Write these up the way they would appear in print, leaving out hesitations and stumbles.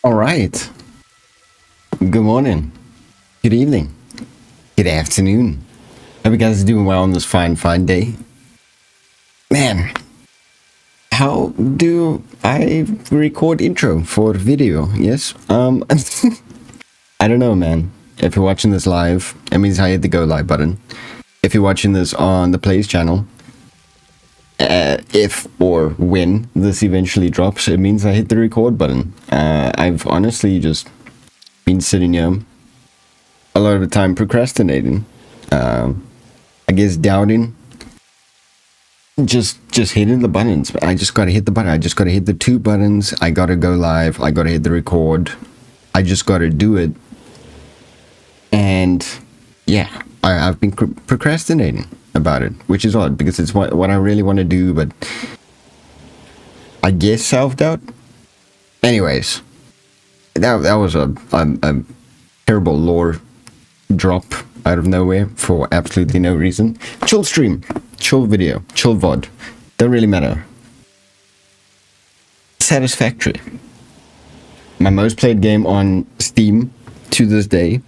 All right. Good morning. Good evening. Good afternoon. Hope you guys are doing well on this fine day. Man, how do I record intro for video? Yes. I don't know, man. If you're watching this live, it means I hit the go live button. If you're watching this on the Plays channel, if or when this eventually drops, it means I hit the record button. I've honestly just been sitting here a lot of the time procrastinating. I guess doubting. Just hitting the buttons. I just gotta hit the button. I just gotta hit the two buttons. I gotta go live. I gotta hit the record. I just gotta do it. And yeah, I've been procrastinating about it, which is odd because it's what I really want to do, but I guess self-doubt. Anyways, that was a terrible lore drop out of nowhere for absolutely no reason. Chill stream, chill video, chill VOD. Don't really matter. Satisfactory. My most played game on Steam to this day.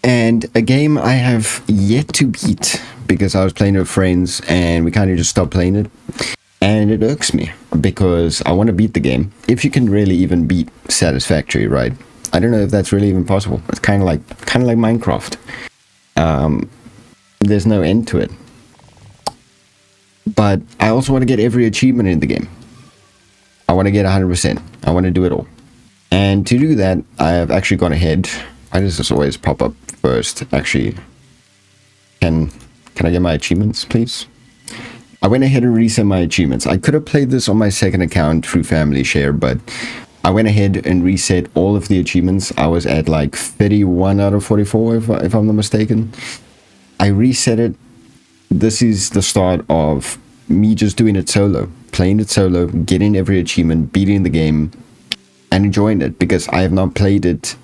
And a game I have yet to beat because I was playing with friends and we kind of just stopped playing it. And it irks me because I want to beat the game. If you can really even beat Satisfactory, right? I don't know if that's really even possible. It's kind of like Minecraft. There's no end to it. But I also want to get every achievement in the game. I want to get 100%. I want to do it all. And to do that, I have actually gone ahead. Why does this always pop up first? Actually, can I get my achievements, please? I went ahead and reset my achievements. I could have played this on my second account through family share, but I went ahead and reset all of the achievements. I was at like 31 out of 44, if I'm not mistaken. I reset it. This is the start of me just doing it solo, playing it solo, getting every achievement, beating the game, and enjoying it because I have not played it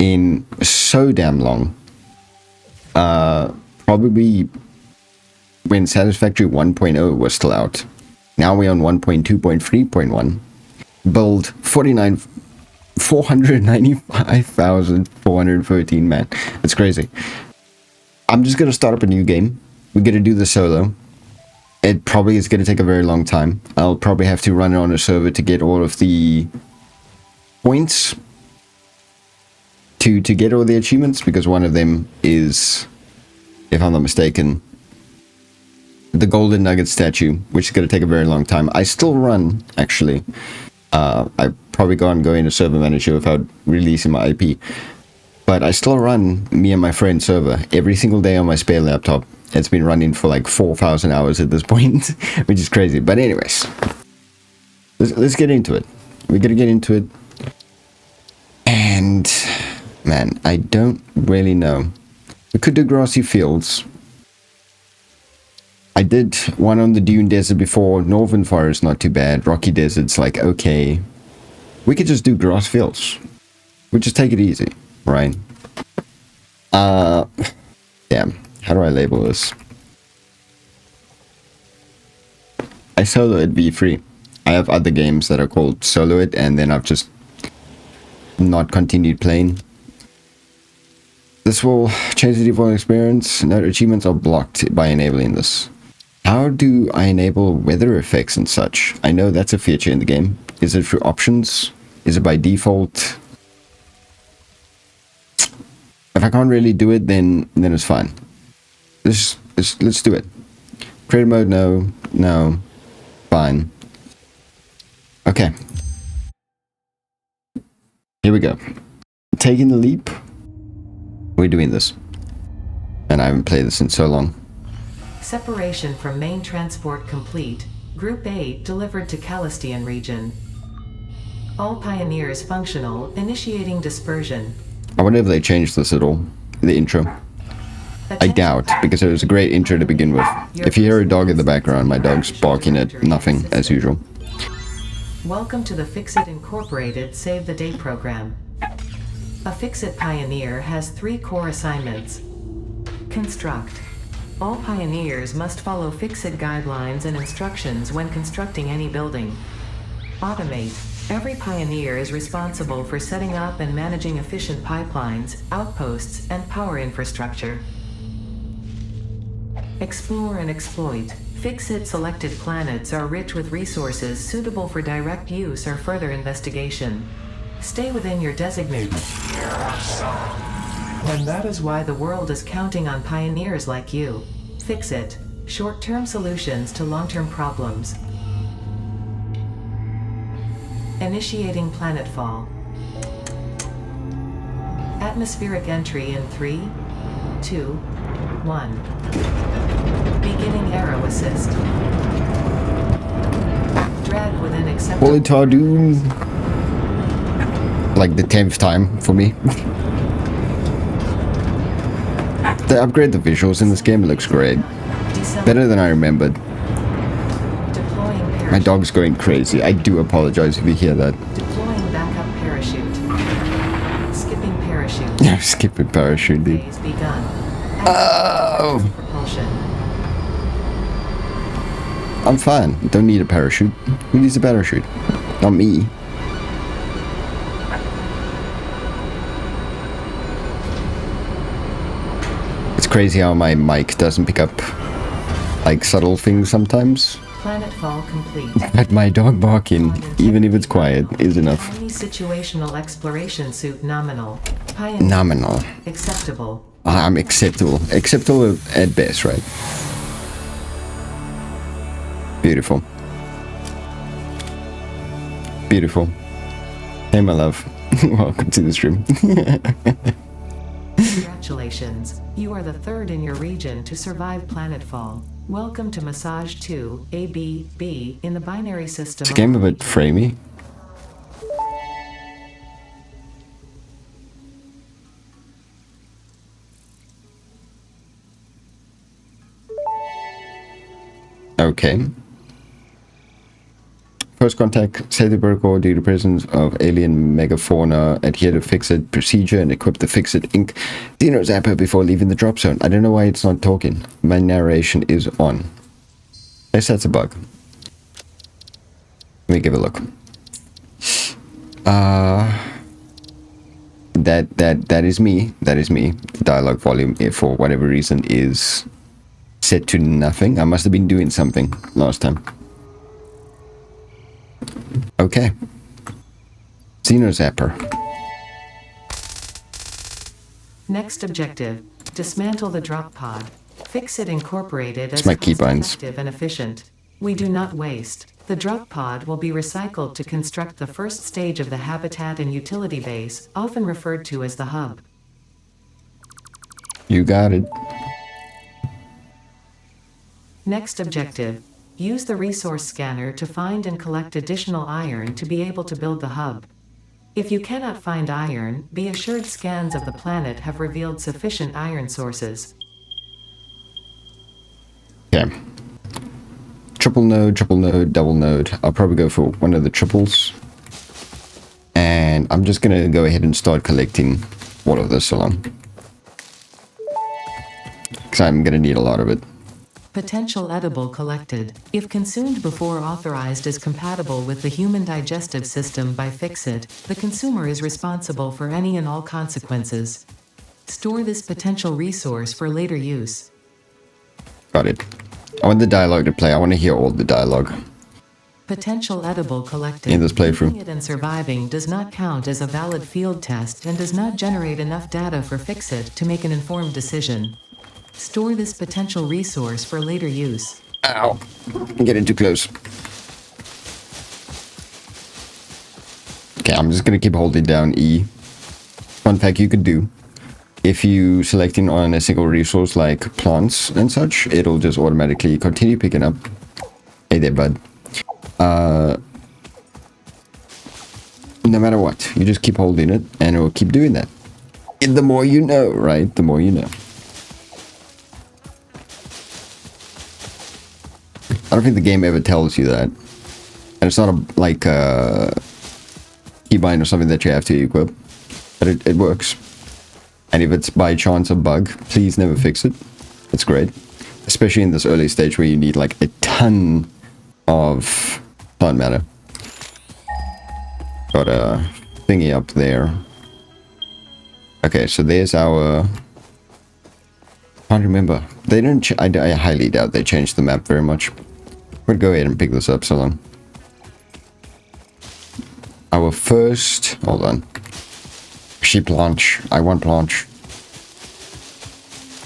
in so damn long. Probably when Satisfactory 1.0 was still out. Now we're on 1.2.3.1. Build 495,413, man. That's crazy. I'm just gonna start up a new game. We're gonna do the solo. It probably is gonna take a very long time. I'll probably have to run it on a server to get all of the points to get all the achievements, because one of them is, if I'm not mistaken, the golden nugget statue, which is going to take a very long time. I still run, actually. I probably go into server manager without releasing my IP, but I still run me and my friend's server every single day on my spare laptop. It's been running for like 4,000 hours at this point, which is crazy. But anyways, let's get into it. We're going to get into it. And man, I don't really know. We could do grassy fields. I did one on the dune desert before. Northern forest, not too bad. Rocky desert's like okay. We could just do grass fields. We just take it easy, right? Damn. How do I label this? I solo it V3. I have other games that are called solo it, and then I've just not continued playing. This will change the default experience. No achievements are blocked by enabling this. How do I enable weather effects and such? I know that's a feature in the game. Is it through options? Is it by default? If I can't really do it, then it's fine. Let's do it. Creative mode, no, fine. Okay. Here we go. Taking the leap. We're doing this. And I haven't played this in so long. Separation from main transport complete. Group 8 delivered to Calistian region. All pioneers functional, initiating dispersion. I wonder if they changed this at all. The intro. I doubt, because it was a great intro to begin with. If you hear a dog in the background, my dog's barking at nothing, as usual. Welcome to the Fixit Incorporated Save the Day program. A Fixit pioneer has 3 core assignments. Construct. All pioneers must follow Fixit guidelines and instructions when constructing any building. Automate. Every pioneer is responsible for setting up and managing efficient pipelines, outposts, and power infrastructure. Explore and exploit. Fix-It selected planets are rich with resources suitable for direct use or further investigation. Stay within your designated. And that is why the world is counting on pioneers like you. Fix-It. Short-term solutions to long-term problems. Initiating planetfall. Atmospheric entry in 3, 2, 1. Beginning arrow assist. Drag within acceptable. Holy Tardoon. Like the 10th time for me. They upgrade the visuals in this game. It looks great. Better than I remembered. My dog's going crazy. I do apologize if you hear that. Deploying backup parachute. Skipping parachute. Yeah, skipping parachute, dude. Phase begun. Oh! Propulsion. I'm fine. Don't need a parachute. Who needs a parachute? Not me. It's crazy how my mic doesn't pick up like subtle things sometimes. Planetfall complete. But my dog barking, even if it's quiet, is enough. Tiny situational exploration suit nominal. Pioneer. Nominal. Acceptable. I'm acceptable. Acceptable at best, right? Beautiful. Beautiful. Hey, my love. Welcome to the stream. Congratulations. You are the third in your region to survive planetfall. Welcome to Massage 2, ABB, in the binary system. It's a game a bit framey. Okay. First contact, say the protocol due to presence of alien megafauna, adhere to Fix-It procedure and equip the Fix-It Inc. Xeno Zapper before leaving the drop zone. I don't know why it's not talking. My narration is on. Yes, that's a bug. Let me give a look. That is me. That is me. The dialogue volume, if for whatever reason, is set to nothing. I must have been doing something last time. Okay. Xeno Zapper. Next objective, dismantle the drop pod. Fix-It Incorporated as my keybinds. effective and efficient. We do not waste. The drop pod will be recycled to construct the first stage of the habitat and utility base, often referred to as the hub. You got it. Next objective, use the resource scanner to find and collect additional iron to be able to build the hub. If you cannot find iron, be assured scans of the planet have revealed sufficient iron sources. Okay. Triple node, double node. I'll probably go for one of the triples. And I'm just going to go ahead and start collecting all of this along. Because I'm going to need a lot of it. Potential edible collected. If consumed before authorized as compatible with the human digestive system by Fix-It, the consumer is responsible for any and all consequences. Store this potential resource for later use. Got it. I want the dialogue to play. I want to hear all the dialogue. Potential edible collected. In this playthrough. Eating it and surviving does not count as a valid field test and does not generate enough data for Fix-It to make an informed decision. Store this potential resource for later use. Ow. I'm getting too close. Okay, I'm just going to keep holding down E. Fun fact you could do. If you selecting on a single resource like plants and such, it'll just automatically continue picking up. Hey there, bud. No matter what, you just keep holding it and it will keep doing that. And the more you know, right? The more you know. I don't think the game ever tells you that. And it's not a, like a keybind or something that you have to equip. But it works. And if it's by chance a bug, please never fix it. It's great. Especially in this early stage where you need like a ton of plant matter. Got a thingy up there. Okay, so there's our... Can't remember. They don't... I highly doubt they changed the map very much. We'll go ahead and pick this up so long. Our first... Hold on. Sheep launch. I want launch.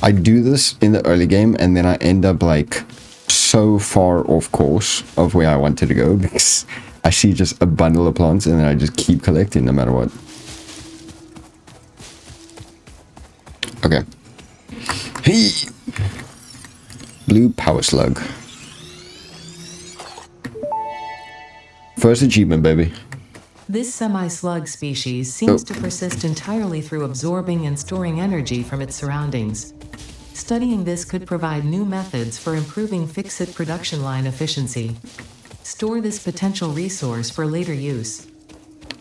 I do this in the early game and then I end up like so far off course of where I wanted to go because I see just a bundle of plants and then I just keep collecting no matter what. Okay. Hey! Blue power slug. First achievement, baby. This semi-slug species seems to persist entirely through absorbing and storing energy from its surroundings. Studying this could provide new methods for improving fix-it production line efficiency. Store this potential resource for later use.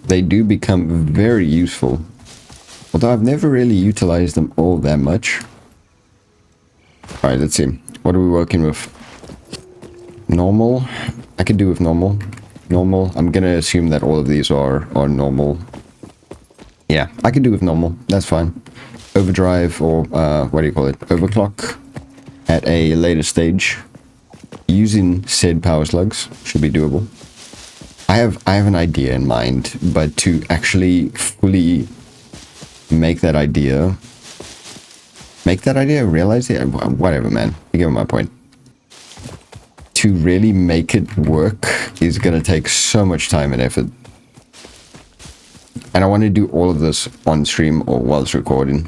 They do become very useful. Although I've never really utilized them all that much. Alright, let's see. What are we working with? Normal. I could do with normal. Normal. I'm gonna assume that all of these are normal. Yeah, I can do with normal. That's fine. Overdrive or what do you call it? Overclock at a later stage using said power slugs should be doable. I have an idea in mind, but to actually fully make that idea, realize it, whatever, man. You get my point. To really make it work is gonna take so much time and effort. And I want to do all of this on stream or whilst recording.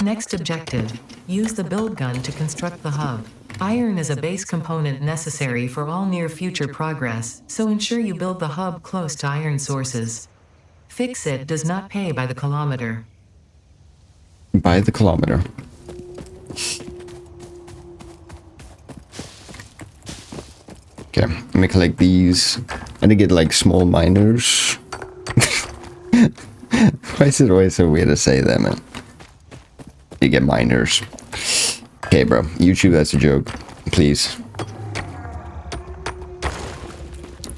Next objective. Use the build gun to construct the hub. Iron is a base component necessary for all near future progress, so ensure you build the hub close to iron sources. Fix-it does not pay by the kilometer. By the kilometer. Okay, let me collect these. And to get like small miners. Why is it always so weird to say that, man? You get miners. Okay, bro. YouTube, that's a joke. Please.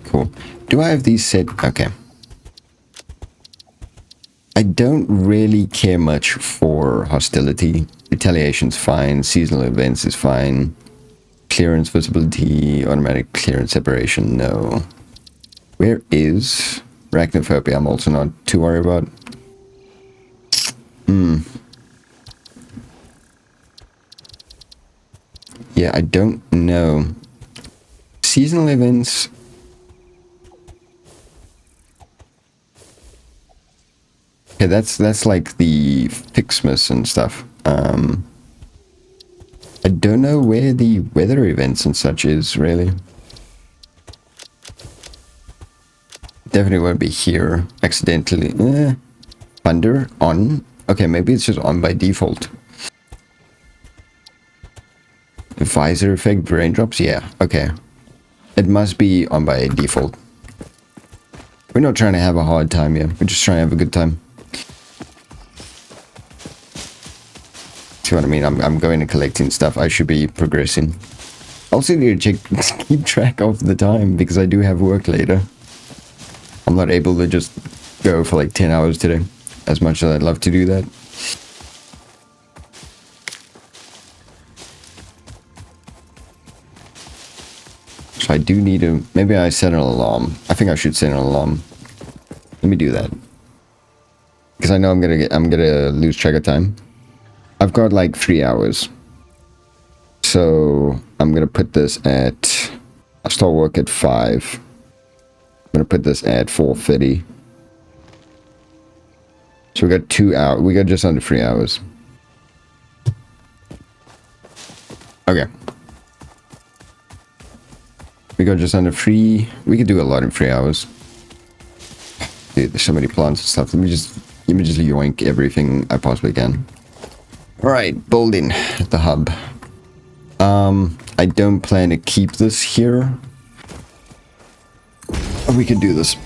Cool. Do I have these set? Okay. I don't really care much for hostility. Retaliation's fine. Seasonal events is fine. Clearance, visibility, automatic clearance, separation, no. Where is arachnophobia? I'm also not too worried about. Yeah, I don't know. Seasonal events. Okay, that's like the Fixmas and stuff. I don't know where the weather events and such is, really. Definitely won't be here accidentally. Thunder on. Okay, maybe it's just on by default. Visor effect, raindrops? Yeah, okay. It must be on by default. We're not trying to have a hard time here. We're just trying to have a good time. See what I mean? I'm going and collecting stuff. I should be progressing. Also need to keep track of the time because I do have work later. I'm not able to just go for like 10 hours today. As much as I'd love to do that. So I do need to... Maybe I set an alarm. I think I should set an alarm. Let me do that. Because I know I'm gonna lose track of time. I've got like 3 hours. So I'm gonna put this at... I'll start work at 5. I'm gonna put this at 4:30. So we got 2 hours. We got just under 3 hours. Okay. We got just under 3. We could do a lot in 3 hours. Dude, there's so many plants and stuff. Let me just yoink everything I possibly can. Alright, building the hub. I don't plan to keep this here. We could do this.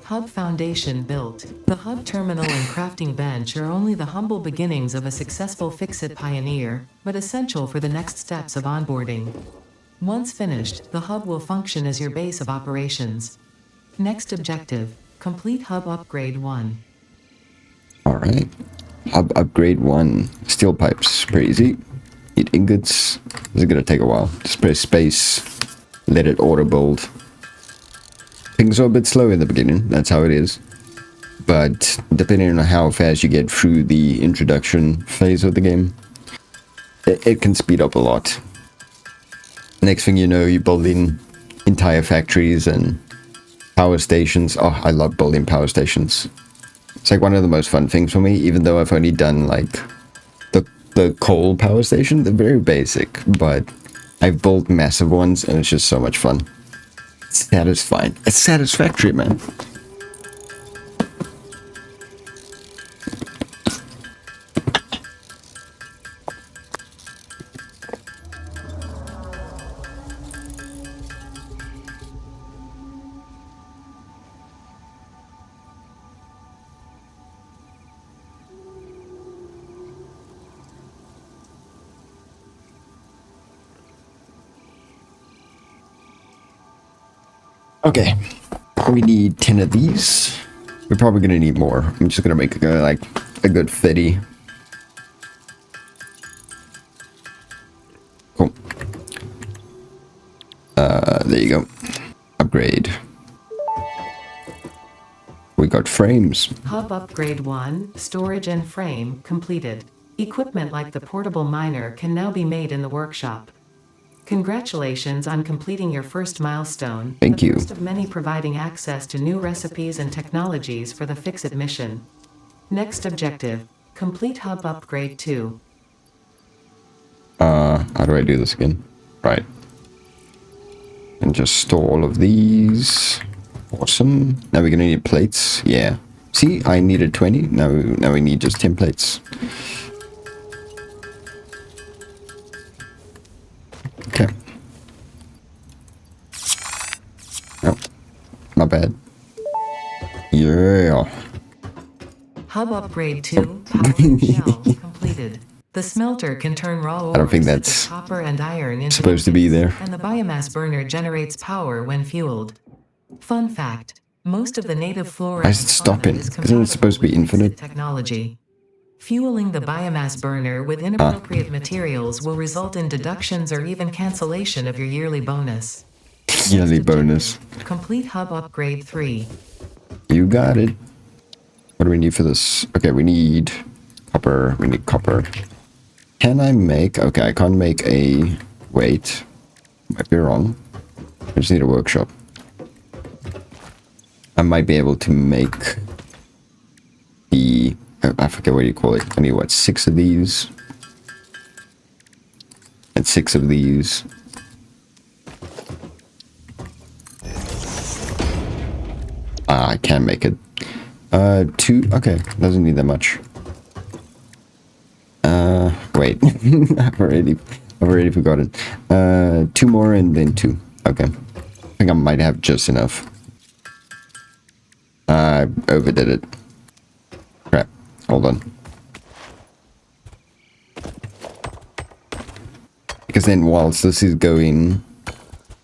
Hub foundation built. The hub terminal and crafting bench are only the humble beginnings of a successful Fix-It pioneer, but essential for the next steps of onboarding. Once finished, the hub will function as your base of operations. Next objective, complete hub upgrade 1. Alright. Hub upgrade 1. Steel pipes. Pretty easy. Need ingots. This is gonna take a while. Just press space. Let it auto build. Things are a bit slow in the beginning, that's how it is. But depending on how fast you get through the introduction phase of the game, it can speed up a lot. Next thing you know, you're building entire factories and power stations. Oh, I love building power stations. It's like one of the most fun things for me, even though I've only done like the coal power station. They're very basic, but I've built massive ones and it's just so much fun. It's satisfying. It's satisfactory, man. Okay, we need 10 of these. We're probably gonna need more. I'm just gonna make like a good 30. Cool. There you go. Upgrade. We got frames. Hub upgrade 1, storage and frame, completed. Equipment like the portable miner can now be made in the workshop. Congratulations on completing your first milestone. Thank you. The first of many providing access to new recipes and technologies for the Fix-It mission. Next objective, complete hub upgrade 2. How do I do this again? Right. And just store all of these. Awesome. Now we're gonna need plates. Yeah. See, I needed 20. Now we need just 10 plates. Okay. Oh, not bad. Yeah. Hub upgrade 2, powering shells completed. The smelter can turn raw ores I don't think such that's as copper and iron into supposed to be there. and the biomass burner generates power when fueled. Fun fact, most of the native flora Why is it stopping? Isn't it supposed to be infinite? Technology. Fueling the biomass burner with inappropriate materials will result in deductions or even cancellation of your yearly bonus. Yearly bonus. Complete hub upgrade 3. You got it. What do we need for this? Okay, we need copper. We need copper. Can I make... Okay, I can't make a... Wait. Might be wrong. I just need a workshop. I might be able to make the... I forget what you call it. I need, what, 6 of these? And 6 of these. I can make it. 2. Okay, doesn't need that much. Wait. I've already forgotten. 2 more and then 2. Okay. I think I might have just enough. I overdid it. Crap. Hold on. Because then whilst this is going, I'm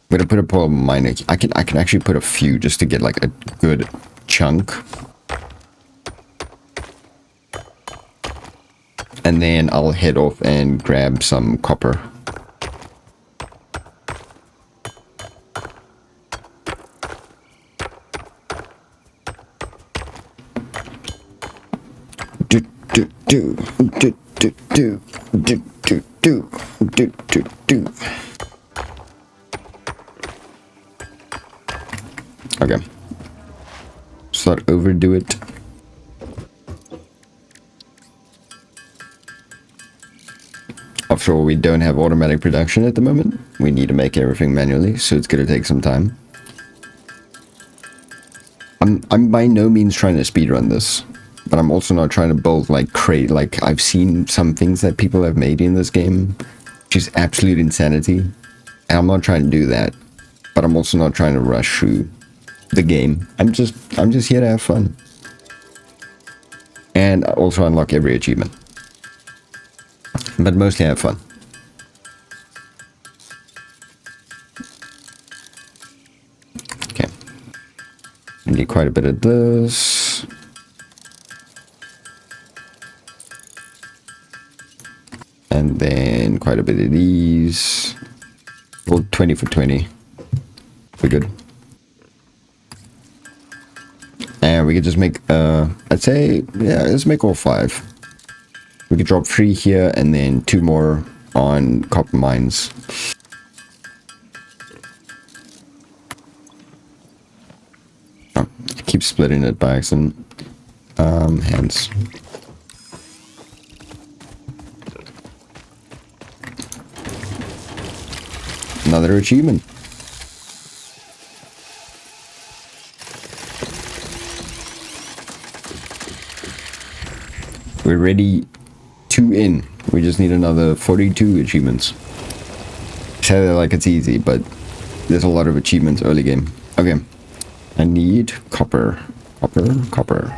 gonna put a portable miner. I can actually put a few just to get like a good chunk. And then I'll head off and grab some copper. Okay. Just not overdo it. After all, we don't have automatic production at the moment. We need to make everything manually, so it's gonna take some time. I'm by no means trying to speedrun this, but I'm also not trying to build like crate. Like, I've seen some things that people have made in this game, which is absolute insanity. And I'm not trying to do that, but I'm also not trying to rush through the game. I'm just here to have fun. And also unlock every achievement. But mostly have fun. Okay. Need quite a bit of this. And then quite a bit of these. Well, 20 for 20. We're good. And we could just make, I'd say, yeah, let's make all 5. We could drop 3 here and then 2 more on copper mines. Oh, I keep splitting it by accident. Hands. Another achievement. We're ready 2 in. We just need another 42 achievements. Say that like it's easy, but there's a lot of achievements early game. Okay. I need copper. Copper.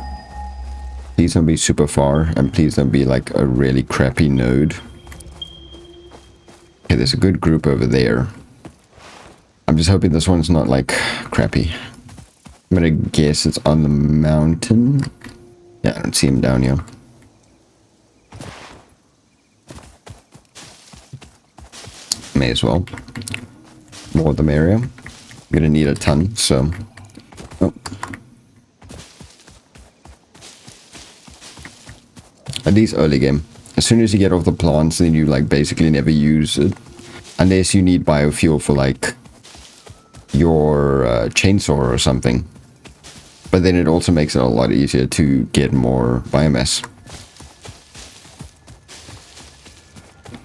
Please don't be super far, and please don't be like a really crappy node. Okay, there's a good group over there. I'm just hoping this one's not like crappy. I'm gonna guess it's on the mountain. Yeah, I don't see him down here. May as well. More of the area. I'm gonna need a ton, so... Oh. At least early game. As soon as you get off the plants, then you like basically never use it. Unless you need biofuel for like your chainsaw or something. But then it also makes it a lot easier to get more biomass.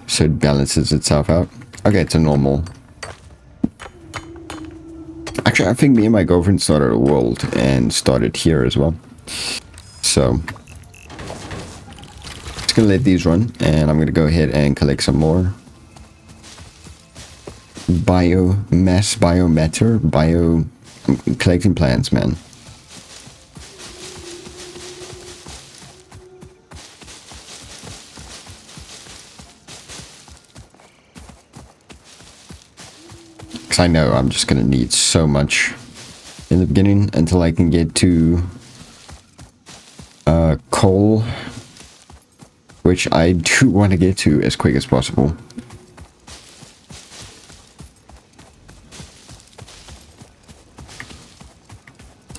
So it balances itself out. Okay, it's a normal. Actually, I think me and my girlfriend started a world and started here as well. So, just gonna let these run, and I'm gonna go ahead and collect some more biomass, biomatter, I'm collecting plants, man. I know I'm just gonna need so much in the beginning until I can get to coal, which I do want to get to as quick as possible.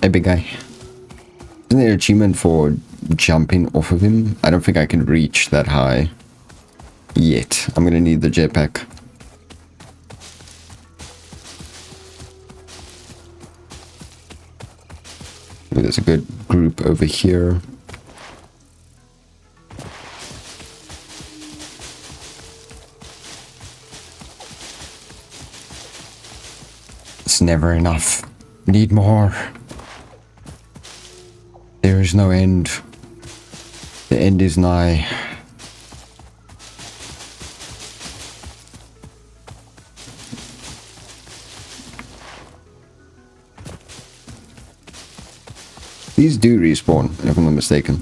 Hey, big guy. Isn't there an achievement for jumping off of him? I don't think I can reach that high yet. I'm gonna need the jetpack. There's a good group over here. It's never enough. Need more. There is no end. The end is nigh. These do respawn, if I'm not mistaken.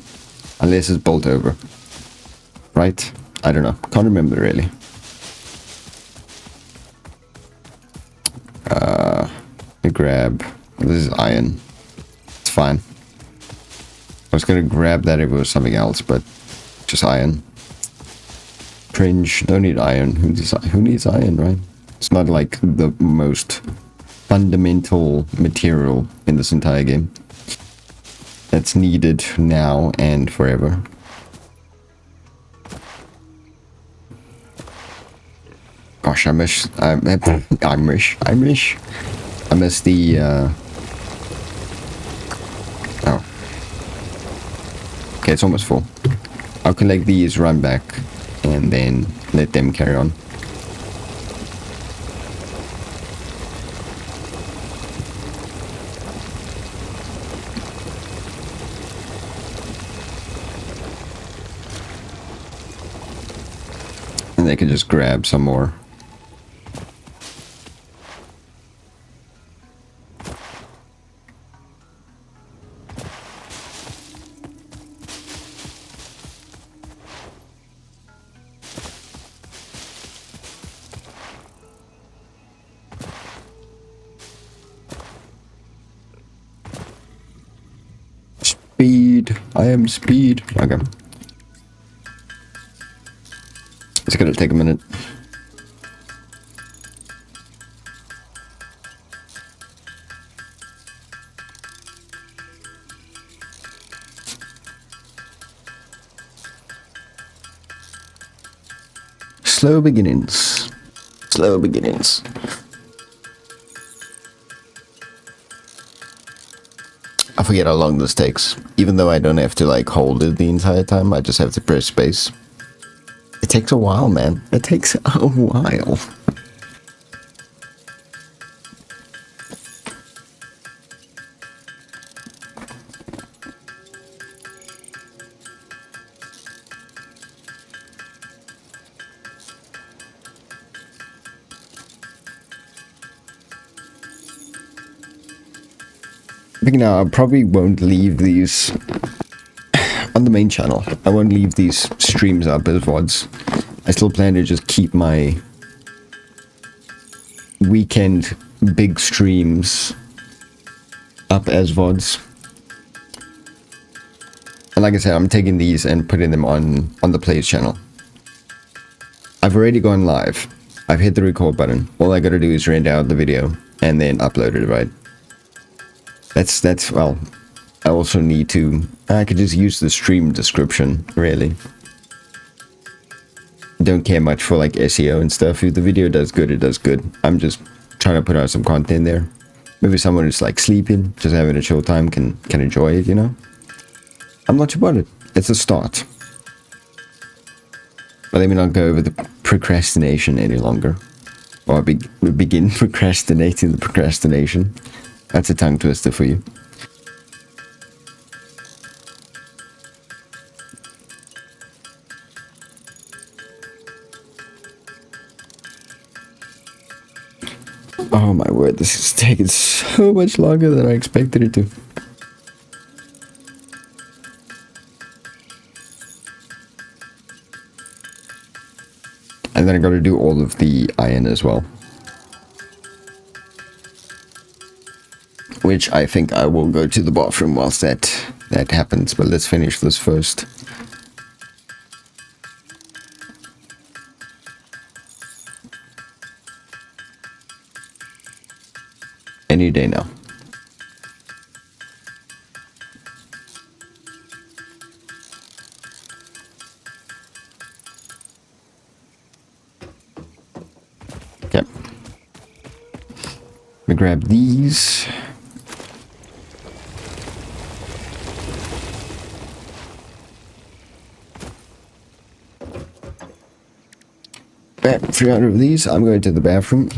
Unless it's built over. Right? I don't know. Can't remember really. I grab... This is iron. It's fine. I was gonna grab that if it was something else, but... Just iron. Cringe. Don't need iron. Who needs iron, right? It's not like the most fundamental material in this entire game. That's needed now and forever. Gosh, I miss the oh. Okay, it's almost full. I'll collect these, run back, and then let them carry on. And they can just grab some more. speed. I am speed. Okay. It's gonna take a minute. Slow beginnings. Slow beginnings. I forget how long this takes. Even though I don't have to like hold it the entire time, I just have to press space. It takes a while, man. It takes a while. I think now I probably won't leave these on the main channel. I won't leave these streams up as VODs. I still plan to just keep my weekend big streams up as VODs. And like I said, I'm taking these and putting them on the Plays channel. I've already gone live. I've hit the record button. All I gotta do is render out the video and then upload it, right? That's well, I also need to, I could just use the stream description, really. Don't care much for like SEO and stuff. If the video does good, it does good. I'm just trying to put out some content there. Maybe someone who's like sleeping, just having a chill time can enjoy it, you know? I'm not sure about it. It's a start. But let me not go over the procrastination any longer. Or begin procrastinating the procrastination. That's a tongue twister for you. Oh my word, this is taking so much longer than I expected it to. And then I gotta do all of the iron as well. Which I think I will go to the bathroom whilst that happens, but let's finish this first. Any day now. Okay. Let me grab these. Grab 300 of these. I'm going to the bathroom.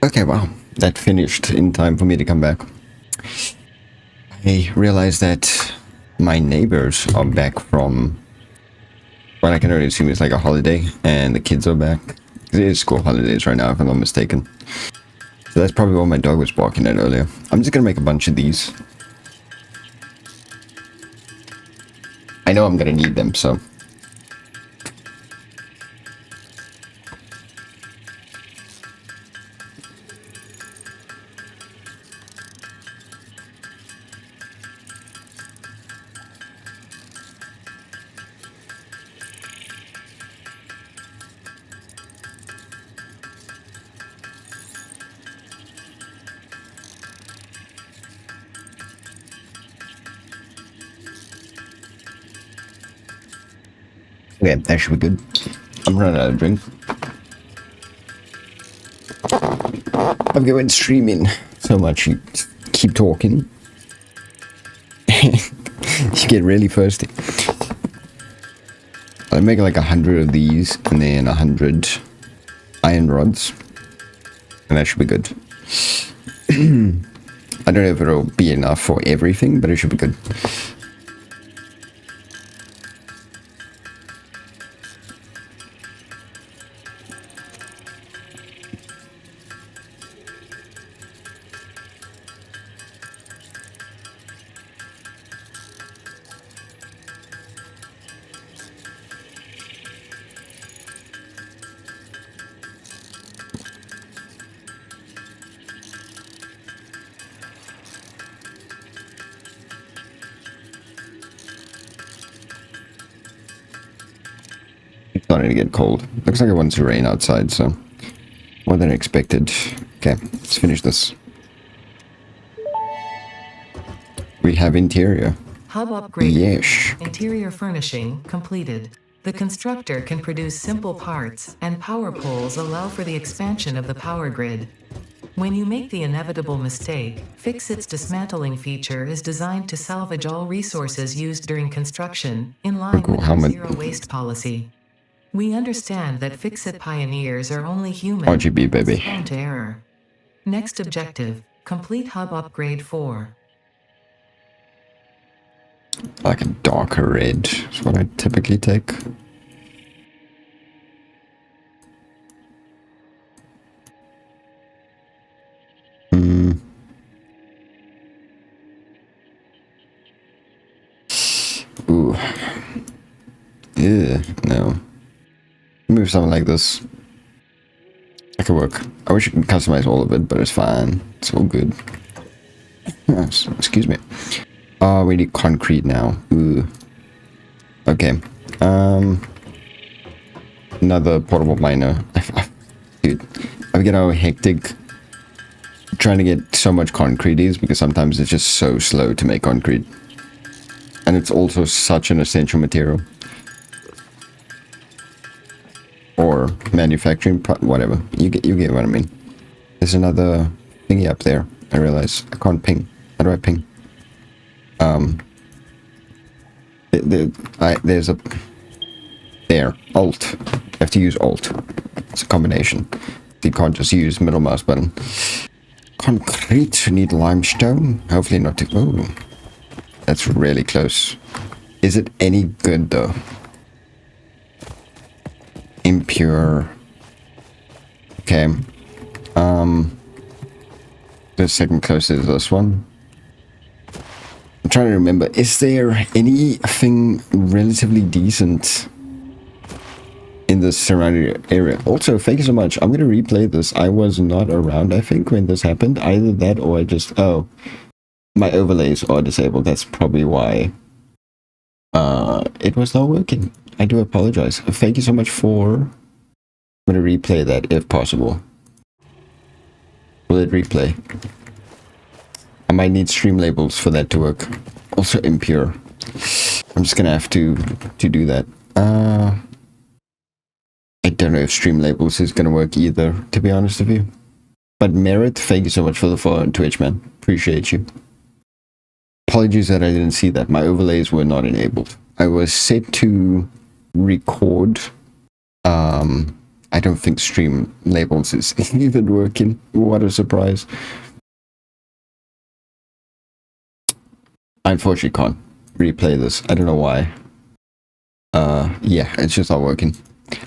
Okay, wow. That finished in time for me to come back. I realized that my neighbors are back from what I can only assume is like a holiday, and the kids are back. It is school holidays right now, if I'm not mistaken. So that's probably what my dog was barking at earlier. I'm just gonna make a bunch of these. I know I'm gonna need them, so... Okay, that should be good. I'm running out of drink. I'm going streaming so much, you keep talking. You get really thirsty. I'll make like 100 of these and then 100 iron rods. And that should be good. I don't know if it'll be enough for everything, but it should be good. It's starting to get cold. Looks like it wants to rain outside, so more than expected. Okay, let's finish this. We have interior. Hub upgrade. Yes. Interior furnishing completed. The constructor can produce simple parts, and power poles allow for the expansion of the power grid. When you make the inevitable mistake, Fixit's dismantling feature is designed to salvage all resources used during construction, in line with our zero waste policy. We understand that Fixit pioneers are only human, RGB, baby. prone to error. Next objective, complete hub upgrade 4. Like a darker red is what I typically take. Ooh. Yeah, no. Move something like this. That could work. I wish you could customize all of it, but it's fine. It's all good. Yes, excuse me. Oh, we need concrete now. Ooh. Okay. Another portable miner. Dude, I get how hectic trying to get so much concrete is, because sometimes it's just so slow to make concrete. And it's also such an essential material. Or manufacturing, whatever. You get what I mean. There's another thingy up there. I realize I can't ping. How do I ping? There's a... There. Alt. You have to use Alt. It's a combination. You can't just use middle mouse button. Concrete. Need limestone. Hopefully not too... Oh. That's really close. Is it any good though? Impure. Okay. The second closest is this one. I'm trying to remember. Is there anything relatively decent in the surrounding area? Also, thank you so much. I'm gonna replay this. I was not around, I think, when this happened. Either that or I just... Oh. My overlays are disabled. That's probably why it was not working. I do apologize. Thank you so much for... I'm going to replay that if possible. Will it replay? I might need stream labels for that to work. Also impure. I'm just going to have to do that. I don't know if stream labels is going to work either, to be honest with you. But Merit, thank you so much for the follow on Twitch, man. Appreciate you. Apologies that I didn't see that. My overlays were not enabled. I was set to record I don't think stream labels is even working. What a surprise. I unfortunately can't replay this. I don't know why. Yeah, it's just not working.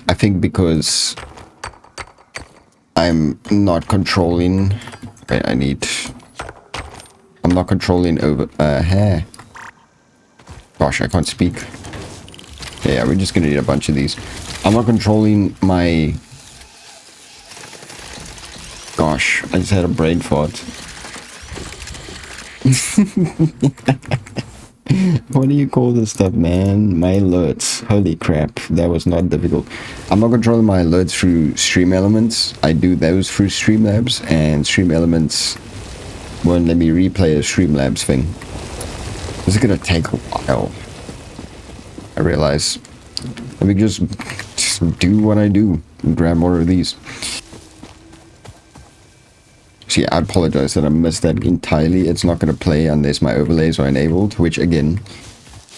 I think because I'm not controlling... Wait, I'm not controlling over... hair. Gosh, I can't speak. Yeah, we're just gonna need a bunch of these. I'm not controlling my... Gosh, I just had a brain fart. What do you call this stuff, man? My alerts. Holy crap, that was not difficult. I'm not controlling my alerts through Stream Elements. I do those through Streamlabs, and Stream Elements won't let me replay a Streamlabs thing. This is gonna take a while. I realize. Let me just do what I do and grab more of these. So yeah, I apologize that I missed that entirely. It's not going to play unless my overlays are enabled, which again,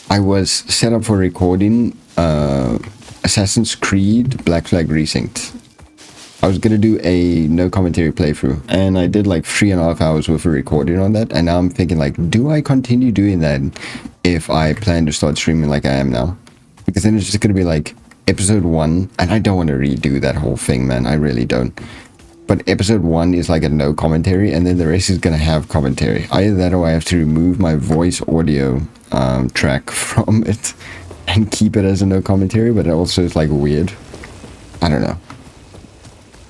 I was set up for recording Assassin's Creed Black Flag Resynced. I was going to do a no commentary playthrough, and I did like 3.5 hours worth of recording on that, and now I'm thinking like, do I continue doing that if I plan to start streaming like I am now? Because then it's just going to be like episode 1, and I don't want to redo that whole thing, man. I really don't. But episode 1 is like a no commentary, and then the rest is going to have commentary. Either that or I have to remove my voice audio track from it and keep it as a no commentary, but it also is like weird. I don't know.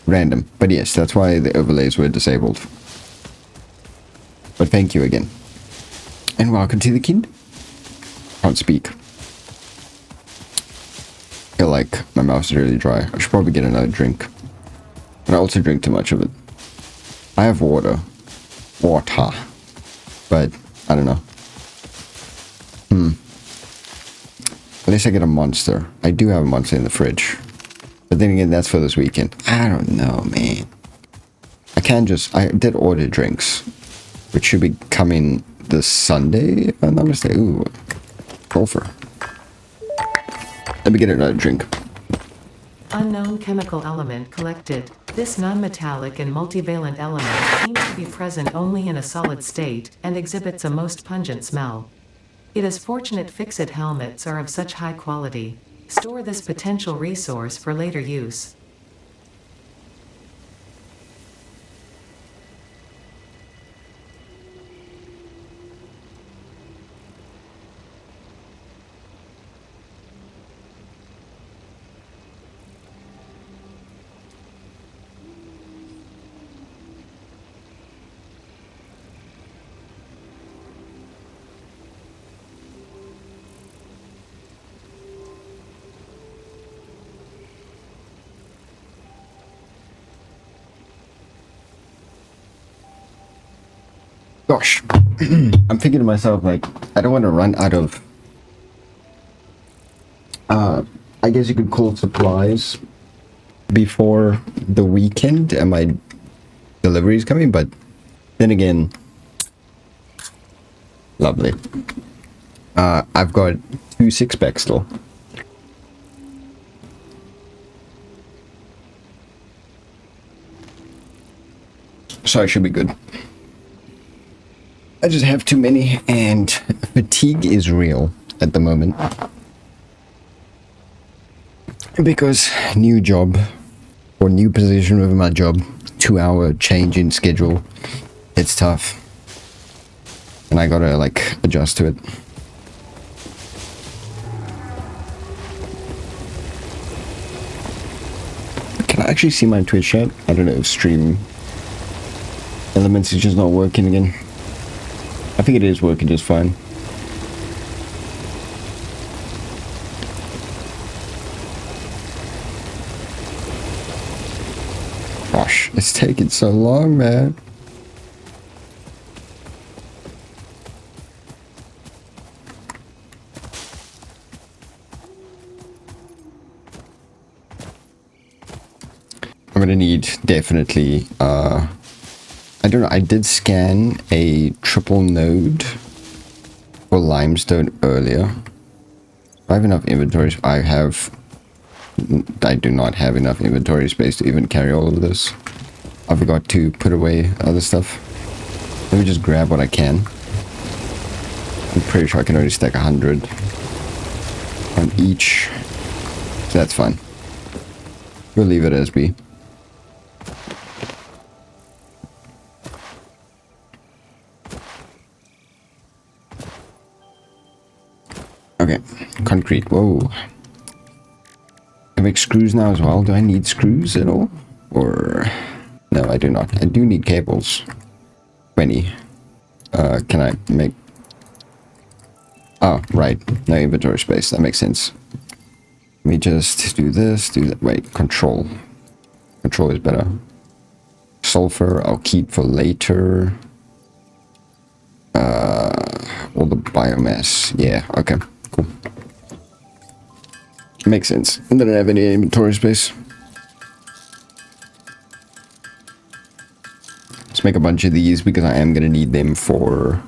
Random. But yes, that's why the overlays were disabled. But thank you again. And welcome to the kind. Can't speak. I feel like my mouth is really dry. I should probably get another drink. But I also drink too much of it. I have water. Water. But, I don't know. At least I get a Monster. I do have a Monster in the fridge. But then again, that's for this weekend. I don't know, man. I did order drinks. Which should be coming this Sunday, if I'm not mistaken. Ooh. Gopher. Let me get another drink. Unknown chemical element collected. This non-metallic and multivalent element seems to be present only in a solid state and exhibits a most pungent smell. It is fortunate fix-it helmets are of such high quality. Store this potential resource for later use. Gosh, I'm thinking to myself, like, I don't want to run out of, I guess you could call it supplies before the weekend and my delivery is coming, but then again, lovely. I've got 2 6-packs still. So I should be good. I just have too many, and fatigue is real at the moment. Because new job, or new position within my job, 2-hour change in schedule, it's tough. And I gotta, like, adjust to it. Can I actually see my Twitch chat? I don't know if Stream Elements is just not working again. I think it is working just fine. Gosh, it's taking so long, man. I'm gonna need definitely, I don't know, I did scan a triple node for limestone earlier. I have enough inventories. I have I do not have enough inventory space to even carry all of this. I forgot to put away other stuff. Let me just grab what I can. I'm pretty sure I can only stack 100 on each. So that's fine. We'll leave it as be. Okay, concrete. Whoa. I make screws now as well. Do I need screws at all? Or... No, I do not. I do need cables. 20. Can I make... Oh, right. No inventory space. That makes sense. Let me just do this, do that. Wait, control. Control is better. Sulfur, I'll keep for later. All the biomass. Yeah, okay, cool. Makes sense. I don't have any inventory space. Let's make a bunch of these because I am going to need them for...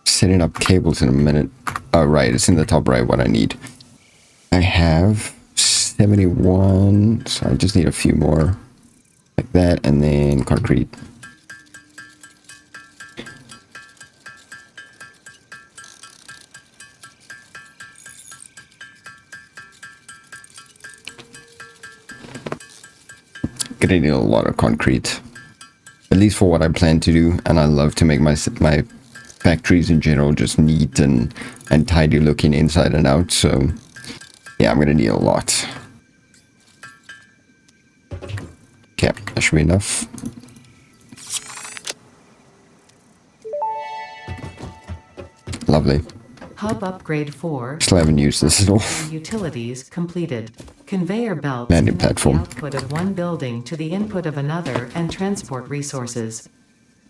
setting up cables in a minute. Oh, right, it's in the top right what I need. I have 71, so I just need a few more. Like that, and then concrete. Gonna need a lot of concrete. At least for what I plan to do, and I love to make my factories in general just neat and tidy looking inside and out, so yeah, I'm gonna need a lot. Okay, that should be enough. Lovely. Hub upgrade 4. Still haven't used this at all. Utilities completed. Conveyor belts Landing connect the platform. output of one building to the input of another and transport resources.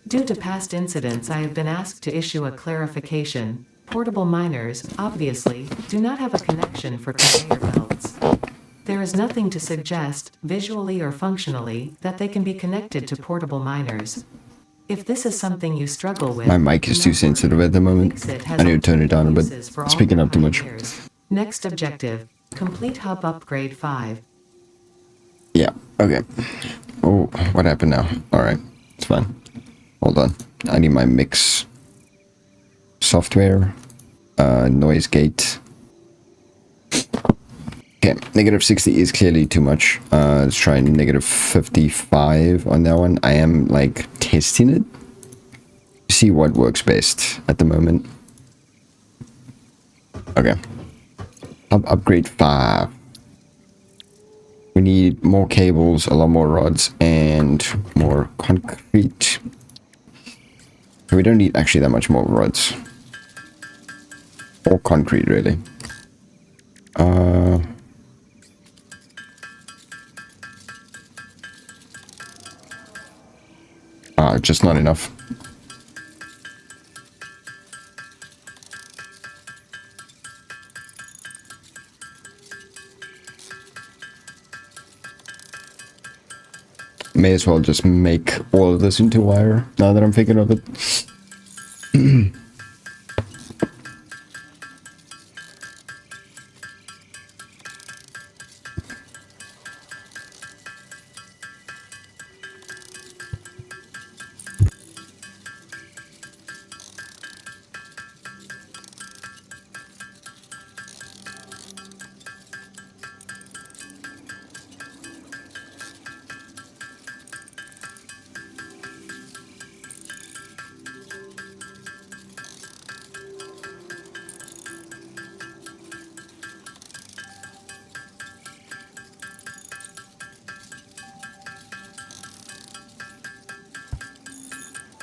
Due to past incidents, I have been asked to issue a clarification. Portable miners, obviously, do not have a connection for conveyor belts. There is nothing to suggest, visually or functionally, that they can be connected to portable miners. If this is something you struggle with... My mic is too sensitive at the moment. I need to turn it down a bit. Speaking up too much. Next objective. Complete hub upgrade 5. Yeah, okay. Oh, what happened now? Alright, it's fine. Hold on. I need my mix software. Noise gate. Okay, negative 60 is clearly too much. Let's try negative 55 on that one. I am, like, testing it. See what works best at the moment. Okay. Upgrade 5. We need more cables, a lot more rods, and more concrete. We don't need actually that much more rods. Or concrete, really. Just not enough. May as well just make all of this into wire, now that I'm thinking of it.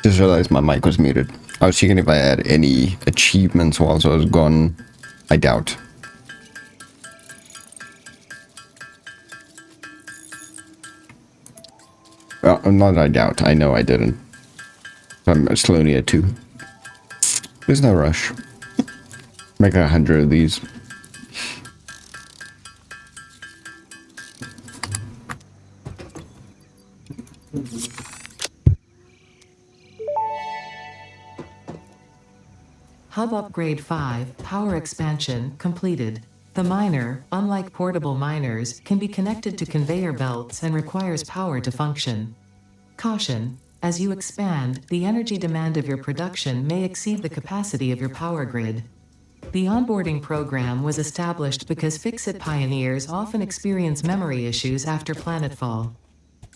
Just realized my mic was muted. I was checking if I had any achievements whilst I was gone. I doubt. Well, not I doubt. I know I didn't. I'm slowly at 2. There's no rush. Make 100 of these. Hub Upgrade 5, Power Expansion, completed. The miner, unlike portable miners, can be connected to conveyor belts and requires power to function. Caution: as you expand, the energy demand of your production may exceed the capacity of your power grid. The onboarding program was established because Fix-It pioneers often experience memory issues after planetfall.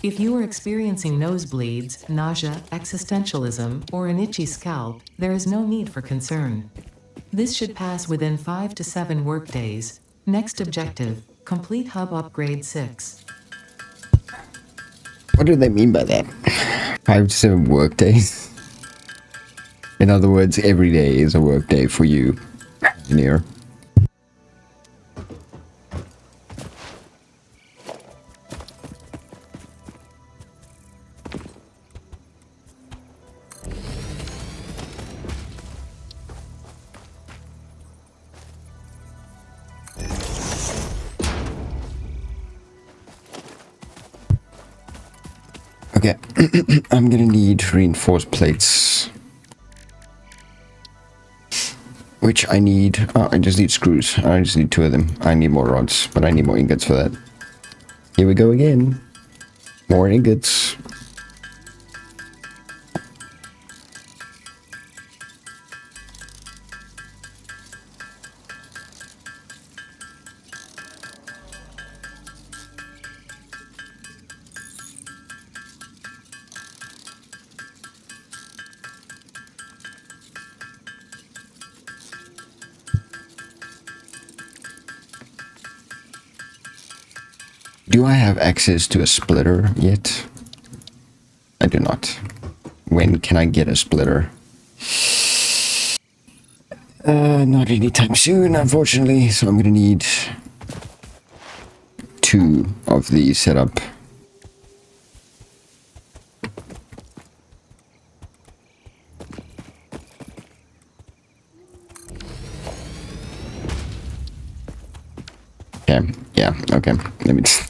If you are experiencing nosebleeds, nausea, existentialism, or an itchy scalp, there is no need for concern. This should pass within 5 to 7 workdays. Next objective: complete Hub Upgrade 6. What do they mean by that? 5 to 7 work days? In other words, every day is a work day for you, engineer. Okay, I'm gonna need reinforced plates. Which I need... Oh, I just need screws. I just need 2 of them. I need more rods, but I need more ingots for that. Here we go again. More ingots. Do I have access to a splitter yet? I do not. When can I get a splitter? Not anytime soon, unfortunately. So I'm gonna need 2 of these set up. Okay, yeah, okay. Let me just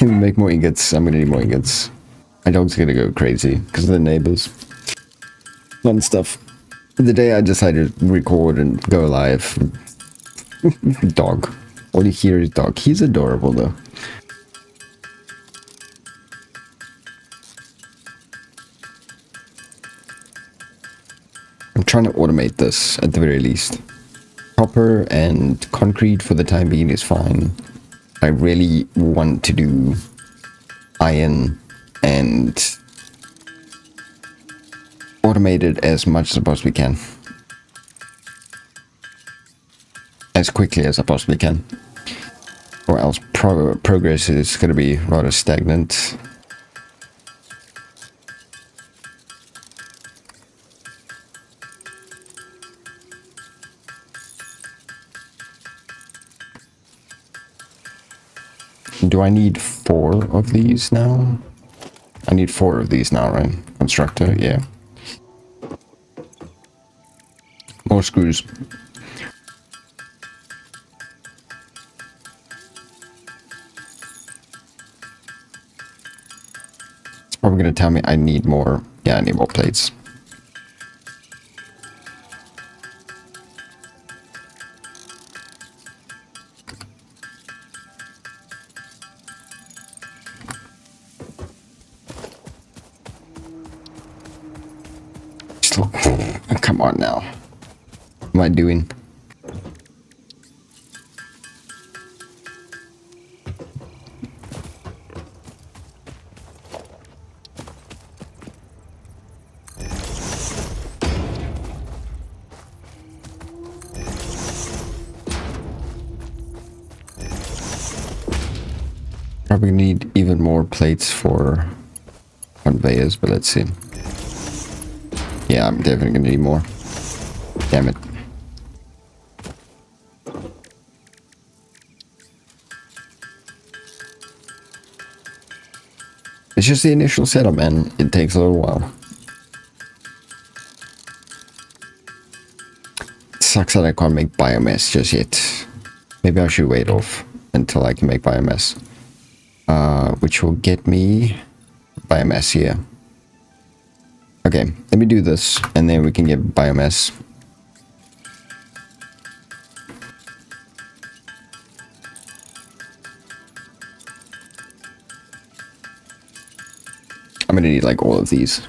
let me make more ingots. I'm gonna need more ingots. My dog's gonna go crazy because of the neighbors. Fun stuff. The day I decided to record and go live, dog. All you hear is dog. He's adorable though. I'm trying to automate this at the very least. Copper and concrete for the time being is fine. I really want to do iron and automate it as much as I possibly can. As quickly as I possibly can. Or else progress is going to be rather stagnant. Do I need 4 of these now? I need 4 of these now, right? Constructor, yeah. More screws. It's probably gonna tell me I need more. Yeah, I need more plates. Come on now. What am I doing? Probably need even more plates for conveyors, but let's see. Yeah, I'm definitely gonna need more. Damn it. It's just the initial setup, man. It takes a little while. It sucks that I can't make biomass just yet. Maybe I should wait off until I can make biomass. Which will get me biomass here. Okay, let me do this, and then we can get biomass. gonna need like all of these.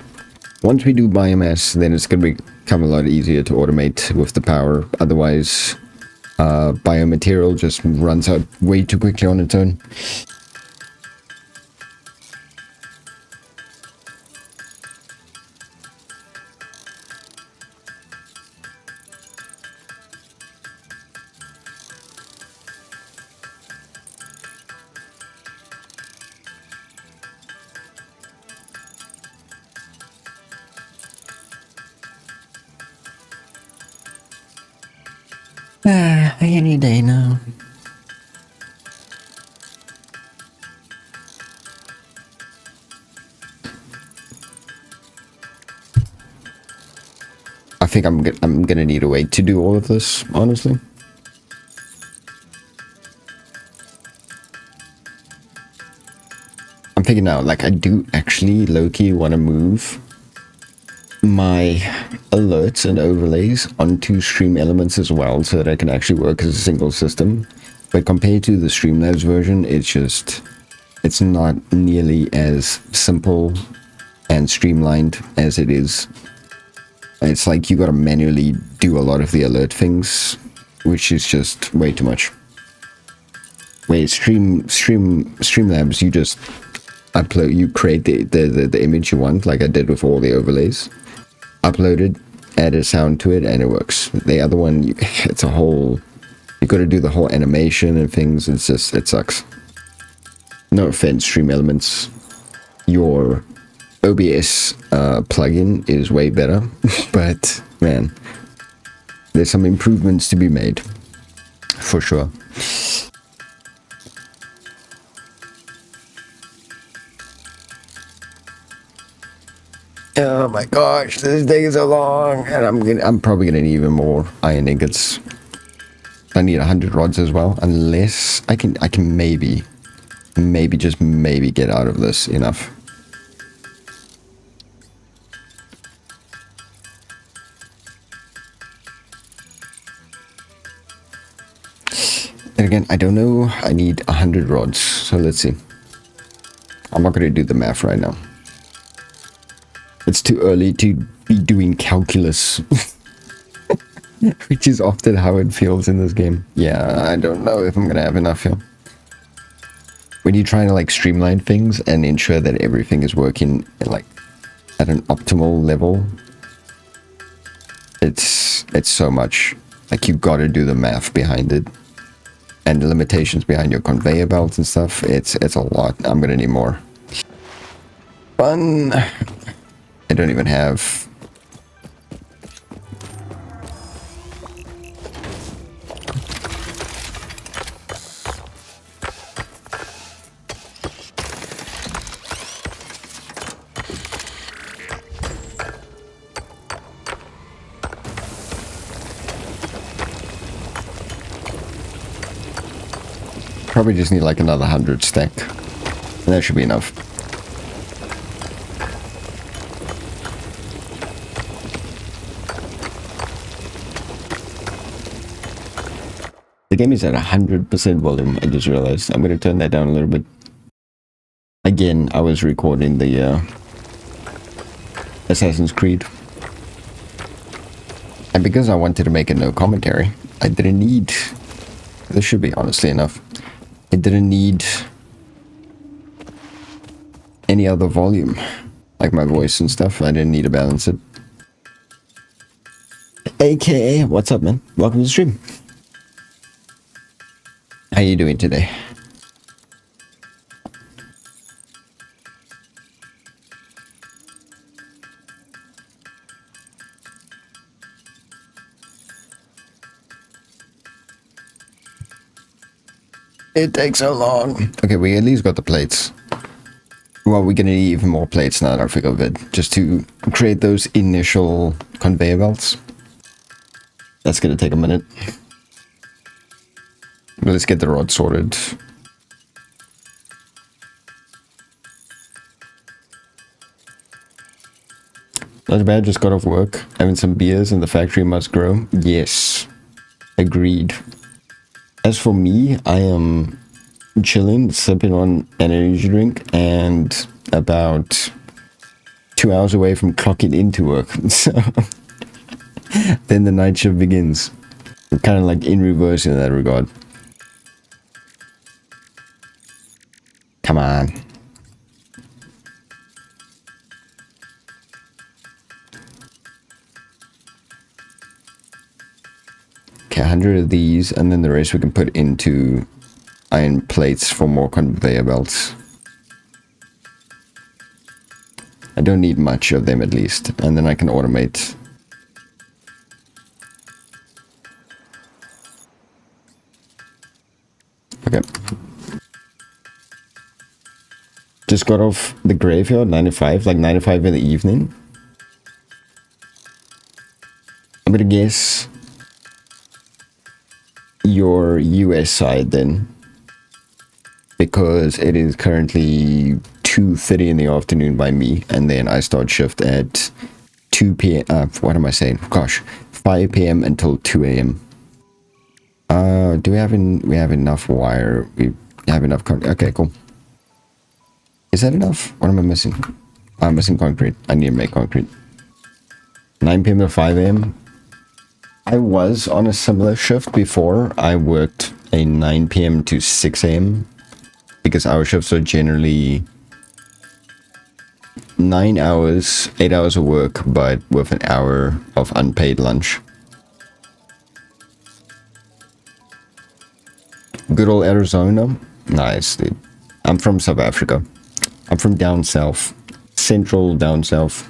Once we do biomass, then it's gonna become a lot easier to automate with the power. Otherwise, biomaterial just runs out way too quickly on its own. Any day now. I think I'm gonna need a way to do all of this, honestly. I'm thinking now, like, I do actually low-key want to move my alerts and overlays onto stream elements as well, so that I can actually work as a single system. But compared to the Streamlabs version, it's not nearly as simple and streamlined as it is. It's like you gotta manually do a lot of the alert things, which is just way too much. Wait, Streamlabs, you just upload, you create the image you want, like I did with all the overlays. Upload it, add a sound to it, and it works. The other one, it's a whole... You got to do the whole animation and things. It's just... It sucks. No offense, Stream Elements. Your OBS plugin is way better. But, man, there's some improvements to be made. For sure. Oh my gosh, this day is so long, and I'm probably gonna need even more iron ingots. I need 100 rods as well, unless I can maybe just maybe get out of this enough. And again, I don't know. I need 100 rods, so let's see. I'm not gonna do the math right now. It's too early to be doing calculus. Which is often how it feels in this game. Yeah, I don't know if I'm gonna have enough here. When you're trying to like streamline things and ensure that everything is working like at an optimal level, it's so much. Like you gotta do the math behind it. And the limitations behind your conveyor belts and stuff. It's a lot. I'm gonna need more. Fun. I don't even have... Probably just need like another 100 stack. And that should be enough. The game is at 100% volume, I just realized. I'm going to turn that down a little bit. Again, I was recording the Assassin's Creed. And because I wanted to make a no commentary, I didn't need... This should be honestly enough. I didn't need any other volume. Like my voice and stuff, I didn't need to balance it. AKA, what's up, man? Welcome to the stream. How you doing today? It takes so long. Okay, we at least got the plates. Well, we're gonna need even more plates now that I think of it. Just to create those initial conveyor belts. That's gonna take a minute. Let's get the rod sorted. Not bad, just got off work. Having some beers and the factory must grow. Yes. Agreed. As for me, I am chilling, sipping on an energy drink and about 2 hours away from clocking into work. So then the night shift begins. We're kind of like in reverse in that regard. Come on. Okay, 100 of these, and then the rest we can put into iron plates for more conveyor belts. I don't need much of them at least, and then I can automate. Okay. Just got off the graveyard, 95, like 95 in the evening. I'm gonna guess your US side then, because it is currently 2:30 in the afternoon by me, and then I start shift at 2 p.m. What am I saying? Gosh, 5 p.m. until 2 a.m. Do we have enough wire? We have enough okay, cool. Is that enough? What am I missing? I'm missing concrete. I need to make concrete. 9 p.m. to 5 a.m. I was on a similar shift before. I worked a 9 p.m. to 6 a.m. because our shifts are generally 9 hours, 8 hours of work, but with an hour of unpaid lunch. Good old Arizona. Nice, dude. I'm from South Africa. I'm from down south. Central down south.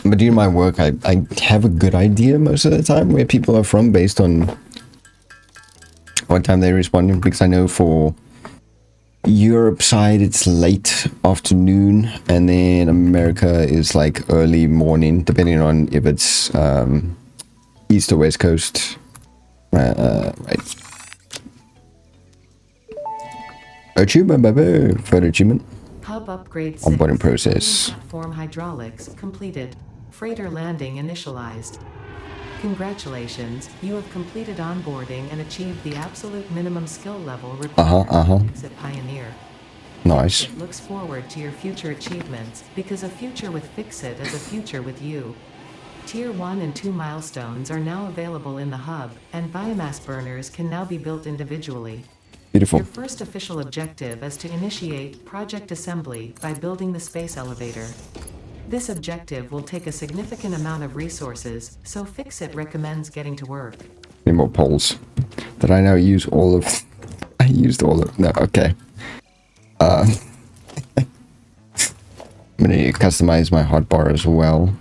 But doing my work, I have a good idea most of the time where people are from based on what time they're responding, because I know for Europe side it's late afternoon, and then America is like early morning, depending on if it's east or west coast. Right. Achievement, baby. Further achievement. Hub upgrade 6. Onboarding process. Platform hydraulics completed. Freighter landing initialized. Congratulations, you have completed onboarding and achieved the absolute minimum skill level required to Fix-It Pioneer. Nice. It looks forward to your future achievements, because a future with Fix-It is a future with you. Tier 1 and 2 milestones are now available in the hub, and biomass burners can now be built individually. Beautiful. Your first official objective is to initiate project assembly by building the space elevator. This objective will take a significant amount of resources, so Fix-It recommends getting to work. Need more poles. Did I now use all of... I used all of... No, okay. I'm gonna need to customize my hotbar as well.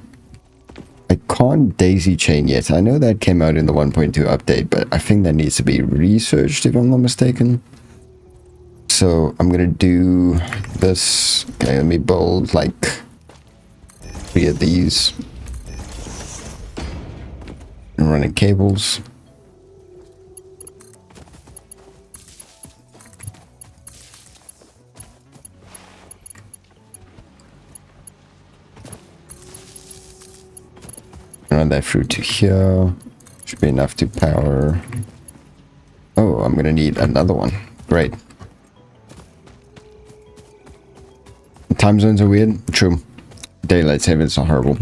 I can't daisy chain yet. I know that came out in the 1.2 update, but I think that needs to be researched if I'm not mistaken. So I'm gonna do this. Okay, let me build like 3 of these. And running cables. Run that through to here. Should be enough to power. Oh, I'm gonna need another one. Great. Time zones are weird. True. Daylight savings are horrible.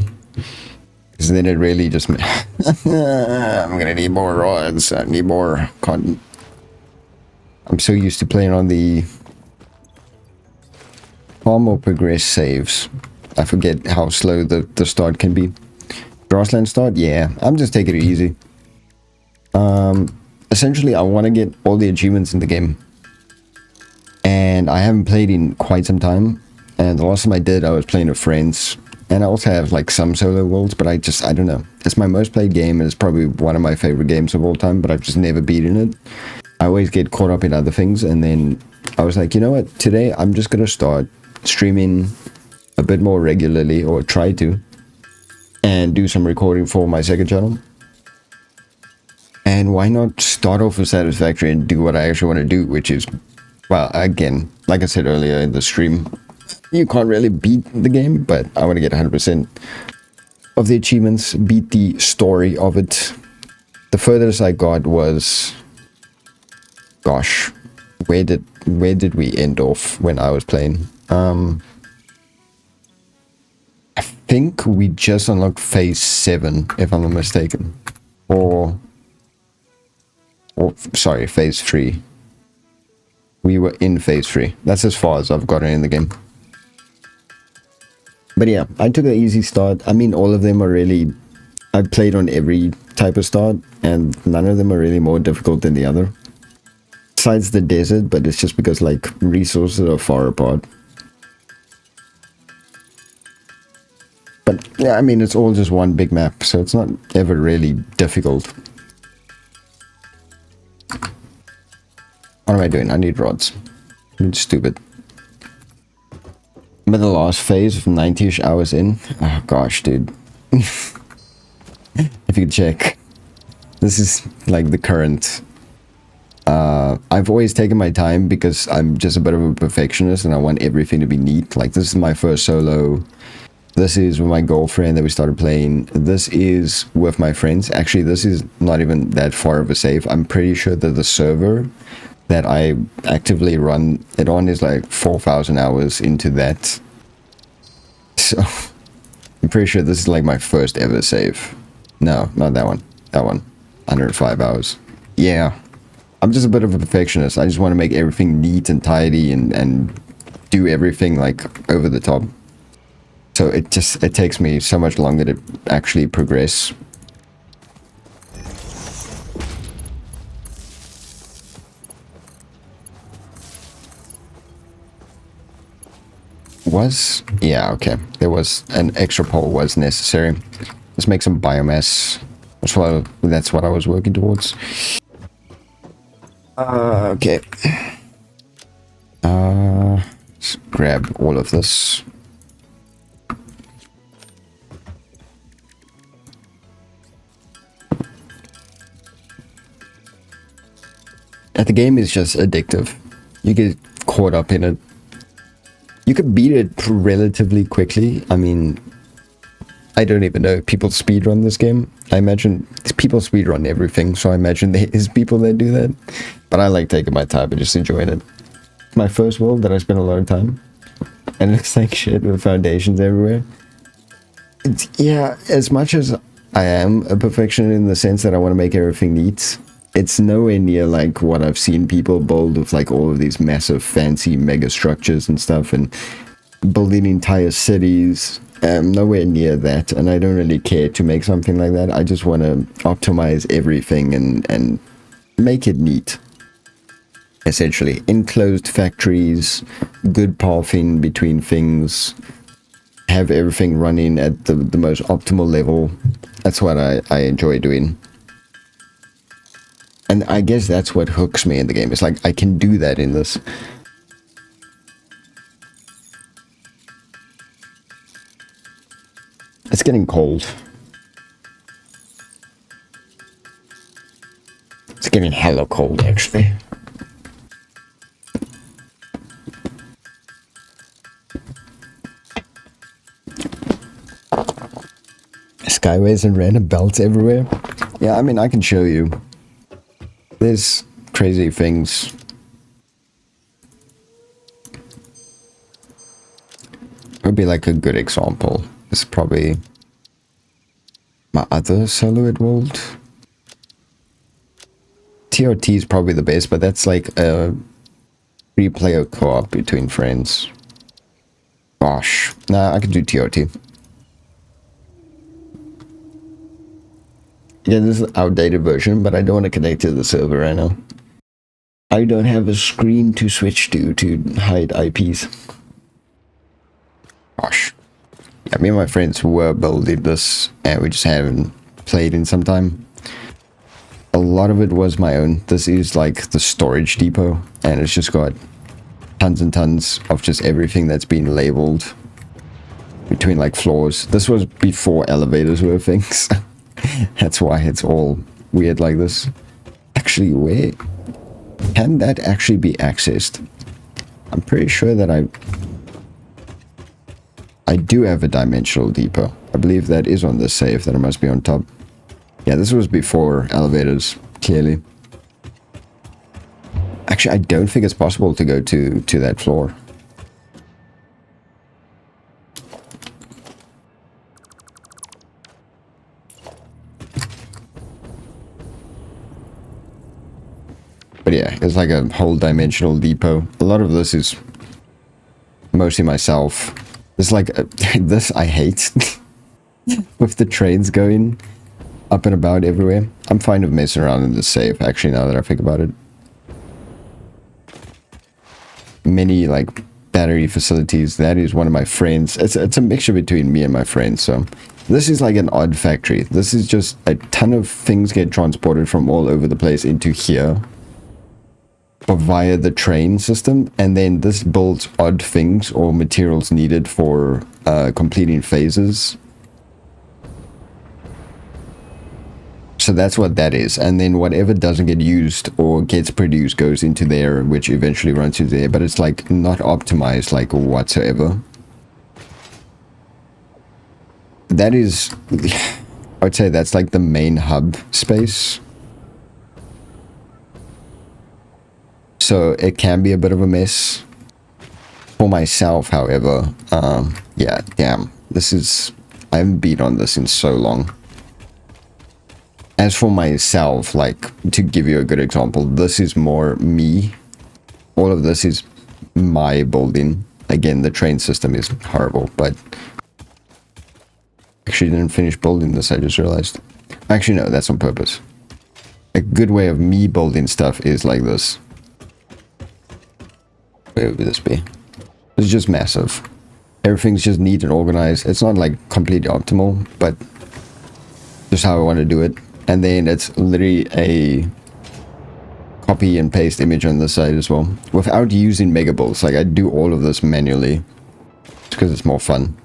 Because then it really just... I'm gonna need more rods. I need more cotton. I'm so used to playing on the far more progress saves. I forget how slow the start can be. Grassland start? Yeah, I'm just taking it easy. Essentially, I want to get all the achievements in the game. And I haven't played in quite some time. And the last time I did, I was playing with friends. And I also have like some solo worlds, but I don't know. It's my most played game, and it's probably one of my favorite games of all time, but I've just never beaten it. I always get caught up in other things, and then I was like, you know what? Today, I'm just going to start streaming a bit more regularly, or try to. And do some recording for my second channel. And why not start off with Satisfactory and do what I actually want to do, which is, well, again, like I said earlier in the stream, you can't really beat the game, but I want to get 100% of the achievements, beat the story of it. The furthest I got was, gosh, where did where did we end off when I was playing? I think we just unlocked phase 7, if I'm not mistaken. Or sorry, phase 3. We were in phase 3. That's as far as I've gotten in the game. But yeah, I took an easy start. I mean, all of them are really... I played on every type of start, and none of them are really more difficult than the other. Besides the desert, but it's just because, like, resources are far apart. But yeah, I mean, it's all just one big map, so it's not ever really difficult. What am I doing? I need rods. I'm stupid. I'm at the last phase of 90-ish hours in. Oh gosh, dude. If you could check. This is like the current. I've always taken my time because I'm just a bit of a perfectionist and I want everything to be neat. Like, this is my first solo. This is with my girlfriend that we started playing. This is with my friends. Actually, this is not even that far of a save. I'm pretty sure that the server that I actively run it on is like 4,000 hours into that. So, I'm pretty sure this is like my first ever save. No, not that one. That one. 105 hours. Yeah. I'm just a bit of a perfectionist. I just want to make everything neat and tidy and do everything like over the top. So it takes me so much longer to actually progress. Yeah, okay. There was an extra pole was necessary. Let's make some biomass. That's what I was working towards. Okay. Let's grab all of this. The game is just addictive. You get caught up in it. You could beat it relatively quickly. I mean, I don't even know if people speedrun this game. I imagine people speedrun everything, so I imagine there is people that do that. But I like taking my time and just enjoying it. My first world that I spent a lot of time. And it looks like shit with foundations everywhere. Yeah, as much as I am a perfectionist in the sense that I want to make everything neat, it's nowhere near like what I've seen people build with like all of these massive fancy mega structures and stuff and building entire cities. Nowhere near that, and I don't really care to make something like that. I just want to optimize everything and make it neat. Essentially, enclosed factories, good pathing between things, have everything running at the most optimal level. That's what I enjoy doing. And I guess that's what hooks me in the game. It's like, I can do that in this. It's getting cold. It's getting hella cold, actually. Skyways and random belts everywhere. Yeah, I mean, I can show you. There's crazy things. Would be like a good example. It's probably my other soloid world. TRT is probably the best, but that's like a 3-player co-op between friends. Gosh, nah, I could do TRT. Yeah, this is an outdated version, but I don't want to connect to the server right now. I don't have a screen to switch to hide IPs. Gosh. Yeah, me and my friends were building this, and we just haven't played in some time. A lot of it was my own. This is like the storage depot, and it's just got tons and tons of just everything that's been labeled between like floors. This was before elevators were things. That's why it's all weird like this. Actually, where can that actually be accessed? I'm pretty sure that I do have a dimensional depot. I believe that is on this save, that it must be on top. Yeah, this was before elevators, clearly. Actually, I don't think it's possible to go to that floor. But yeah, it's like a whole dimensional depot. A lot of this is mostly myself. It's like this I hate. With the trains going up and about everywhere. I'm fine with messing around in the safe, actually, now that I think about it. Many, like, battery facilities. That is one of my friends. It's a mixture between me and my friends, so... This is like an odd factory. This is just a ton of things get transported from all over the place into here. Via the train system, and then this builds odd things or materials needed for completing phases. So that's what that is, and then whatever doesn't get used or gets produced goes into there, which eventually runs to there, but it's like not optimized like whatsoever. That is, I would say that's like the main hub space. So it can be a bit of a mess. For myself, however, yeah, damn, this is, I haven't been on this in so long. As for myself, like, to give you a good example, this is more me. All of this is my building. Again, the train system is horrible, but... Actually didn't finish building this, I just realized. Actually, no, that's on purpose. A good way of me building stuff is like this. Where would this be? It's just massive. Everything's just neat and organized. It's not like completely optimal, but just how I want to do it. And then it's literally a copy and paste image on this side as well, without using megables. Like, I do all of this manually because it's more fun.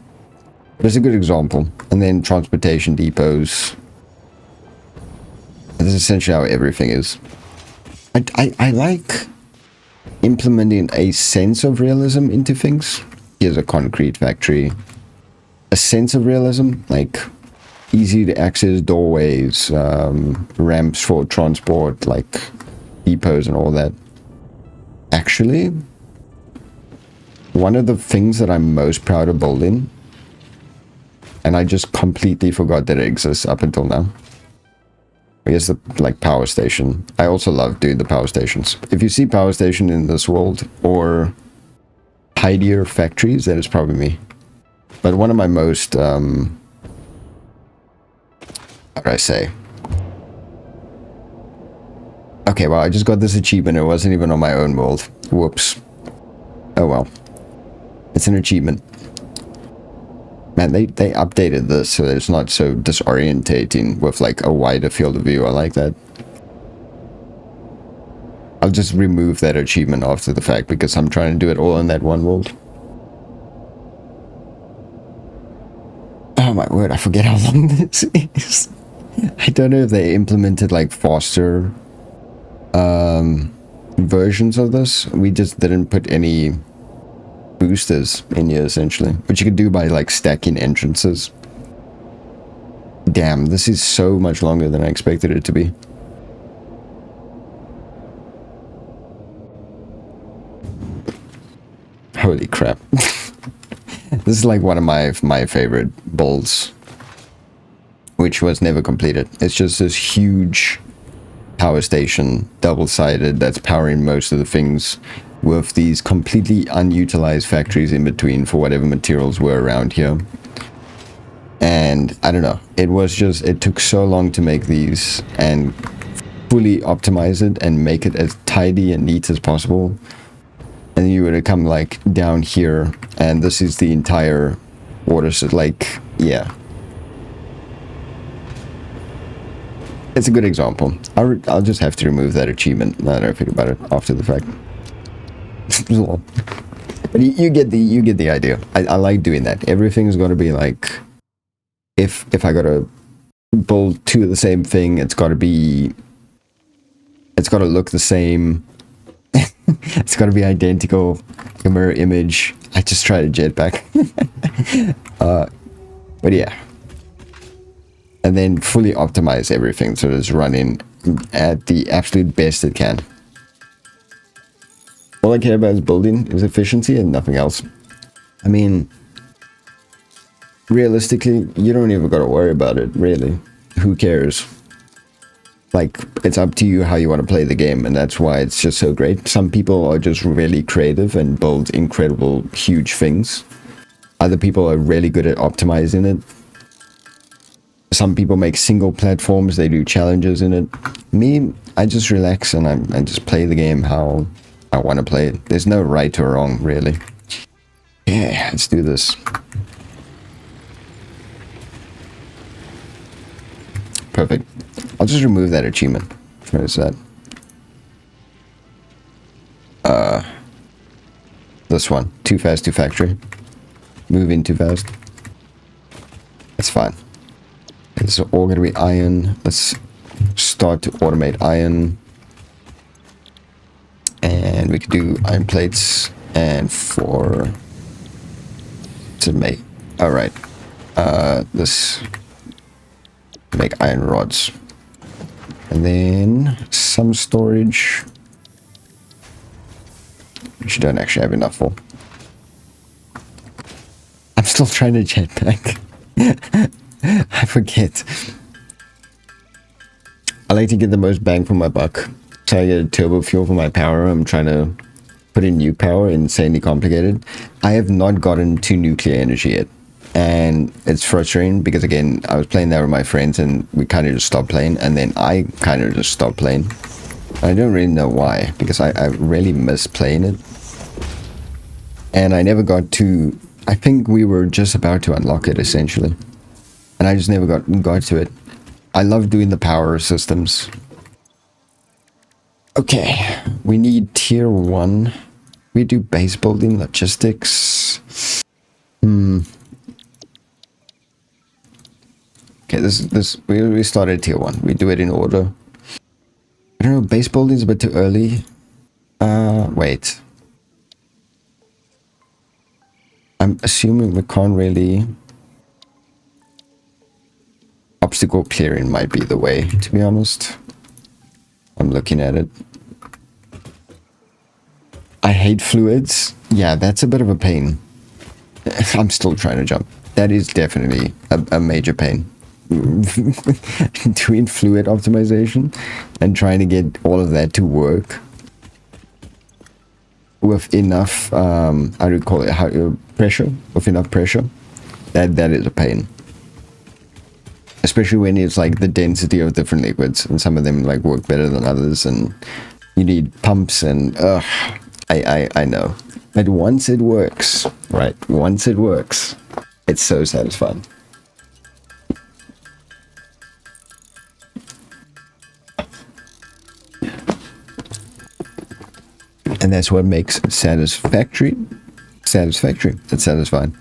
But it's a good example. And then transportation depots. This is essentially how everything is. I like implementing a sense of realism into things. Here's a concrete factory. A sense of realism, like easy to access doorways, ramps for transport, like depots and all that. Actually, one of the things that I'm most proud of building, and I just completely forgot that it exists up until now, I guess the, like, power station. I also love doing the power stations. If you see power station in this world, or tidier factories, that is probably me. But one of my most, how do I say? Okay, well, I just got this achievement. It wasn't even on my own world. Whoops. Oh well. It's an achievement. Man, they updated this so that it's not so disorientating with like a wider field of view. I like that. I'll just remove that achievement after the fact because I'm trying to do it all in that one world. Oh my word, I forget how long this is. I don't know if they implemented like faster versions of this. We just didn't put any boosters in here, essentially, which you could do by like stacking entrances. Damn, this is so much longer than I expected it to be. Holy crap. This is like one of my favorite builds, which was never completed. It's just this huge power station, double-sided, that's powering most of the things, with these completely unutilized factories in between for whatever materials were around here. And I don't know, it was just, it took so long to make these and fully optimize it and make it as tidy and neat as possible. And you would have come like down here, and this is the entire water, so like, yeah. It's a good example. I'll just have to remove that achievement now that I think about it after the fact. But you get the idea. I like doing that. Everything's got to be like, if I got to build two of the same thing, it's got to look the same. It's got to be identical, a mirror image. I just tried a jetpack. But yeah. And then fully optimize everything so it's running at the absolute best it can. All I care about is building, is efficiency, and nothing else. I mean, realistically, you don't even gotta worry about it, really. Who cares? Like, it's up to you how you want to play the game, and that's why it's just so great. Some people are just really creative and build incredible, huge things. Other people are really good at optimizing it. Some people make single platforms, they do challenges in it. Me, I just relax and I just play the game how I want to play it. There's no right or wrong, really. Yeah, let's do this. Perfect. I'll just remove that achievement. Where is that? This one. Too fast to factory. Moving too fast. That's fine. It's all gonna be iron. Let's start to automate iron. And we could do iron plates and for to make. Alright. This make iron rods. And then some storage, which you don't actually have enough for. I'm still trying to jetpack. I forget. I like to get the most bang for my buck. So I get a turbo fuel for my power. I'm trying to put in new power, insanely complicated. I have not gotten to nuclear energy yet. And it's frustrating because, again, I was playing that with my friends and we kind of just stopped playing. And then I kind of just stopped playing. I don't really know why, because I really miss playing it. And I never got to... I think we were just about to unlock it, essentially. And I just never got to it. I love doing the power systems. Okay, we need tier 1. We do base building, logistics. Okay, we started tier 1. We do it in order. I don't know, base building is a bit too early. Wait. I'm assuming we can't really... Obstacle clearing might be the way, to be honest. I'm looking at it. I hate fluids. Yeah, that's a bit of a pain. I'm still trying to jump. That is definitely a major pain. Doing fluid optimization and trying to get all of that to work with enough, how do you call it, pressure, with enough pressure, that is a pain. Especially when it's like the density of different liquids, and some of them like work better than others, and you need pumps and I know. But once it works, right? Once it works, it's so satisfying. And that's what makes satisfactory. It's satisfying.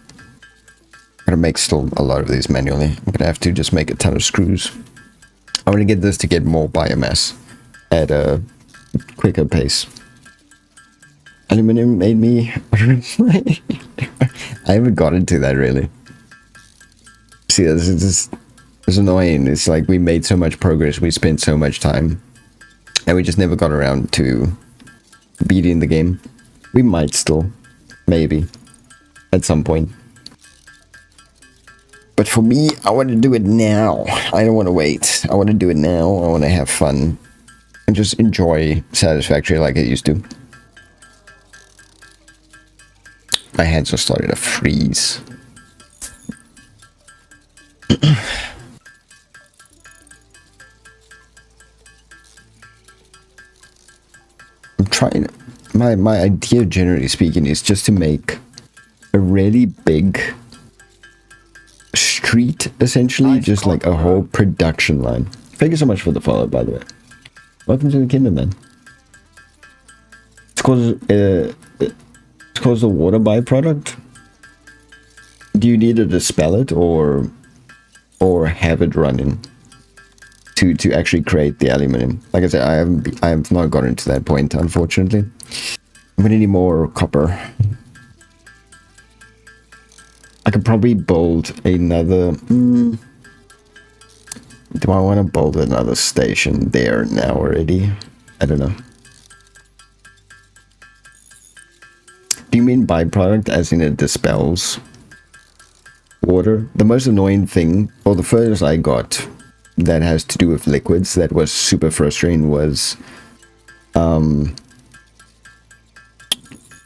I'm gonna make still a lot of these manually. I'm gonna have to just make a ton of screws. I want to get this to get more biomass at a quicker pace. Aluminum made me... I haven't got into that really. See, this is just... It's annoying. It's like we made so much progress, we spent so much time, and we just never got around to beating the game. We might still. Maybe. At some point. But for me, I want to do it now. I don't want to wait. I want to do it now. I want to have fun. And just enjoy Satisfactory like I used to. My hands are starting to freeze. I'm trying... My idea, generally speaking, is just to make a really big... street, essentially, just like a whole production line. Thank you so much for the follow, by the way. Welcome to the kingdom, man. It's called a water byproduct. Do you need to dispel it or have it running to actually create the aluminum? Like I said, I have not gotten to that point, unfortunately. I'm gonna need more copper. I could probably build another... do I want to build another station there now already? I don't know. Do you mean byproduct as in it dispels water? The most annoying thing, or the furthest I got that has to do with liquids that was super frustrating was the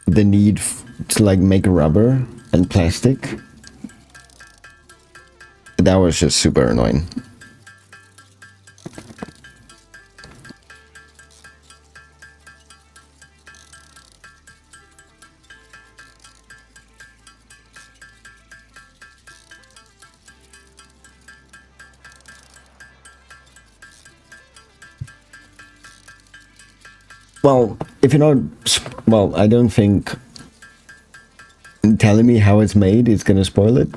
need to like make rubber and plastic. That was just super annoying. Well, if you're not, well, I don't think telling me how it's made is gonna spoil it.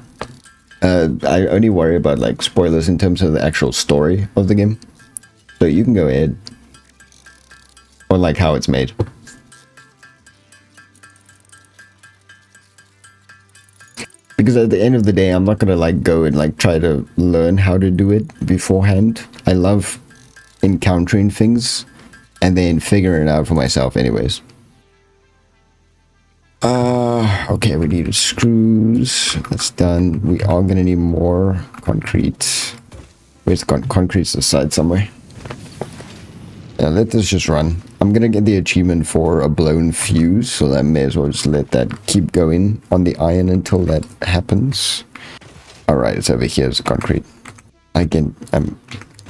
I only worry about like spoilers in terms of the actual story of the game. So you can go ahead. Or like how it's made. Because at the end of the day, I'm not gonna like go and like try to learn how to do it beforehand. I love encountering things and then figuring it out for myself anyways. Okay, we need screws. That's done. We are gonna need more concrete. Where's the concrete's the side somewhere. Yeah, let this just run. I'm gonna get the achievement for a blown fuse, so I may as well just let that keep going on the iron until that happens. Alright, it's over here as a concrete. I can,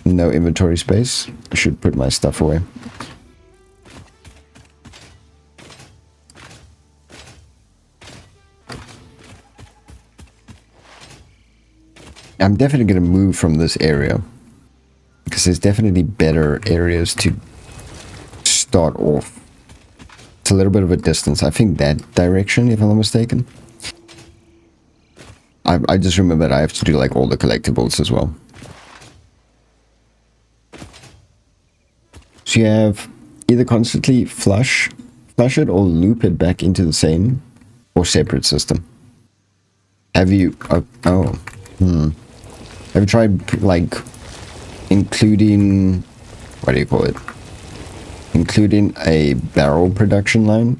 no inventory space. I should put my stuff away. I'm definitely going to move from this area because there's definitely better areas to start off. It's a little bit of a distance. I think that direction, if I'm not mistaken. I just remember that I have to do like all the collectibles as well. So you have either constantly flush it or loop it back into the same or separate system. Have you... Have you tried, like, including, what do you call it? Including a barrel production line,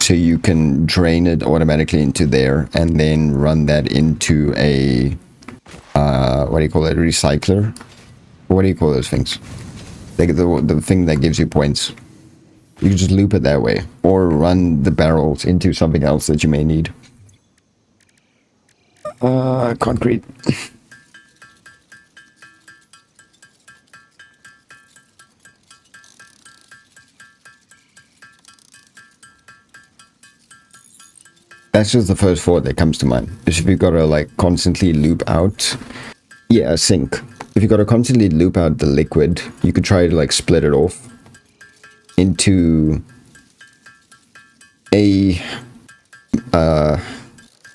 so you can drain it automatically into there and then run that into a, what do you call it, recycler? What do you call those things? Like the thing that gives you points. You can just loop it that way, or run the barrels into something else that you may need. Concrete. That's just the first thought that comes to mind. Is if you gotta like constantly loop out, yeah, a sink. If you gotta constantly loop out the liquid, you could try to like split it off into a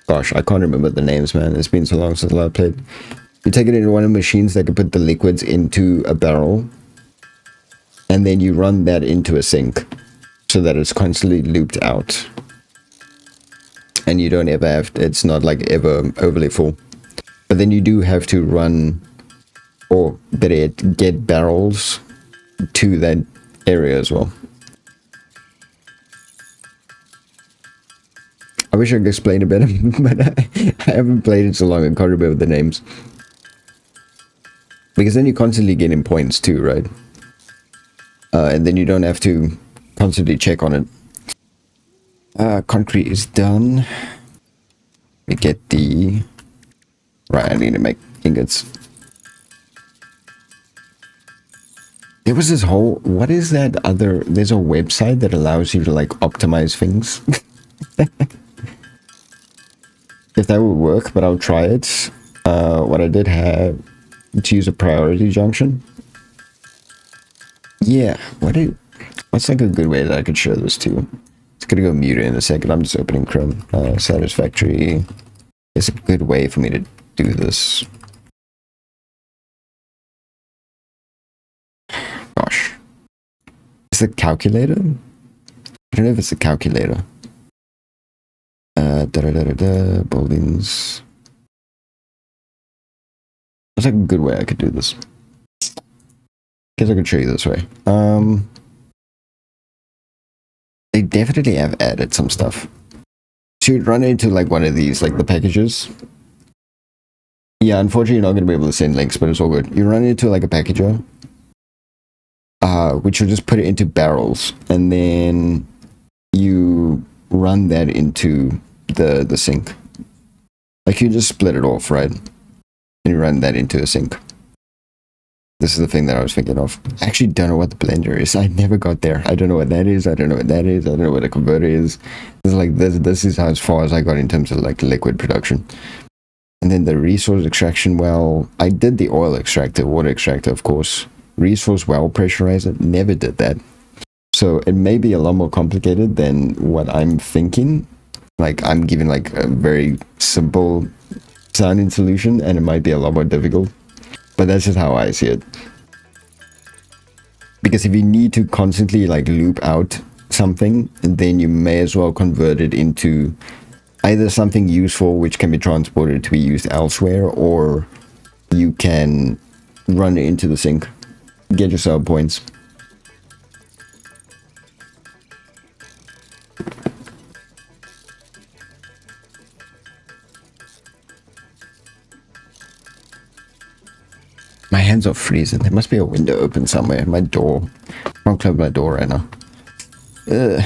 gosh, I can't remember the names, man. It's been so long since I played. You take it into one of the machines that can put the liquids into a barrel, and then you run that into a sink so that it's constantly looped out. And you don't ever have, it's not like ever overly full. But then you do have to run, or better yet, get barrels to that area as well. I wish I could explain it better, but I haven't played it so long, I can't remember the names. Because then you're constantly getting points too, right? And then you don't have to constantly check on it. Concrete is done. We get the... Right, I need to make ingots. There was this whole... What is that other... There's a website that allows you to, like, optimize things. If that would work, but I'll try it. What I did have... To use a priority junction. Yeah, what's like a good way that I could show this to? It's gonna go mute in a second. I'm just opening Chrome. Satisfactory is a good way for me to do this. Gosh. Is it calculator? I don't know if it's a calculator. Buildings. That's like a good way I could do this. Guess I could show you this way. They definitely have added some stuff. So you'd run into like one of these, like the packages. Yeah, unfortunately, you're not going to be able to send links, but it's all good. You run into like a packager, which will just put it into barrels, and then you run that into the sink. Like you just split it off, right? And you run that into a sink. This is the thing that I was thinking of. I actually don't know what the blender is. I never got there. I don't know what that is. I don't know what that is. I don't know what a converter is. It's like this is as far as I got in terms of like liquid production. And then the resource extraction well, I did the oil extractor, water extractor, of course. Resource well pressurizer, never did that. So it may be a lot more complicated than what I'm thinking. Like I'm giving like a very simple sounding solution, and it might be a lot more difficult. But that's just how I see it. Because if you need to constantly like loop out something, then you may as well convert it into either something useful which can be transported to be used elsewhere, or you can run it into the sink, get yourself points. My hands are freezing. There must be a window open somewhere. My door. I can't close my door right now. Ugh.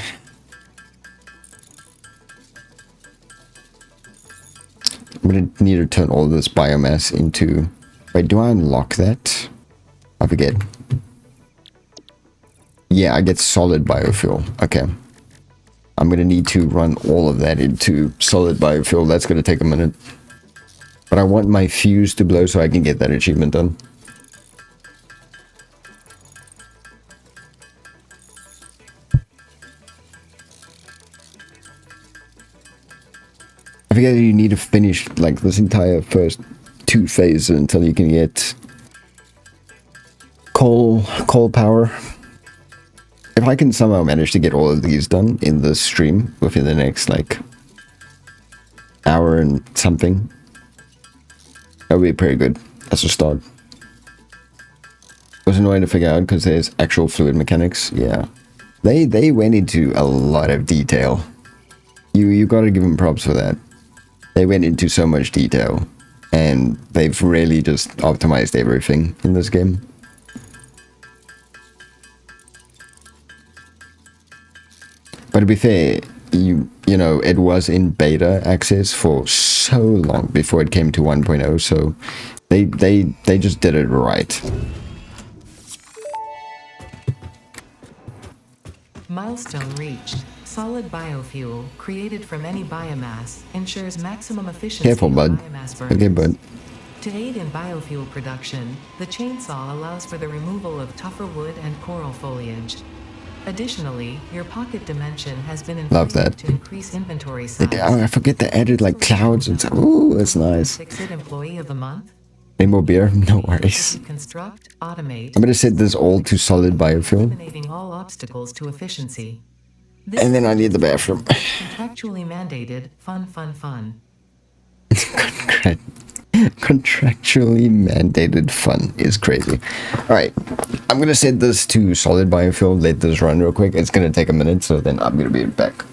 I'm gonna need to turn all this biomass into... Wait, do I unlock that? I forget. Yeah, I get solid biofuel. Okay. I'm gonna need to run all of that into solid biofuel. That's gonna take a minute. But I want my fuse to blow so I can get that achievement done. I forget that you need to finish like this entire first 2 phases until you can get coal power. If I can somehow manage to get all of these done in this stream within the next like hour and something, that would be pretty good. That's a start. It was annoying to figure out because there's actual fluid mechanics. Yeah, they went into a lot of detail. You got to give them props for that. They went into so much detail, and they've really just optimized everything in this game. But to be fair, you know, it was in beta access for so long before it came to 1.0, so they just did it right. Milestone reached. Solid biofuel, created from any biomass, ensures maximum efficiency. Careful, of bud. biomass burners. Okay, bud. To aid in biofuel production, the chainsaw allows for the removal of tougher wood and coral foliage. Additionally, your pocket dimension has been Love inflated that. to increase inventory size. Oh, I forget they added like clouds and stuff. Ooh, that's nice. Fix-It Employee of the Month. Any more beer? No worries. Construct, automate. I'm gonna set this all to solid biofuel. Eliminating all obstacles to efficiency. This And then I need the bathroom. Contractually mandated, fun. Contractually mandated fun is crazy. Alright, I'm gonna set this to solid biofuel, let this run real quick. It's gonna take a minute, so then I'm gonna be back.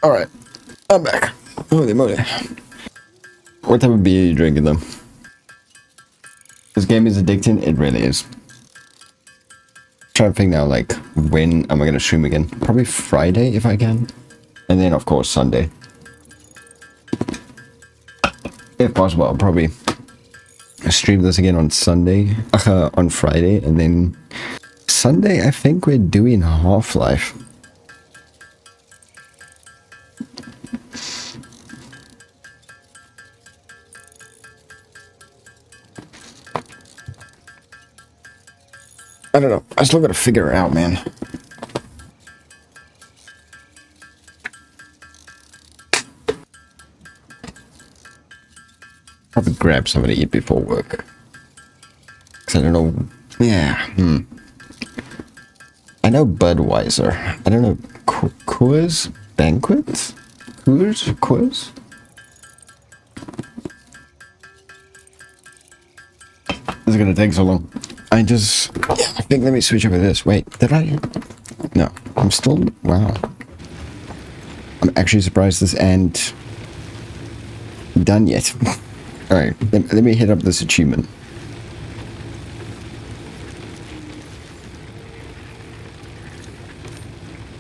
Alright, I'm back. Holy moly. What type of beer are you drinking though? This game is addicting, it really is. Trying to think now, like, when am I gonna stream again? Probably Friday if I can. And then of course Sunday. If possible, I'll probably stream this again on Sunday, on Friday, and then Sunday I think we're doing Half-Life. I don't know. I still gotta figure it out, man. Probably grab something to eat before work. Cause I don't know. Yeah. I know Budweiser. I don't know. Coors Banquet? Coors? This is gonna take so long. I think let me switch over this. Wait, did I? No, I'm still, wow. I'm actually surprised this ain't done yet. Alright, let me hit up this achievement.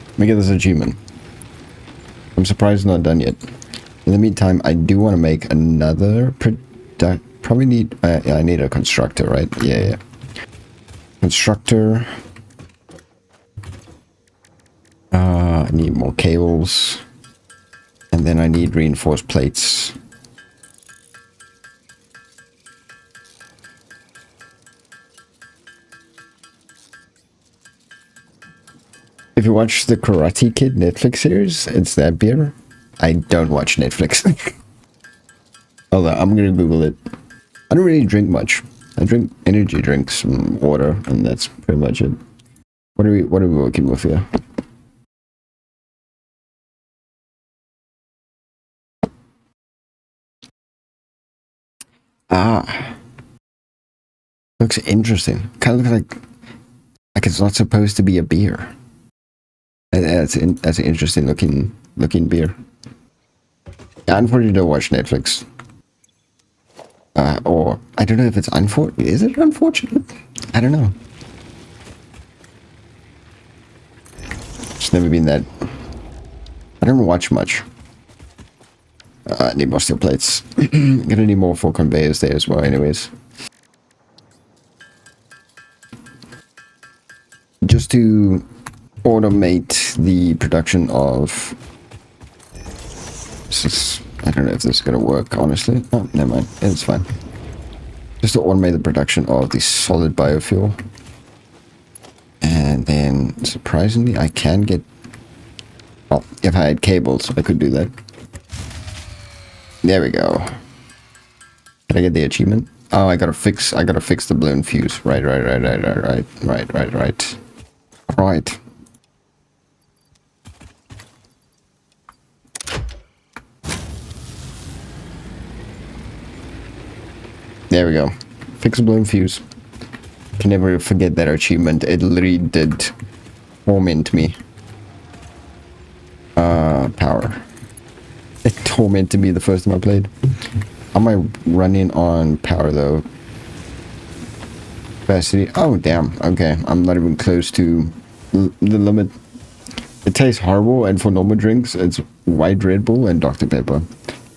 Let me get this achievement. I'm surprised it's not done yet. In the meantime, I do want to make another probably need, I need a constructor, right? Yeah. Constructor. I need more cables. And then I need reinforced plates. If you watch the Karate Kid Netflix series, it's that beer. I don't watch Netflix. Although I'm gonna Google it. I don't really drink much. I drink energy drinks and water, and that's pretty much it. What are we working with here? Ah, looks interesting. Kind of looks like it's not supposed to be a beer. That's an interesting looking beer. I unfortunately don't watch Netflix. Or I don't know if it's unfortunate. Is it unfortunate? I don't know. It's never been that. I don't watch much. I need more steel plates. Gonna need more for conveyors there as well, anyways. Just to automate the production of. I don't know if this is gonna work, honestly. Oh, never mind. It's fine. Just to automate the production of the solid biofuel. And then, surprisingly, I can get... Well, if I had cables, I could do that. There we go. Can I get the achievement? Oh, I gotta fix the balloon fuse. Right. Right. There we go. Fix a balloon fuse. Can never forget that achievement. It literally did torment me. Power. It tormented me the first time I played. Am I running on power though? Capacity. Oh damn. Okay, I'm not even close to the limit. It tastes horrible, and for normal drinks, it's white Red Bull and Dr. Pepper.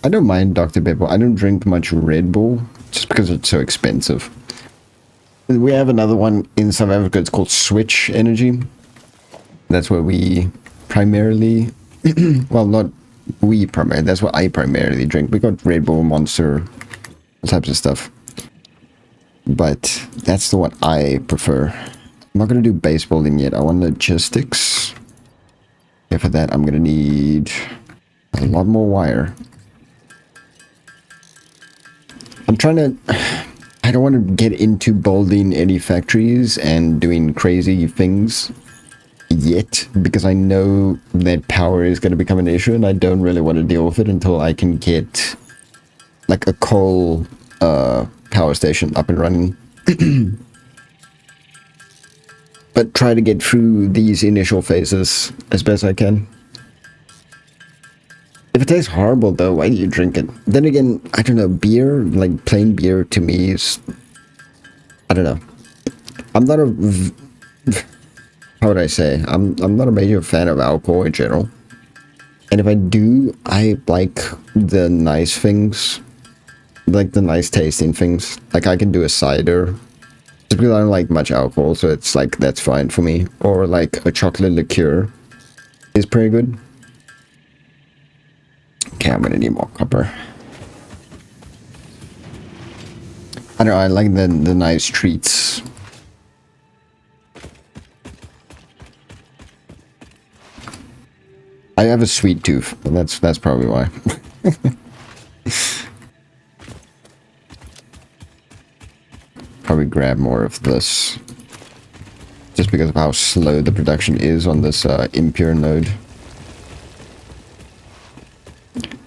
I don't mind Dr. Pepper. I don't drink much Red Bull just because it's so expensive. We have another one in South Africa. It's called Switch Energy. That's where we primarily, well, not we primarily. That's what I primarily drink. We got Red Bull, Monster, all types of stuff. But that's the one I prefer. I'm not gonna do base building yet. I want logistics. Yeah, for that, I'm gonna need a lot more wire. I'm trying to... I don't want to get into building any factories and doing crazy things yet, because I know that power is going to become an issue, and I don't really want to deal with it until I can get like a coal power station up and running. But try to get through these initial phases as best I can. If it tastes horrible though, why do you drink it? Then again, I don't know, beer, like plain beer to me is, I don't know. I'm not how would I say? I'm not a major fan of alcohol in general. And if I do, I like the nice things, like the nice tasting things. Like I can do a cider. Just because I don't like much alcohol, so it's like, that's fine for me. Or like a chocolate liqueur is pretty good. Okay, I'm gonna need more copper. I don't know, I like the nice treats. I have a sweet tooth, and that's probably why. Probably grab more of this. Just because of how slow the production is on this impure node.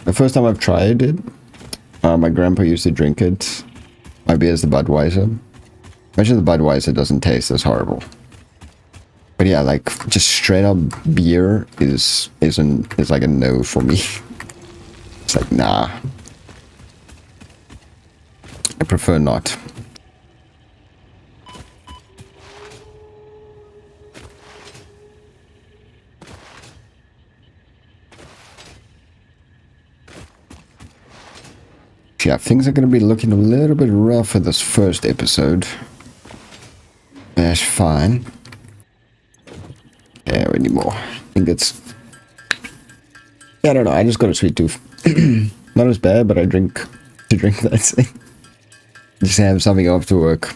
The first time I've tried it, my grandpa used to drink it. My beer is the Budweiser. Imagine the Budweiser doesn't taste as horrible. But yeah, like just straight up beer is like a no for me. It's like, nah. I prefer not. Yeah, things are going to be looking a little bit rough for this first episode. That's fine. Yeah, we need more. I think it's... Yeah, I don't know. I just got a sweet tooth. Not as bad, but I drink to drink that thing. Just have something after work.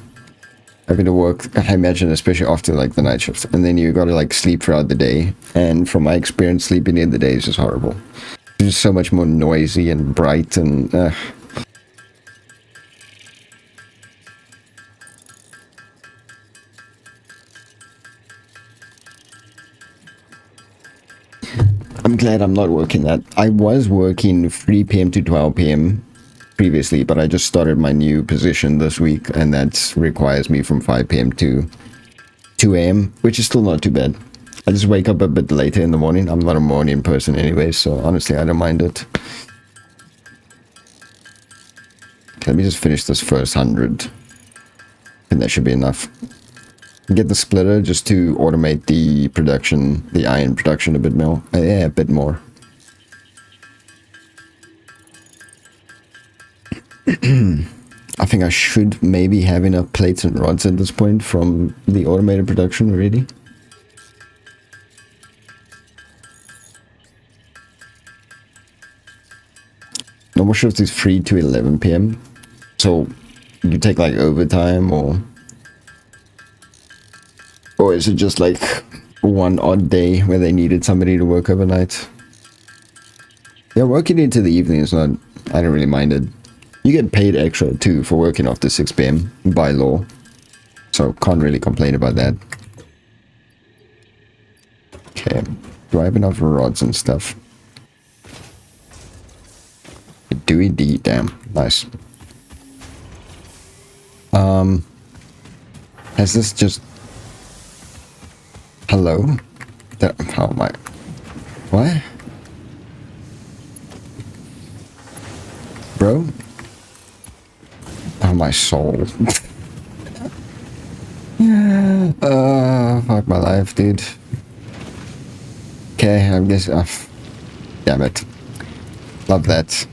Having to work, I imagine, especially after like the night shift. And then you got to like sleep throughout the day. And from my experience, sleeping in the day is just horrible. It's just so much more noisy and bright and... I'm glad I'm not working that. I was working 3 p.m. to 12 p.m. previously, but I just started my new position this week, and that requires me from 5 p.m. to 2 a.m., which is still not too bad. I just wake up a bit later in the morning. I'm not a morning person anyway, so honestly, I don't mind it. Let me just finish this first 100. And that should be enough. Get the splitter just to automate the production, the iron production a bit more. Yeah, a bit more. I think I should maybe have enough plates and rods at this point from the automated production already. Normal shift is 3 to 11 p.m. So you take like overtime or is it just like one odd day where they needed somebody to work overnight? Yeah, working into the evening is not... I don't really mind it. You get paid extra too for working after 6 p.m. by law. So can't really complain about that. Okay. Do I have enough rods and stuff? Do indeed, damn. Nice. Has this just... Hello? Oh my... What? Bro? Oh my soul. Fuck my life, dude. Okay, I guess... damn it. Love that.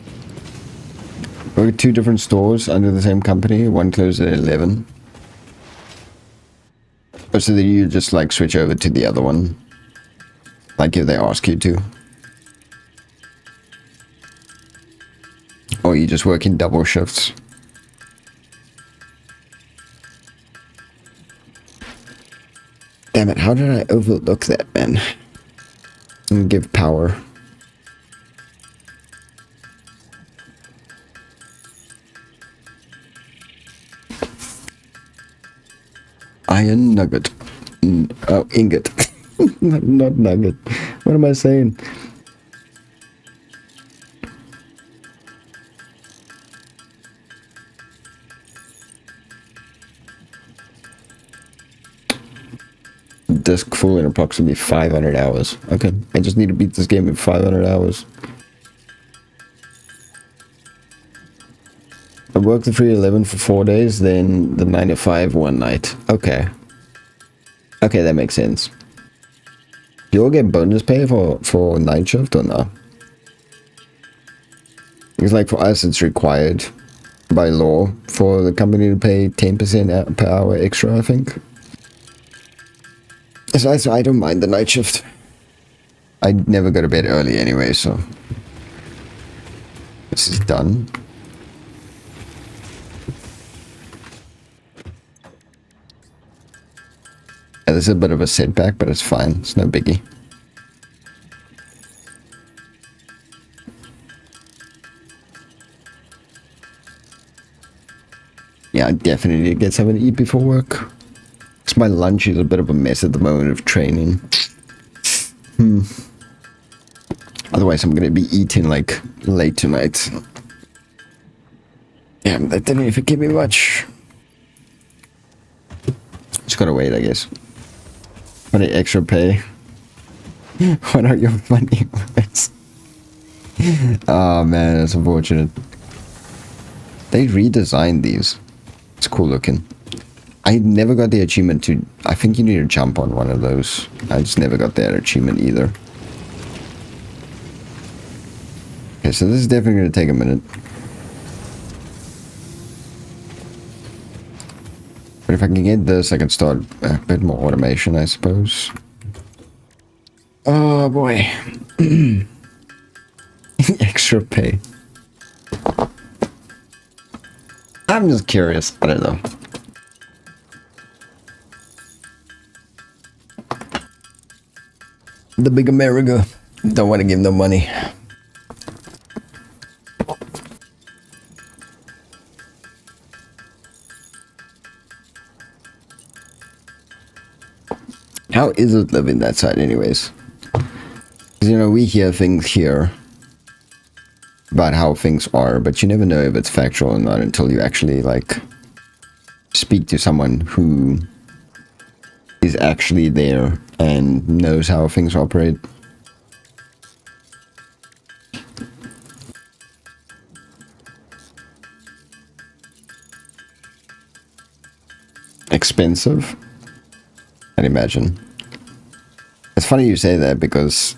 We're two different stores under the same company. One closed at 11. So that you just like switch over to the other one, like if they ask you to, or you just work in double shifts. Damn it! How did I overlook that, man? And give power. Iron nugget. Oh, ingot. Not nugget. What am I saying? Disk full in approximately 500 hours. Okay, I just need to beat this game in 500 hours. work the 311 for 4 days, then the 9 to 5 one night. Okay. Okay, that makes sense. Do you all get bonus pay for night shift or no? It's like for us, it's required by law for the company to pay 10% per hour extra, I think. So I don't mind the night shift. I never go to bed early anyway, so this is done. Yeah, this is a bit of a setback, but it's fine. It's no biggie. Yeah, I definitely need to get something to eat before work. Because my lunch is a bit of a mess at the moment of training. Otherwise, I'm going to be eating like late tonight. Yeah, that didn't even give me much. Just gotta wait, I guess. For the extra pay. What are your funny words? Oh man, that's unfortunate. They redesigned these. It's cool looking. I never got the achievement to... I think you need to jump on one of those. I just never got that achievement either. Okay, so this is definitely going to take a minute. But if I can get this, I can start a bit more automation, I suppose. Oh boy. Extra pay. I'm just curious. I don't know. The big America. Don't want to give them money. How is it living that side anyways? Because, you know, we hear things here about how things are, but you never know if it's factual or not until you actually, like, speak to someone who is actually there and knows how things operate. Expensive? I'd imagine. It's funny you say that because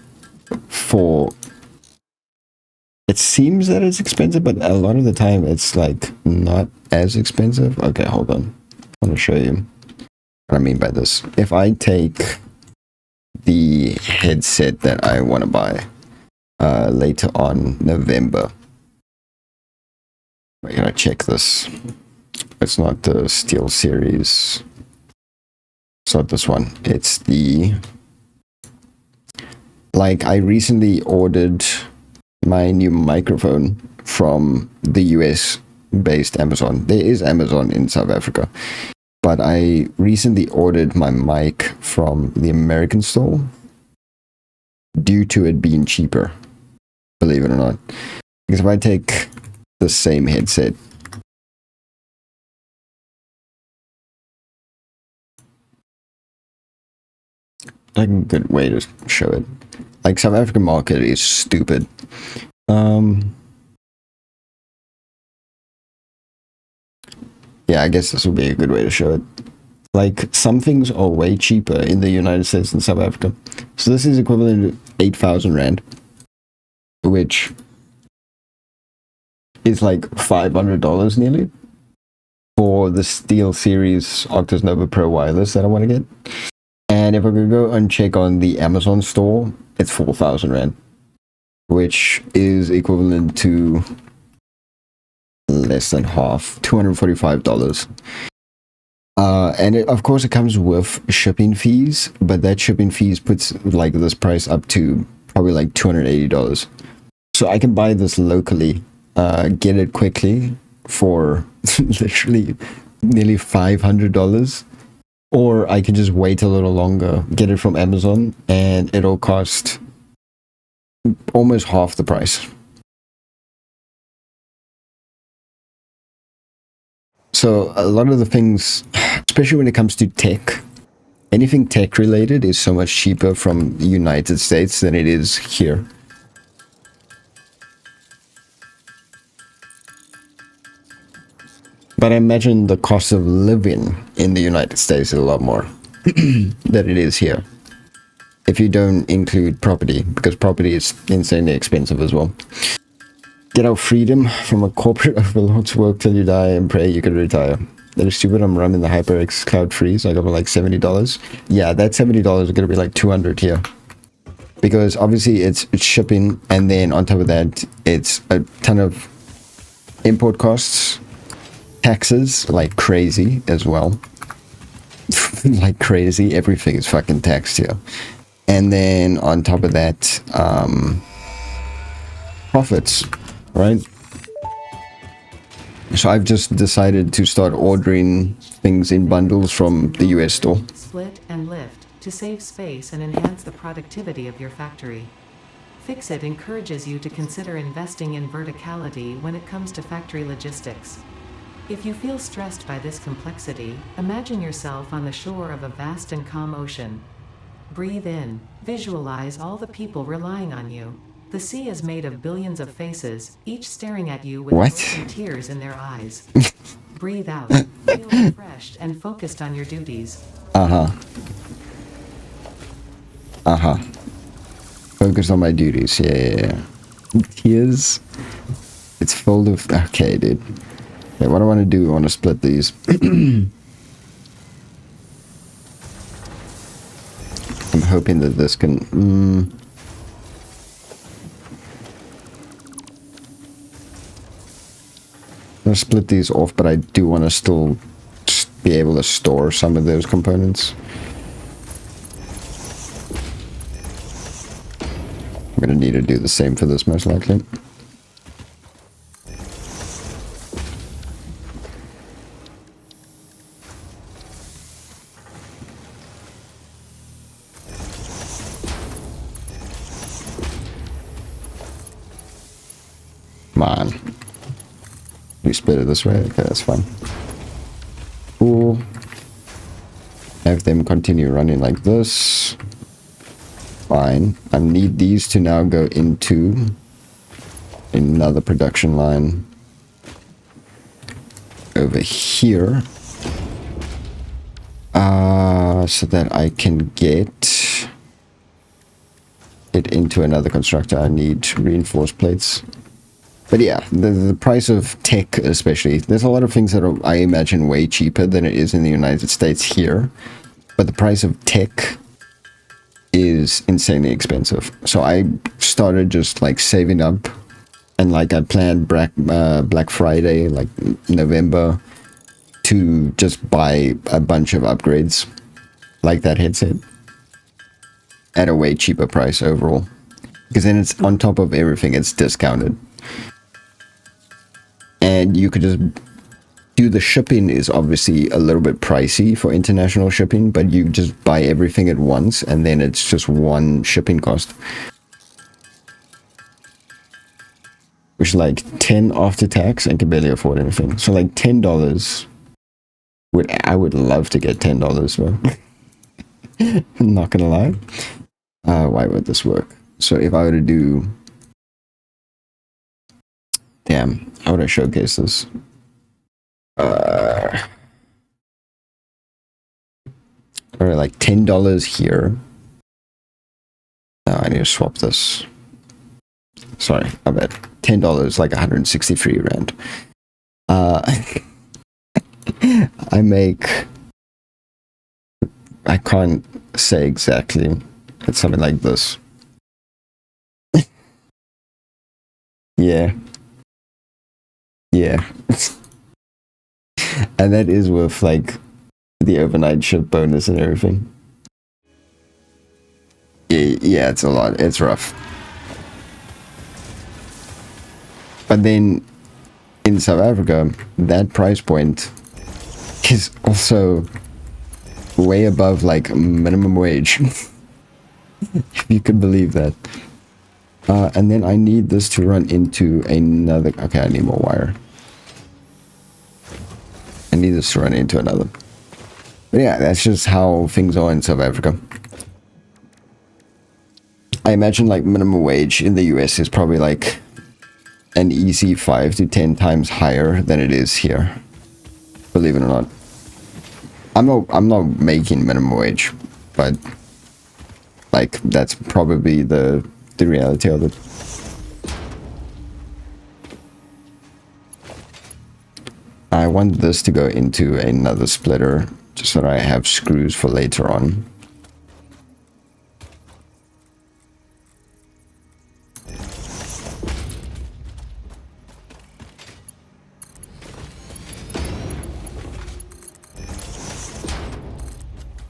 it seems that it's expensive, but a lot of the time it's like not as expensive. Okay, hold on. I want to show you what I mean by this. If I take the headset that I want to buy later on November, I gotta check this. It's not the Steel Series. It's not this one. It's the... Like, I recently ordered my new microphone from the US-based Amazon. There is Amazon in South Africa. But I recently ordered my mic from the American store due to it being cheaper, believe it or not. Because if I take the same headset, like a good way to show it. Like, South African market is stupid. Yeah, I guess this would be a good way to show it. Like, some things are way cheaper in the United States than South Africa. So this is equivalent to 8,000 Rand, which is like $500 nearly for the Steel Series Octus Nova Pro wireless that I want to get. And if I could go and check on the Amazon store, it's 4,000 Rand, which is equivalent to less than half, $245. And of course it comes with shipping fees, but that shipping fees puts like this price up to probably like $280. So I can buy this locally, get it quickly for literally nearly $500. Or I can just wait a little longer, get it from Amazon, and it'll cost almost half the price. So a lot of the things, especially when it comes to tech, anything tech related is so much cheaper from the United States than it is here. But I imagine the cost of living in the United States is a lot more than it is here. If you don't include property, because property is insanely expensive as well. Get our freedom from a corporate overlord's work till you die and pray you can retire. That is stupid. I'm running the HyperX Cloud Free, so I got like $70. Yeah, that $70 is going to be like 200 here. Because obviously it's shipping, and then on top of that, it's a ton of import costs, taxes like crazy as well. Like crazy, everything is fucking taxed here. And then on top of that, profits, right? So I've just decided to start ordering things in bundles from the US store. Split and lift to save space and enhance the productivity of your factory. Fixit encourages you to consider investing in verticality when it comes to factory logistics. If you feel stressed by this complexity, imagine yourself on the shore of a vast and calm ocean. Breathe in, visualize all the people relying on you. The sea is made of billions of faces, each staring at you with hopes and tears in their eyes. Breathe out, feel refreshed and focused on your duties. Focus on my duties, yeah. Tears. It's full of... Okay, dude. Okay, what I want to do, I want to split these. I'm hoping that this can... I'm going to split these off, but I do want to still be able to store some of those components. I'm going to need to do the same for this, most likely. Come on. We split it this way? Okay, that's fine. Cool. Have them continue running like this. Fine. I need these to now go into another production line over here. So that I can get it into another constructor. I need reinforced plates. But yeah, the price of tech especially, there's a lot of things that are, I imagine, way cheaper than it is in the United States here. But the price of tech is insanely expensive. So I started just like saving up, and like I planned Black Friday, like November, to just buy a bunch of upgrades like that headset at a way cheaper price overall. Because then it's on top of everything, it's discounted. And you could just do the shipping is obviously a little bit pricey for international shipping, but you just buy everything at once and then it's just one shipping cost. Which is like 10 after tax and can barely afford anything. So like $10 I would love to get $10, bro. I'm not gonna lie. Why would this work? So if I were to do... Damn, how would I showcase this? Alright, like $10 here. No, I need to swap this. Sorry, I bet. $10, like 163 Rand. I make... I can't say exactly. It's something like this. Yeah. Yeah. And that is with like the overnight ship bonus and everything. Yeah, it's a lot. It's rough. But then in South Africa, that price point is also way above like minimum wage. If you could believe that. And then I need this to run into another... Okay, I need more wire. I need this to run into another. But yeah, that's just how things are in South Africa. I imagine like minimum wage in the US is probably like an easy 5 to 10 times higher than it is here. believe it or not. I'm not making minimum wage, but like that's probably the reality of it. I want this to go into another splitter just so that I have screws for later on.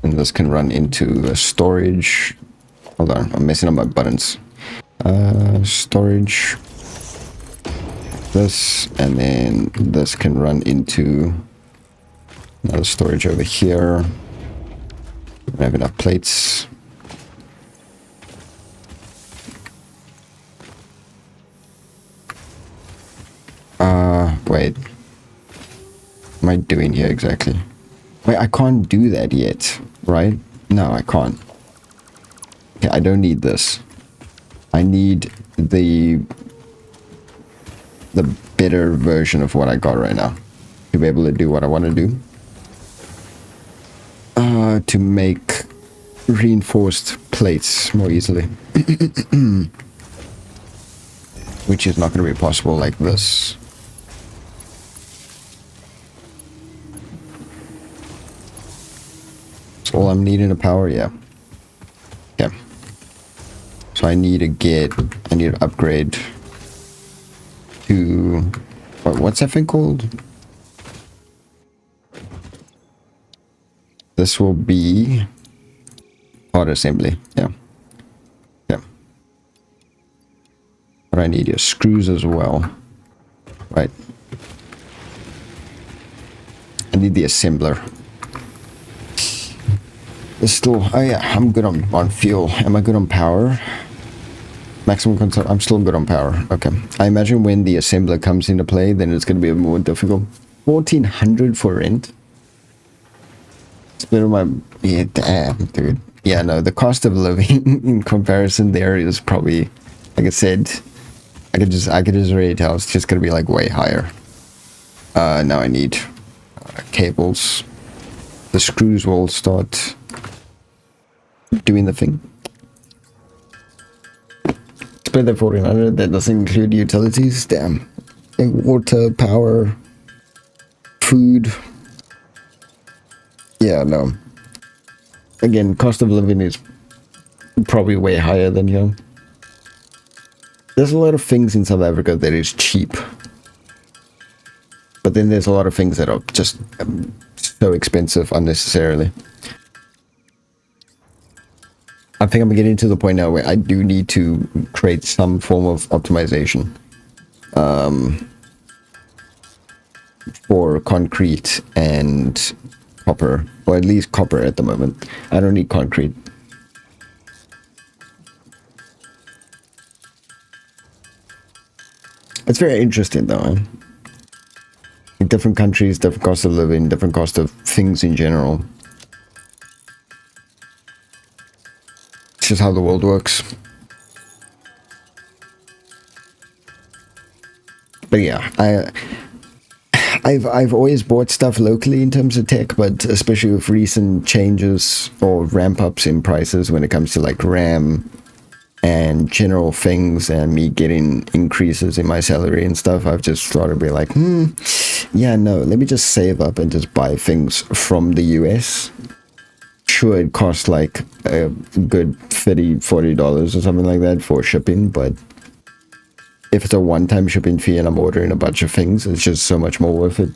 And this can run into a storage. Hold on, I'm messing up my buttons. Storage. This, and then this can run into another storage over here. I have enough plates. Wait. What am I doing here exactly? Wait, I can't do that yet, right? No, I can't. Okay, I don't need this. I need the better version of what I got right now to be able to do what I want to do. To make reinforced plates more easily. Which is not going to be possible like this. That's all I'm needing to power, yeah. Okay. So I need to upgrade to, what's that thing called? This will be part assembly, yeah. Yeah. But I need your screws as well. Right. I need the assembler. It's still, oh yeah, I'm good on fuel. Am I good on power? Maximum consumption, I'm still good on power. Okay. I imagine when the assembler comes into play, then it's going to be more difficult. 1400 for rent? It's been my, yeah, damn, dude. Yeah, no, the cost of living in comparison there is probably, like I said, I could just already tell it's just going to be like way higher. Now I need cables. The screws will start doing the thing. Split that 1400, that doesn't include utilities. Damn. Like water, power, food. Yeah, no. Again, cost of living is probably way higher than here. There's a lot of things in South Africa that is cheap. But then there's a lot of things that are just so expensive unnecessarily. I think I'm getting to the point now where I do need to create some form of optimization for concrete and copper, or at least copper at the moment. I don't need concrete. It's very interesting though. In different countries, different cost of living, different cost of things in general. It's just how the world works. But yeah, I've always bought stuff locally in terms of tech, but especially with recent changes or ramp ups in prices when it comes to like RAM and general things, and me getting increases in my salary and stuff, I've just thought to be like, yeah, no, let me just save up and just buy things from the US. Sure, it costs like a good $30-40 or something like that for shipping, but if it's a one-time shipping fee and I'm ordering a bunch of things, it's just so much more worth it.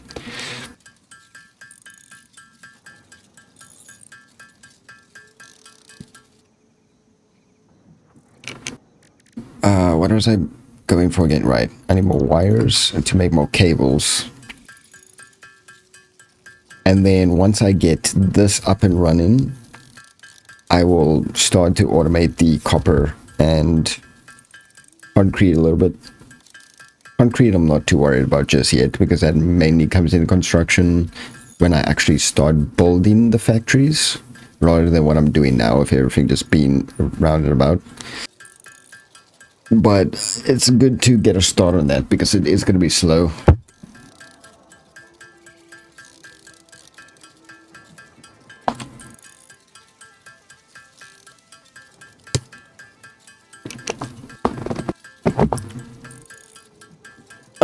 What was I going for again? Right, I need more wires to make more cables. And then once I get this up and running, I will start to automate the copper and concrete a little bit. Concrete I'm not too worried about just yet, because that mainly comes into construction when I actually start building the factories, rather than what I'm doing now with everything just being rounded about. But it's good to get a start on that, because it is going to be slow.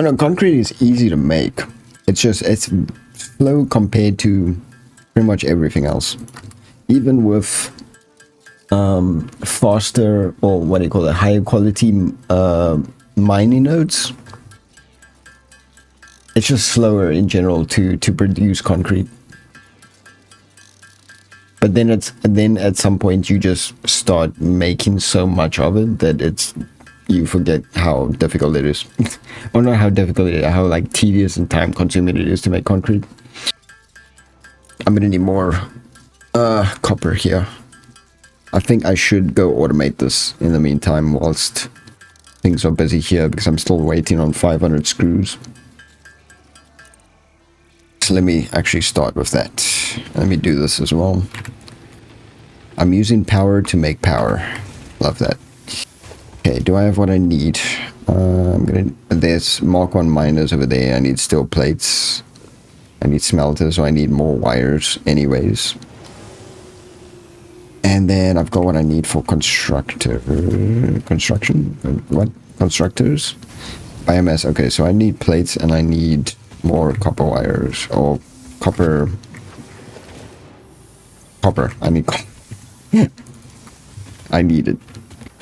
Oh no, concrete is easy to make. It's just, it's slow compared to pretty much everything else. Even with faster, or what do you call it, higher quality mining nodes, it's just slower in general to produce concrete. But then at some point you just start making so much of it that you forget how difficult it is. Or not how difficult it is, how like tedious and time consuming it is to make concrete. I'm gonna need more copper here. I think I should go automate this in the meantime whilst things are busy here, because I'm still waiting on 500 screws. So let me actually start with that. Let me do this as well. I'm using power to make power. Love that. Okay, do I have what I need? There's Mark 1 miners over there. I need steel plates. I need smelters, so I need more wires anyways. And then I've got what I need for constructors. Biomes. Okay, so I need plates and I need more copper wires, or copper. I need I need it.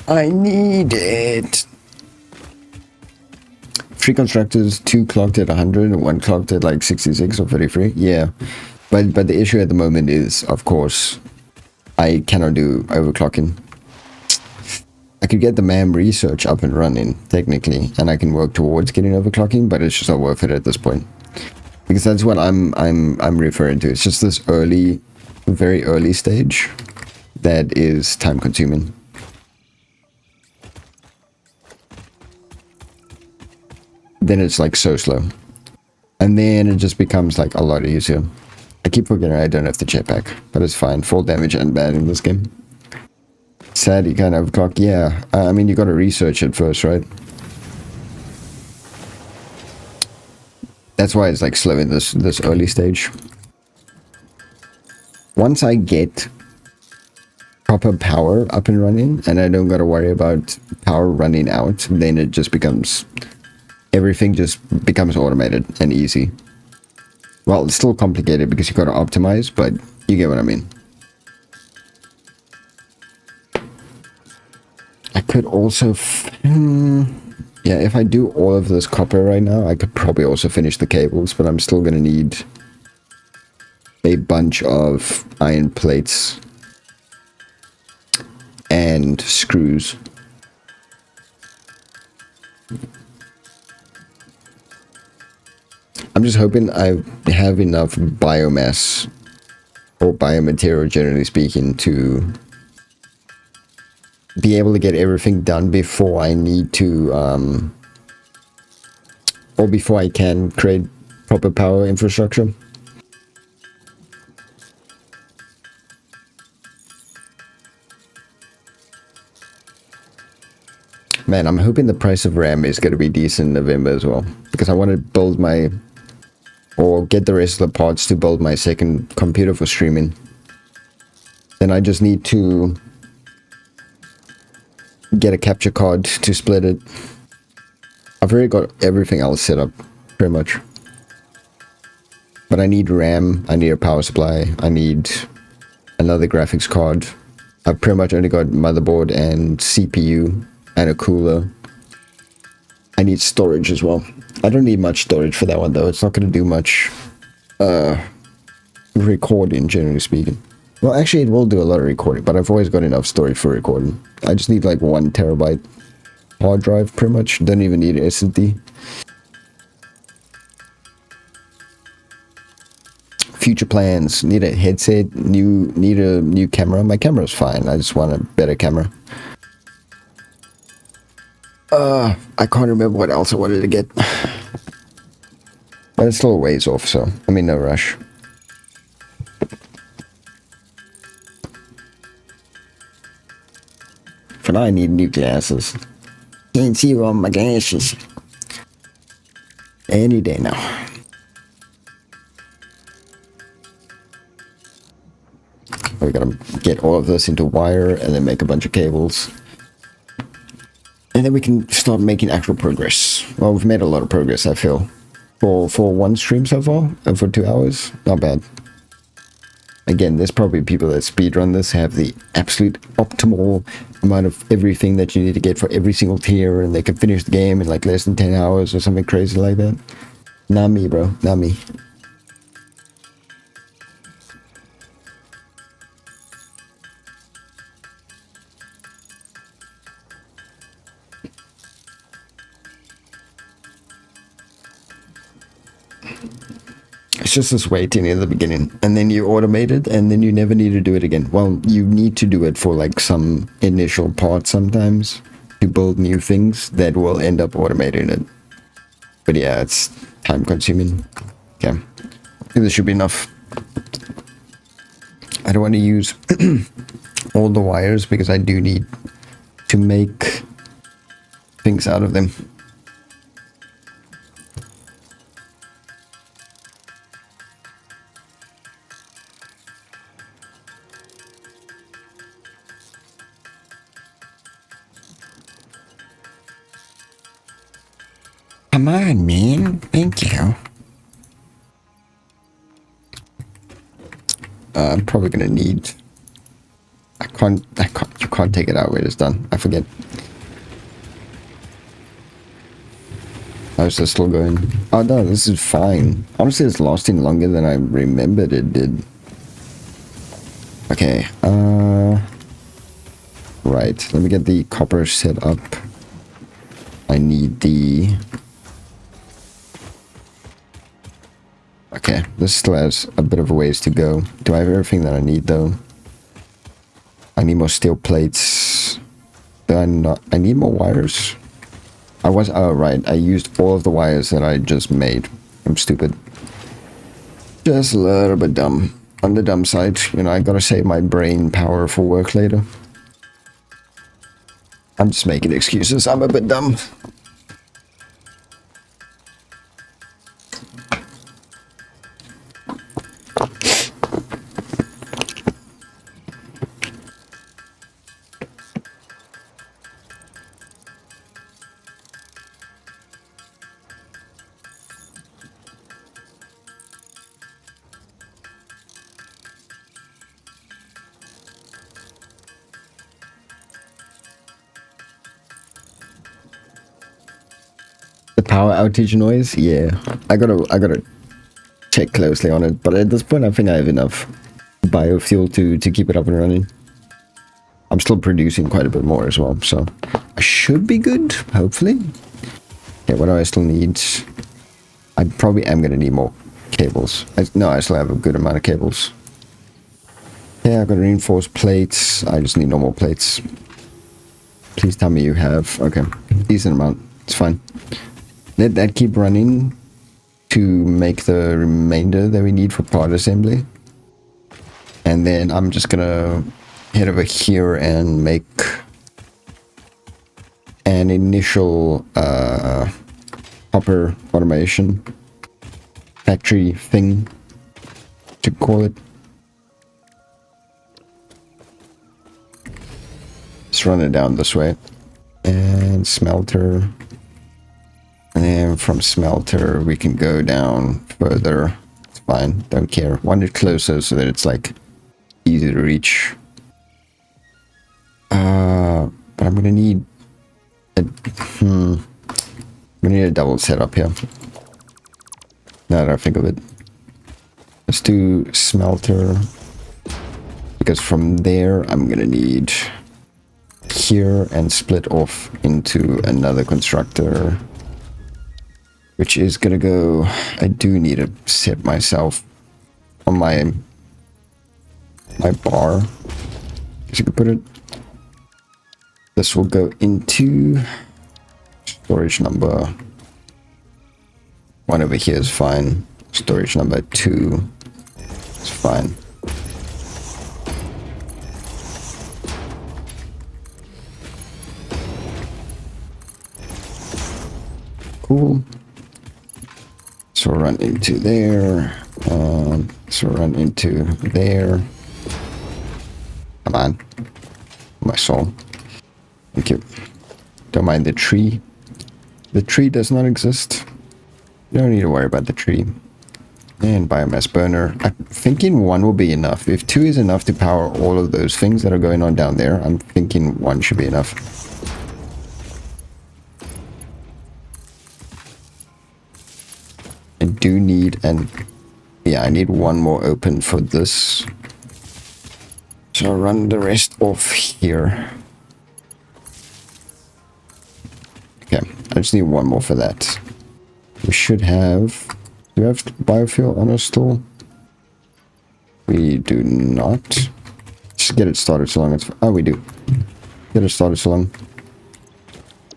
I need it. 3 constructors, 2 clocked at 100 and 1 clocked at like 66 or 33. Yeah, but the issue at the moment is, of course, I cannot do overclocking. I could get the MAM research up and running technically, and I can work towards getting overclocking, but it's just not worth it at this point, because that's what I'm referring to. It's just this early, very early stage that is time consuming. Then it's like so slow, and then it just becomes like a lot easier. I keep forgetting I don't have the jetpack, but it's fine. Full damage and bad in this game. Sad you can't overclock. Yeah, I mean, you got to research it first, right? That's why it's like slow in this early stage. Once I get proper power up and running, and I don't got to worry about power running out, then it just becomes, everything just becomes automated and easy. Well, it's still complicated because you got to optimize, but you get what I mean. I could also, yeah, if I do all of this copper right now, I could probably also finish the cables, but I'm still going to need a bunch of iron plates and screws. I'm just hoping I have enough biomass, or biomaterial generally speaking, to be able to get everything done before I need to, or before I can create proper power infrastructure. Man, I'm hoping the price of RAM is going to be decent in November as well, because I want to build my, or get the rest of the parts to build my second computer for streaming. Then I just need to get a capture card to split it. I've already got everything else set up, pretty much. But I need RAM, I need a power supply, I need another graphics card. I've pretty much only got motherboard and CPU and a cooler. I need storage as well. I don't need much storage for that one though. It's not going to do much recording, generally speaking. Well, actually it will do a lot of recording, but I've always got enough storage for recording. I just need like 1 terabyte hard drive, pretty much. Don't even need SSD. Future plans. Need a headset. Need a new camera. My camera's fine. I just want a better camera. I can't remember what else I wanted to get. But it's still a ways off, so I'm in no rush. For now I need new glasses. Can't see on my glasses. Any day now. We gotta get all of this into wire and then make a bunch of cables. And then we can start making actual progress. Well, we've made a lot of progress, I feel. For one stream so far, and for 2 hours, not bad. Again, there's probably people that speedrun this, have the absolute optimal amount of everything that you need to get for every single tier, and they can finish the game in like less than 10 hours or something crazy like that. Not me, bro. Not me. It's just this waiting in the beginning, and then you automate it, and then you never need to do it again. Well, you need to do it for like some initial part sometimes to build new things that will end up automating it. But yeah, it's time consuming. Okay, I think this should be enough. I don't want to use all the wires because I do need to make things out of them. Come on, man. Thank you. I'm probably gonna need... I can't, you can't take it out when it's done. I forget. How's this still going? Oh no, this is fine. Honestly, it's lasting longer than I remembered it did. Okay, right, let me get the copper set up. I need the... Okay, this still has a bit of a ways to go. Do I have everything that I need though? I need more steel plates. Do I not? I need more wires. Oh right, I used all of the wires that I just made. I'm stupid. Just a little bit dumb. On the dumb side, you know, I gotta save my brain power for work later. I'm just making excuses. I'm a bit dumb. Power outage noise, yeah. I gotta check closely on it, but at this point I think I have enough biofuel to keep it up and running. I'm still producing quite a bit more as well, so I should be good, hopefully. Okay, what do I still need? I probably am gonna need more cables. No, I still have a good amount of cables. Yeah, I've got reinforced plates. I just need no more plates. Please tell me you have. Okay, decent amount. It's fine. Let that keep running to make the remainder that we need for part assembly. And then I'm just gonna head over here and make an initial copper automation factory thing to call it. Let's run it down this way. And smelter. And then from smelter, we can go down further. It's fine. Don't care. Want it closer so that it's like easy to reach. But I'm gonna need a we need a double setup here. Now that I think of it. Let's do smelter. Because from there, I'm gonna need here and split off into another constructor. Which is gonna go... I do need to set myself on my bar. As you can put it. This will go into storage number 1 over here is fine. Storage number 2 is fine. Cool. So run into there. So run into there. Come on. My soul. Thank you. Don't mind the tree. The tree does not exist. You don't need to worry about the tree. And biomass burner. I'm thinking 1 will be enough. If 2 is enough to power all of those things that are going on down there, I'm thinking 1 should be enough. I do need yeah, I need 1 more open for this. So I'll run the rest off here. Okay, I just need 1 more for that. We should have... Do we have biofuel on our store? We do not. Just get it started so long as... Oh, we do. Get it started so long.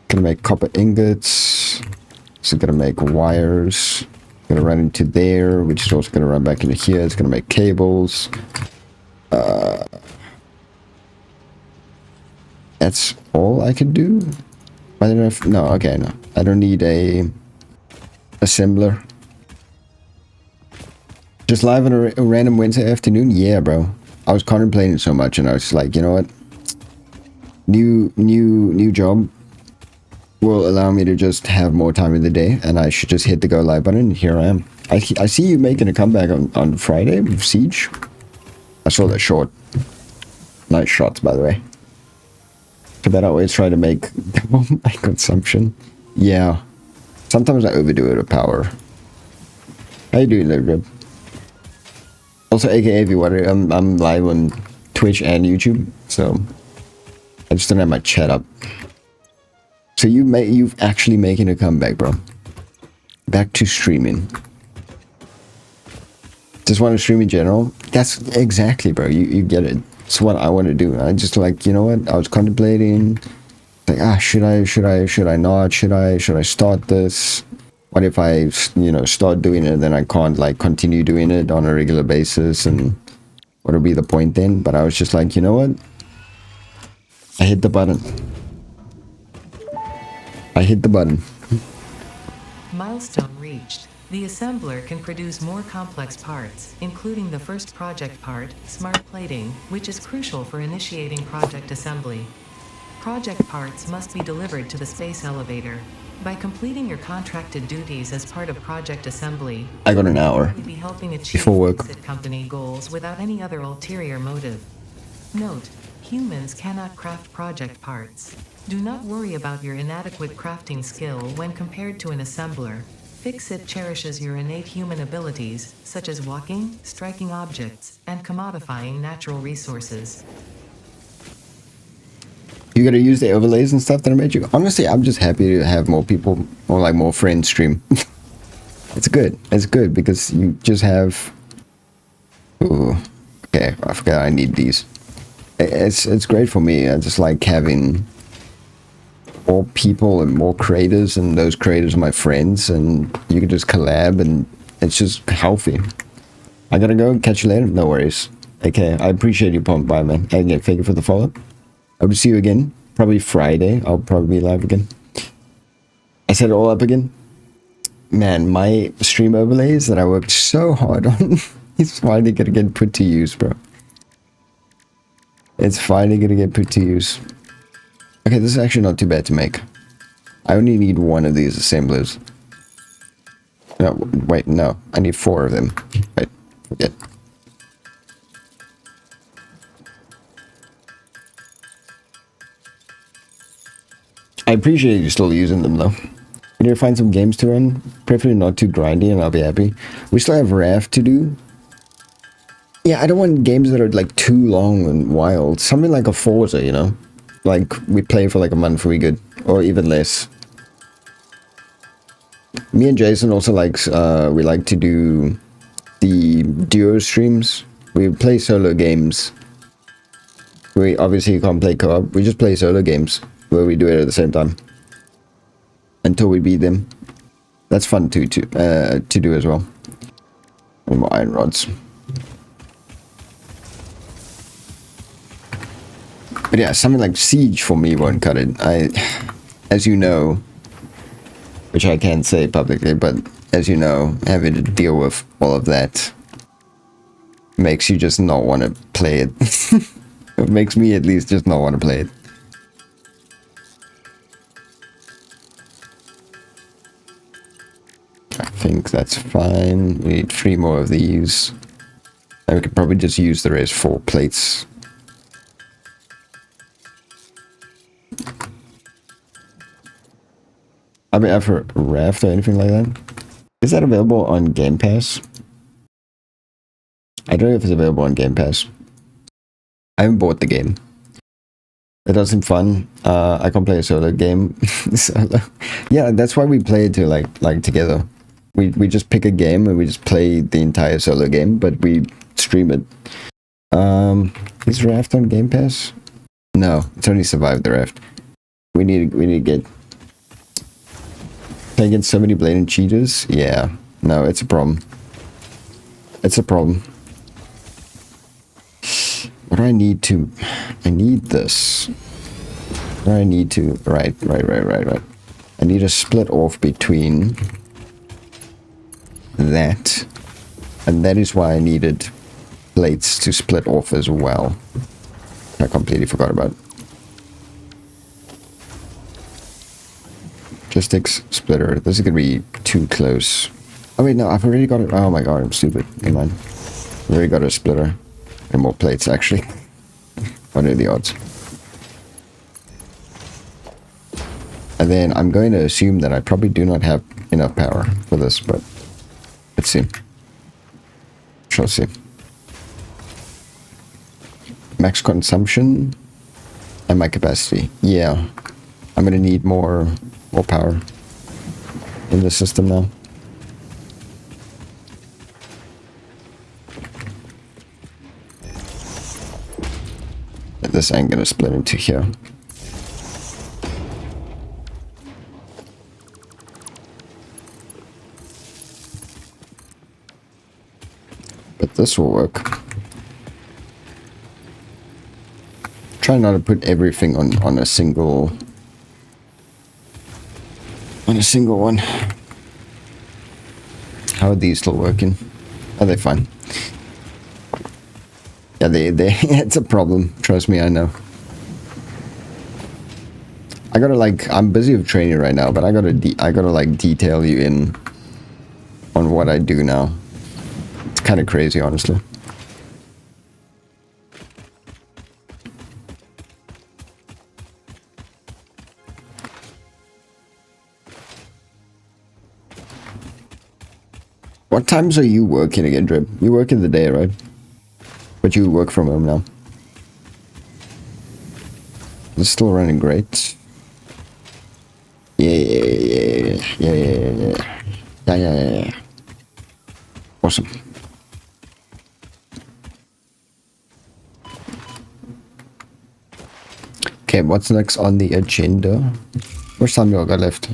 Gonna make copper ingots. So gonna make wires. Gonna run into there, which is also gonna run back into here. It's gonna make cables. That's all I can do? I don't know if... No, okay, no. I don't need a... assembler. Just live on a random Wednesday afternoon? Yeah, bro. I was contemplating so much and I was like, you know what? New job will allow me to just have more time in the day and I should just hit the go live button and here I am. I see you making a comeback on Friday with Siege. I saw that short. Nice shots, by the way. So that I always try to make double my consumption. Yeah. Sometimes I overdo it with power. How you doing, little rib? Also, aka if you wonder, I'm live on Twitch and YouTube, so I just don't have my chat up. So you've actually making a comeback, bro. Back to streaming. Just want to stream in general. That's exactly, bro. You get it. It's what I want to do. I just like, you know what? I was contemplating, like, should I not? Should I start this? What if I, you know, start doing it, then I can't like continue doing it on a regular basis, and what would be the point then? But I was just like, you know what? I hit the button. I hit the button. Milestone reached. The assembler can produce more complex parts, including the first project part, smart plating, which is crucial for initiating project assembly. Project parts must be delivered to the space elevator. By completing your contracted duties as part of project assembly, I got an hour you'll be helping achieve before work. Fix-It company goals without any other ulterior motive. Note, humans cannot craft project parts. Do not worry about your inadequate crafting skill when compared to an assembler. Fix-It cherishes your innate human abilities, such as walking, striking objects, and commodifying natural resources. You gotta use the overlays and stuff that I made you. Honestly, I'm just happy to have more people, or like more friends stream. It's good. It's good because you just have... Ooh, okay, I forgot I need these. It's great for me. I just like having more people and more creators, and those creators are my friends, and you can just collab, and it's just healthy. I gotta go. Catch you later. No worries. Okay, I appreciate you pumping by, man. Again, thank you for the follow. I will see you again. Probably Friday. I'll probably be live again. I set it all up again. Man, my stream overlays that I worked so hard on is finally gonna get put to use, bro. It's finally gonna get put to use. Okay, this is actually not too bad to make. I only need 1 of these assemblers. No, wait, no. I need 4 of them. Wait, forget. I appreciate you still using them, though. We need to find some games to run. Preferably not too grindy, and I'll be happy. We still have Raft to do. Yeah, I don't want games that are, like, too long and wild. Something like a Forza, you know? Like, we play for, like, a month, we good. Or even less. Me and Jason also likes, we like to do the duo streams. We play solo games. We obviously can't play co-op. We just play solo games where we do it at the same time until we beat them. That's fun to do as well. And more iron rods. But yeah, something like Siege for me won't cut it. As you know, which I can't say publicly, but as you know, having to deal with all of that makes you just not want to play it. It makes me at least just not want to play it. that's fine. We need 3 more of these. And we could probably just use the rest for plates. I mean, for raft or anything like that. Is that available on Game Pass? I don't know if it's available on Game Pass. I haven't bought the game. It does seem fun. I can play a solo game. Solo. Yeah, that's why we play it to like together. We just pick a game and we just play the entire solo game, but we stream it. Is Raft on Game Pass? No, it's only Survive the Raft. We need to get play against so many blatant cheaters. Yeah, no, it's a problem. It's a problem. What do I need to... I need this. What do I need to... Right. I need to split off between that. And that is why I needed plates to split off as well. I completely forgot about. Logistics splitter. This is going to be too close. Oh wait, no, I've already got it. Oh my god, I'm stupid. Never mind. I've already got a splitter. And more plates, actually. What are the odds? And then I'm going to assume that I probably do not have enough power for this, but let's see. Shall see. Max consumption and my capacity. Yeah, I'm going to need more power in the system now. This ain't gonna split into here. But this will work. Try not to put everything on a single one. How are these still working? Are they fine? Yeah, it's a problem. Trust me, I know. I gotta I'm busy with training right now, but I gotta detail you in on what I do now. It's kind of crazy, honestly. What times are you working again, Drip? You work in the day, right? But you work from home now. It's still running great. Yeah. Awesome. Okay, what's next on the agenda? How much time do I got left?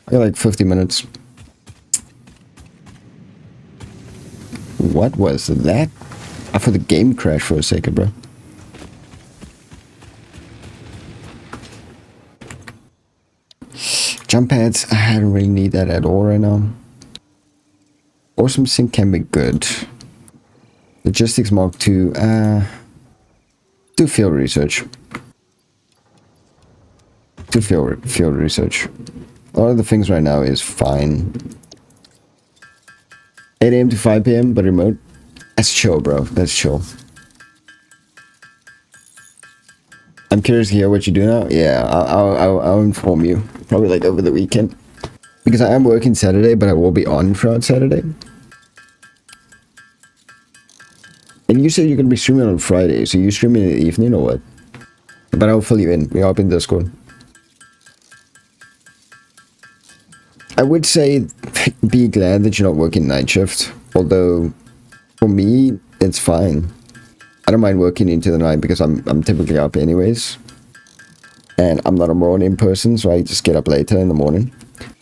I got like 50 minutes. What was that? I thought the game crashed for a second, bro. Jump pads, I don't really need that at all right now. Awesome sync can be good. Logistics Mark II, do field research. Do field research. A lot of the things right now is fine. 8 AM to 5 PM, but remote. That's chill, bro. That's chill. I'm curious to hear what you do now. Yeah, I'll inform you. Probably like over the weekend. Because I am working Saturday, but I will be on throughout Saturday. And you said you're going to be streaming on Friday. So you streaming in the evening or what? But I'll fill you in. We hop in Discord. I would say be glad that you're not working night shift. Although, for me, it's fine. I don't mind working into the night because I'm typically up anyways. And I'm not a morning person, so I just get up later in the morning.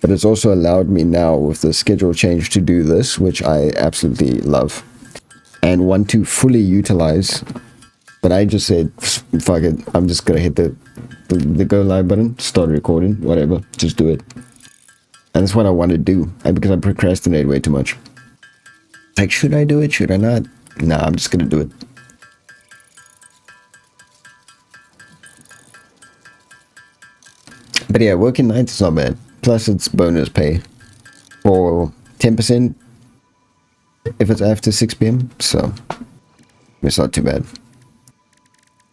But it's also allowed me now with the schedule change to do this, which I absolutely love. And want to fully utilize. But I just said, fuck it, I'm just gonna hit the go live button, start recording, whatever, just do it. And that's what I want to do, because I procrastinate way too much. Like, should I do it? Should I not? Nah, I'm just gonna do it. But yeah, working nights is not bad. Plus, it's bonus pay for 10% if it's after 6 p.m. So it's not too bad.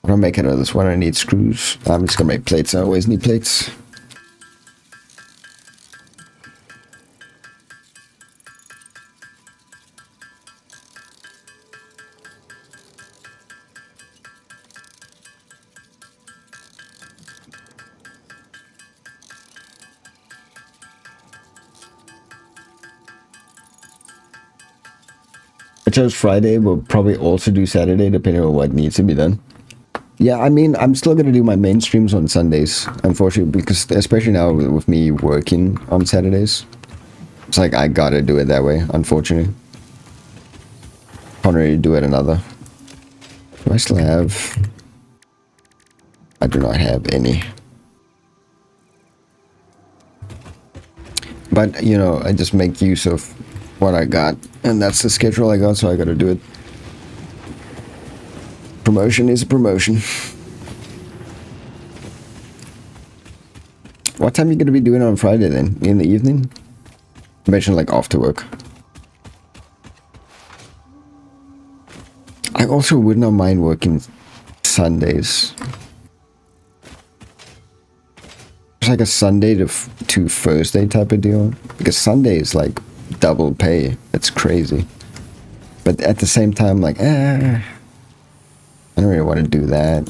I'm gonna make another one. I need screws. I'm just gonna make plates. I always need plates. I chose Friday. We'll probably also do Saturday depending on what needs to be done. Yeah, I mean, I'm still going to do my main streams on Sundays, unfortunately, because especially now with me working on Saturdays, it's like I gotta do it that way, unfortunately. Can't really do it another. Do I still have... I do not have any. But, you know, I just make use of what I got, and that's the schedule I got, so I gotta do it. Promotion is a promotion. What time are you going to be doing on Friday then? In the evening? I mentioned like after work. I also would not mind working Sundays. It's like a Sunday to Thursday type of deal. Because Sunday is like double pay. It's crazy. But at the same time, like, I don't really want to do that.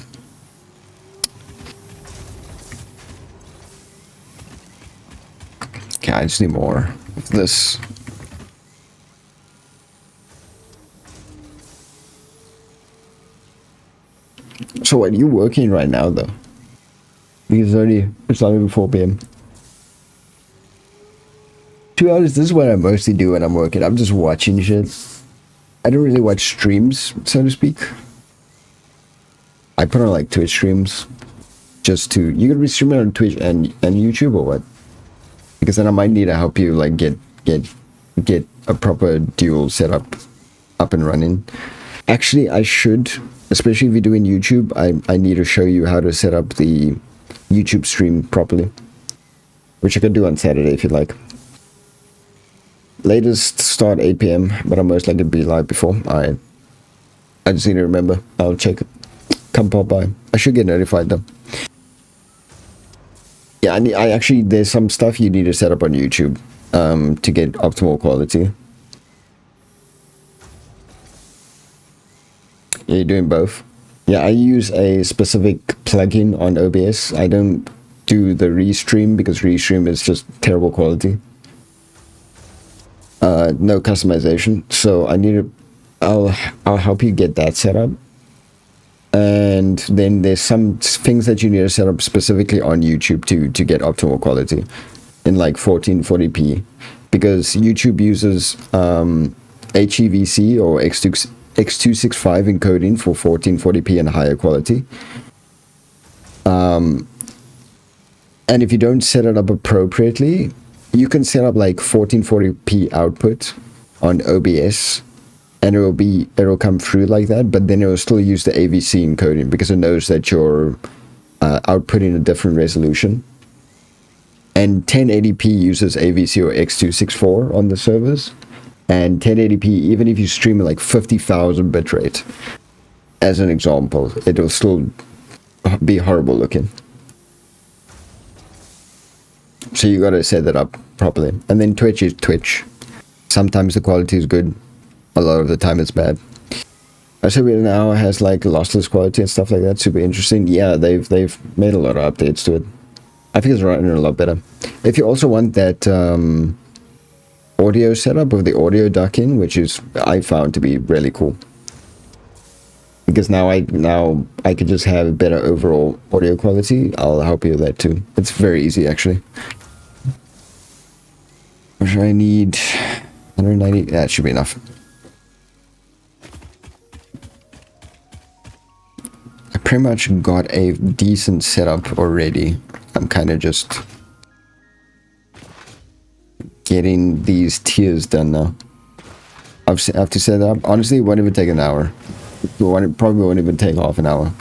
Okay, I just need more of this. So what, are you working right now though? Because it's only 4 p.m. 2 hours, this is what I mostly do when I'm working. I'm just watching shit. I don't really watch streams, so to speak. I put on like Twitch streams just to... You gonna be streaming on Twitch and YouTube or what? Because then I might need to help you like get a proper dual setup up and running. Actually, I should, especially if you're doing YouTube, I need to show you how to set up the YouTube stream properly, which I could do on Saturday if you'd like. Latest start 8 p.m, but I'm most likely to be live before. I just need to remember. I'll check it. Come pop by. I should get notified though. Yeah, I actually, there's some stuff you need to set up on YouTube to get optimal quality. Yeah, you're doing both. Yeah, I use a specific plugin on OBS. I don't do the restream because restream is just terrible quality. No customization. So I need to, I'll help you get that set up. And then there's some things that you need to set up specifically on YouTube to get optimal quality in like 1440p, because YouTube uses HEVC or X265 encoding for 1440p and higher quality. And if you don't set it up appropriately, you can set up like 1440p output on OBS. And it'll come through like that, but then it will still use the AVC encoding because it knows that you're outputting a different resolution. And 1080p uses AVC or X264 on the servers. And 1080p, even if you stream at like 50,000 bitrate, as an example, it will still be horrible looking. So you gotta set that up properly. And then Twitch is Twitch. Sometimes the quality is good. A lot of the time it's bad. I said it now has like lossless quality and stuff like that. Super interesting. Yeah, they've made a lot of updates to it. I think it's running a lot better. If you also want that audio setup with the audio ducking, which is I found to be really cool, because now I could just have better overall audio quality. I'll help you with that too. It's very easy actually. Which I need 190. That should be enough. I pretty much got a decent setup already. I'm kind of just getting these tiers done now. I have to set it up. Honestly, it won't even take an hour. It probably won't even take half an hour.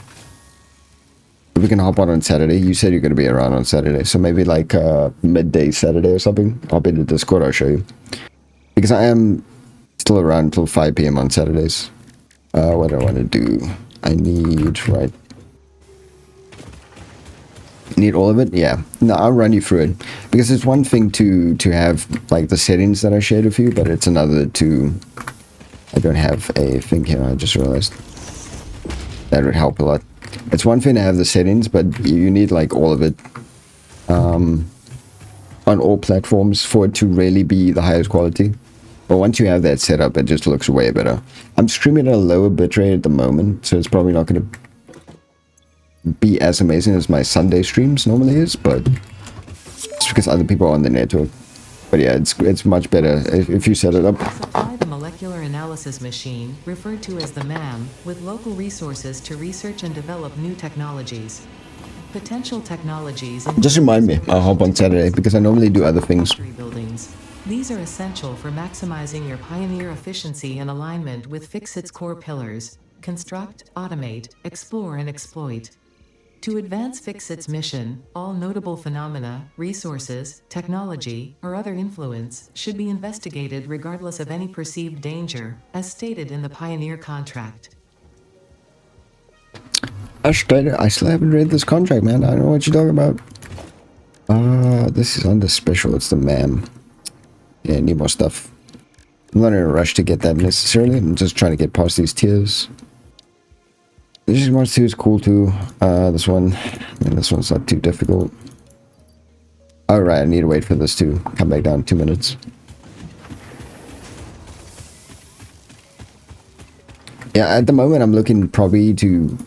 We can hop on Saturday. You said you're going to be around on Saturday, so maybe like midday Saturday or something. I'll be in the Discord. I'll show you. Because I am still around until 5 p.m. on Saturdays. What do I want to do? I need, right. Need all of it? Yeah. No, I'll run you through it. Because it's one thing to have like the settings that I shared with you, but it's another to... I don't have a thing here, I just realized. That would help a lot. It's one thing to have the settings, but you need like all of it. On all platforms for it to really be the highest quality. But once you have that set up, it just looks way better. I'm streaming at a lower bitrate at the moment, so it's probably not going to be as amazing as my Sunday streams normally is, but it's because other people are on the network. But yeah, it's much better if you set it up. Supply the molecular analysis machine, referred to as the MAM, with local resources to research and develop new technologies. Potential technologies... Just remind me, I'll hop on Saturday, because I normally do other things. Buildings. These are essential for maximizing your Pioneer efficiency and alignment with Fixit's core pillars: construct, automate, explore, and exploit. To advance Fixit's mission, all notable phenomena, resources, technology, or other influence should be investigated regardless of any perceived danger, as stated in the Pioneer contract. I still haven't read this contract, man. I don't know what you're talking about. This is under special. It's the MAM. Yeah, I need more stuff. I'm not in a rush to get that necessarily. I'm just trying to get past these tiers. This one too is cool too. This one, and this one's not too difficult. All right, I need to wait for this to come back down 2 minutes. Yeah, at the moment I'm looking probably to,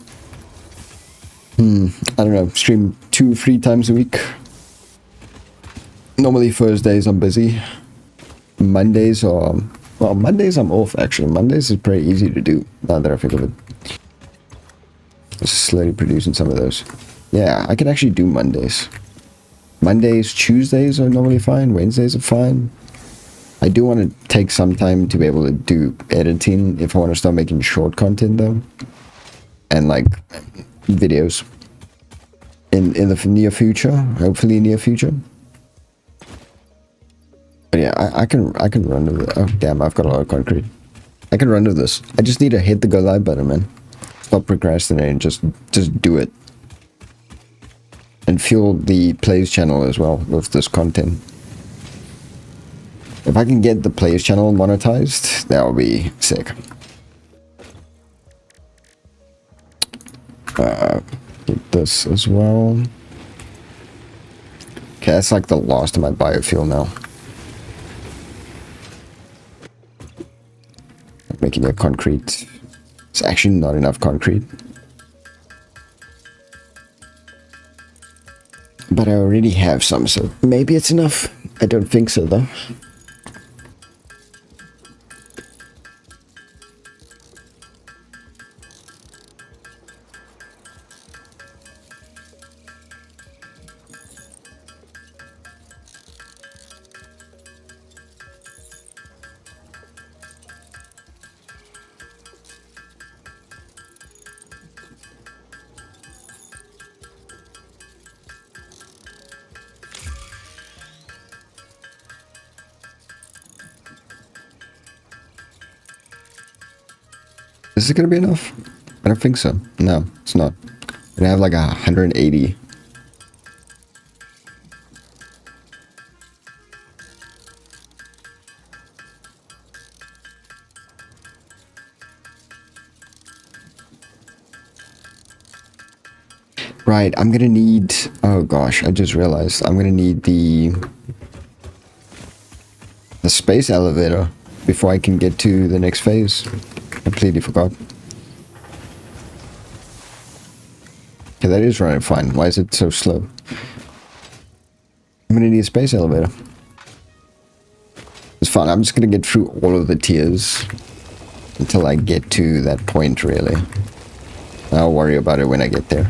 I don't know, stream 2-3 times a week. Normally Thursdays I'm busy. Mondays are, well, Mondays I'm off actually. Mondays is pretty easy to do now that I think of it. Just slowly producing some of those. Yeah, I can actually do Mondays. Mondays, Tuesdays are normally fine. Wednesdays are fine. I do want to take some time to be able to do editing if I want to start making short content though. And like videos in the near future, hopefully near future. But yeah, I can run with it. Oh damn, I've got a lot of concrete. I can run with this. I just need to hit the go live button, man. Stop procrastinating, just do it. And fuel the plays channel as well with this content. If I can get the plays channel monetized, that would be sick. Get this as well. Okay, that's like the last of my biofuel now. Making it concrete. It's actually not enough concrete. But I already have some, so maybe it's enough. I don't think so though. Is it gonna be enough? I don't think so. No, it's not. I have like 180. Right, I'm gonna need... Oh gosh, I just realized. I'm gonna need the space elevator before I can get to the next phase. Completely forgot. Okay, that is running fine. Why is it so slow? I'm gonna need a space elevator. It's fine. I'm just gonna get through all of the tiers until I get to that point, really. I'll worry about it when I get there.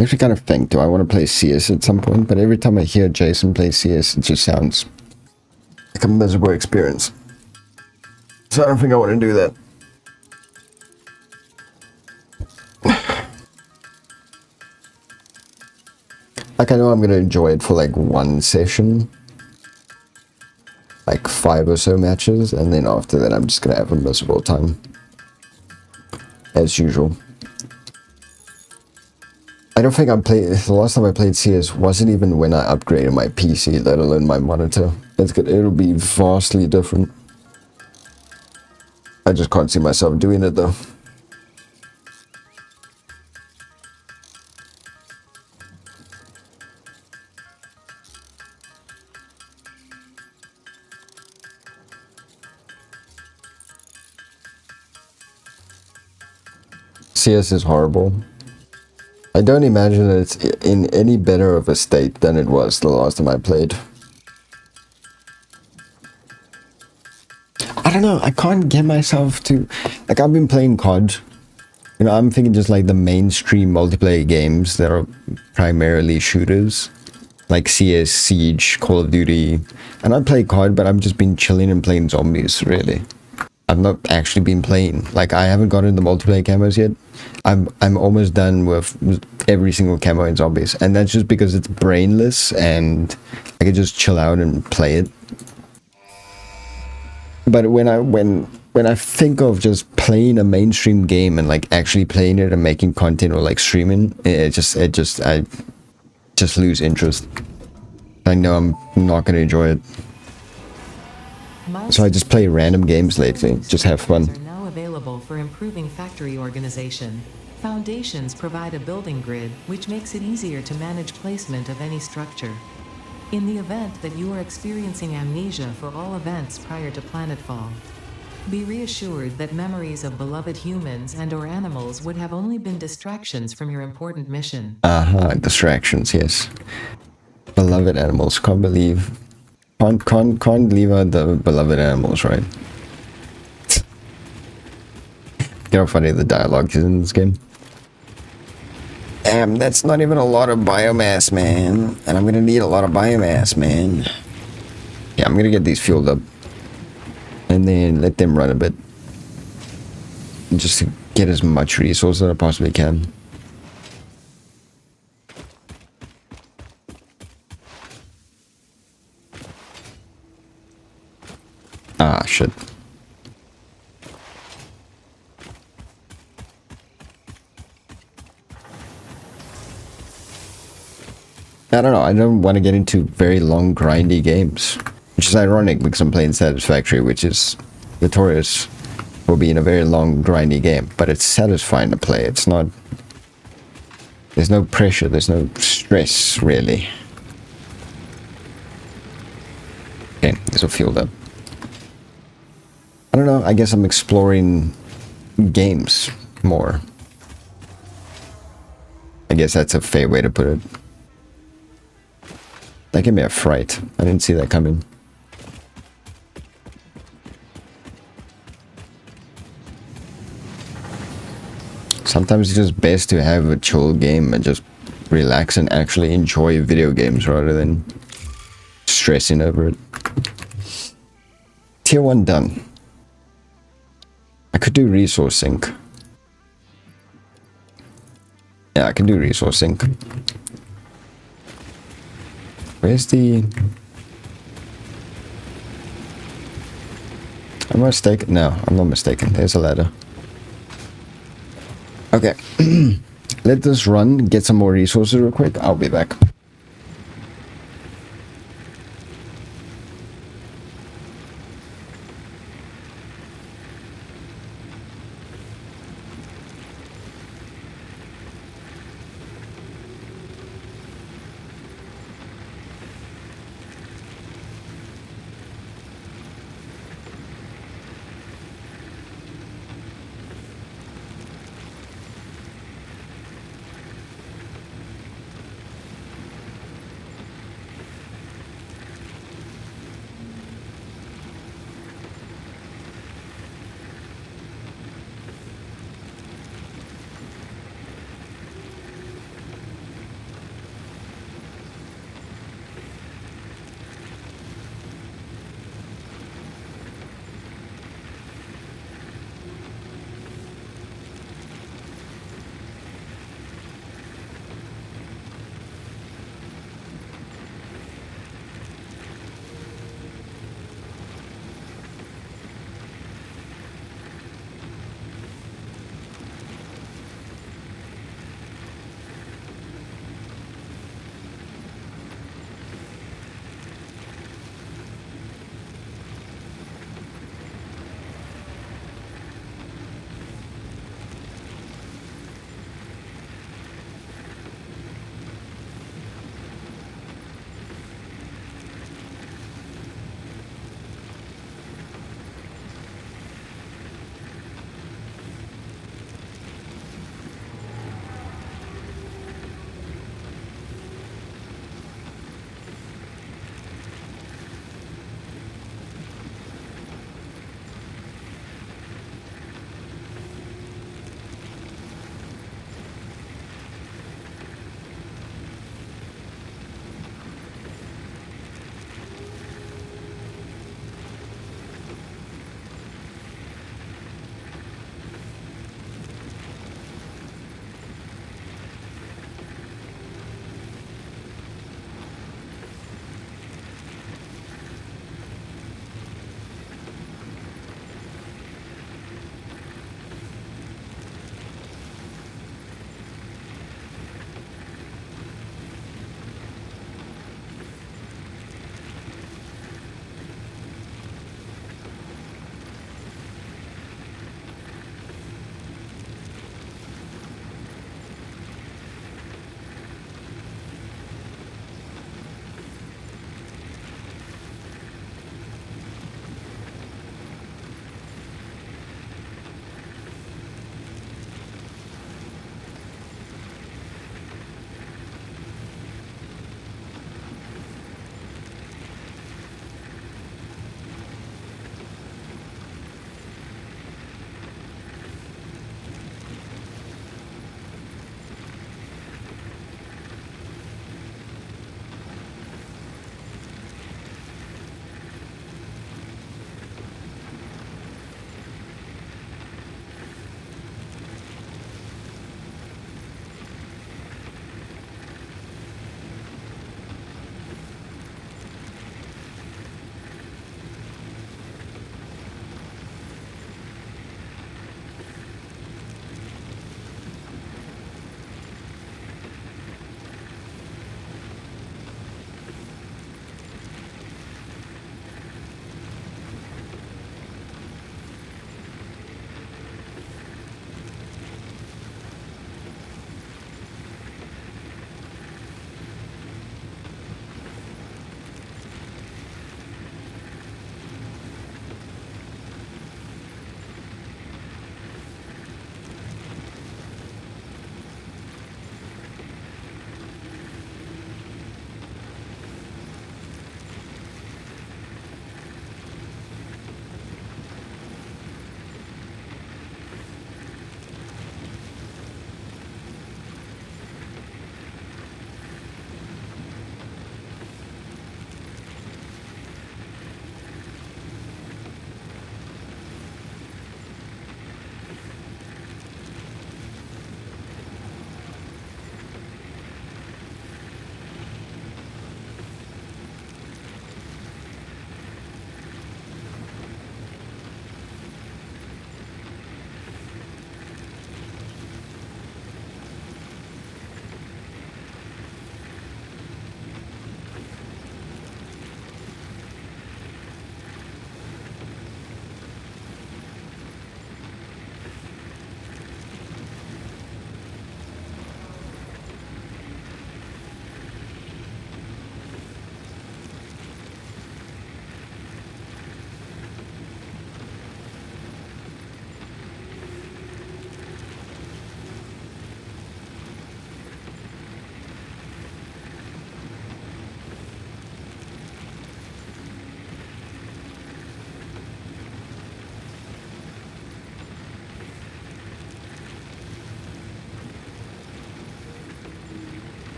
I actually kind of think, do I want to play CS at some point? But every time I hear Jason play CS, it just sounds like a miserable experience. So I don't think I want to do that. Like, I know I'm going to enjoy it for like one session. Like 5 or so matches. And then after that, I'm just going to have a miserable time. As usual. I don't think I played... The last time I played CS wasn't even when I upgraded my PC, let alone my monitor. It'll be vastly different. I just can't see myself doing it though. CS is horrible. I don't imagine that it's in any better of a state than it was the last time I played. I don't know, I can't get myself to... Like, I've been playing COD. You know, I'm thinking just like the mainstream multiplayer games that are primarily shooters. Like CS, Siege, Call of Duty. And I play COD, but I've just been chilling and playing zombies, really. I've not actually been playing. Like, I haven't gotten the multiplayer camos yet. I'm almost done with every single camo in zombies. And that's just because it's brainless and I can just chill out and play it. But when I think of just playing a mainstream game and like actually playing it and making content or like streaming, I just lose interest. I know I'm not gonna enjoy it. So I just play random games lately, just have fun. Are now available for improving factory organization. Foundations provide a building grid, which makes it easier to manage placement of any structure. In the event that you are experiencing amnesia for all events prior to planetfall, be reassured that memories of beloved humans and/or animals would have only been distractions from your important mission. Distractions, yes. Beloved animals, can't leave out the beloved animals, right? You know how funny the dialogue is in this game? That's not even a lot of biomass, man. And I'm gonna need a lot of biomass, man. Yeah, I'm gonna get these fueled up. And then let them run a bit. Just to get as much resource as I possibly can. Ah, shit. I don't know, I don't want to get into very long grindy games. Which is ironic because I'm playing Satisfactory, which is notorious for being a very long grindy game. But it's satisfying to play, it's not... There's no pressure, there's no stress, really. Okay, this will fuel up. I don't know, I guess I'm exploring games more. I guess that's a fair way to put it. That gave me a fright. I didn't see that coming. Sometimes it's just best to have a chill game and just relax and actually enjoy video games rather than stressing over it. Tier 1 done. I could do resource sync. Yeah, I can do resource sync. Where's the... Am I mistaken? No, I'm not mistaken. There's a ladder. Okay. Let this run, get some more resources real quick. I'll be back.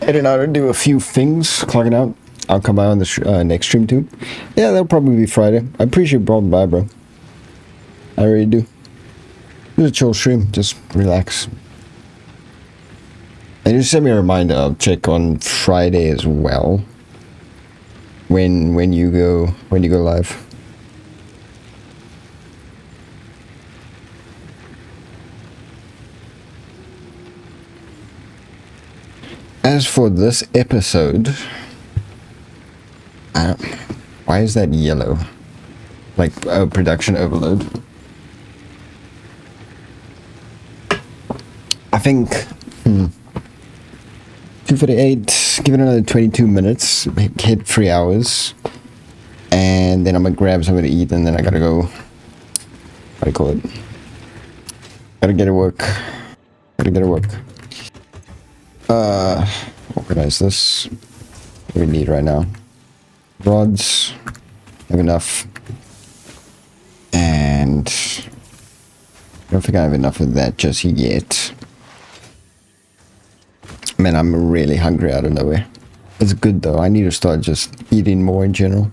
heading out and do a few things, clocking out. I'll come by on the next stream too. Yeah, that'll probably be Friday. I appreciate you brought by, bro. I really do. It's a chill stream, just relax. And just send me a reminder. I'll check on Friday as well. When you go live. As for this episode, why is that yellow? Like production overload. I think 2:48. Give it another 22 minutes. Hit 3 hours, and then I'm gonna grab something to eat, and then I gotta go. What do you call it? Gotta get to work. Organize this. What do we need right now? Rods. Have enough. And I don't think I have enough of that just yet. Man, I'm really hungry out of nowhere. It's good though. I need to start just eating more in general.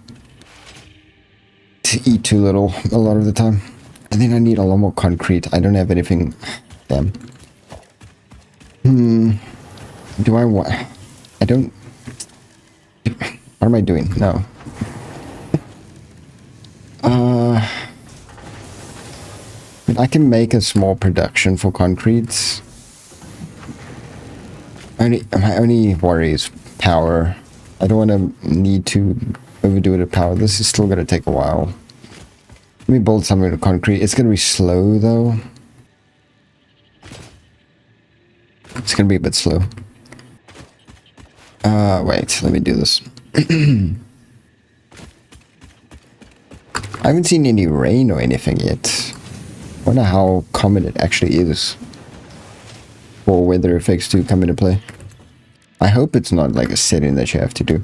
To eat too little a lot of the time. I think I need a lot more concrete. I don't have anything. Damn. Do I want... I don't... What am I doing? No. I can make a small production for concrete. My only worry is power. I don't want to need to overdo it at power. This is still going to take a while. Let me build something with concrete. It's going to be slow though. It's going to be a bit slow. Wait, let me do this. I haven't seen any rain or anything yet. I wonder how common it actually is for weather effects to come into play. I hope it's not like a setting that you have to do.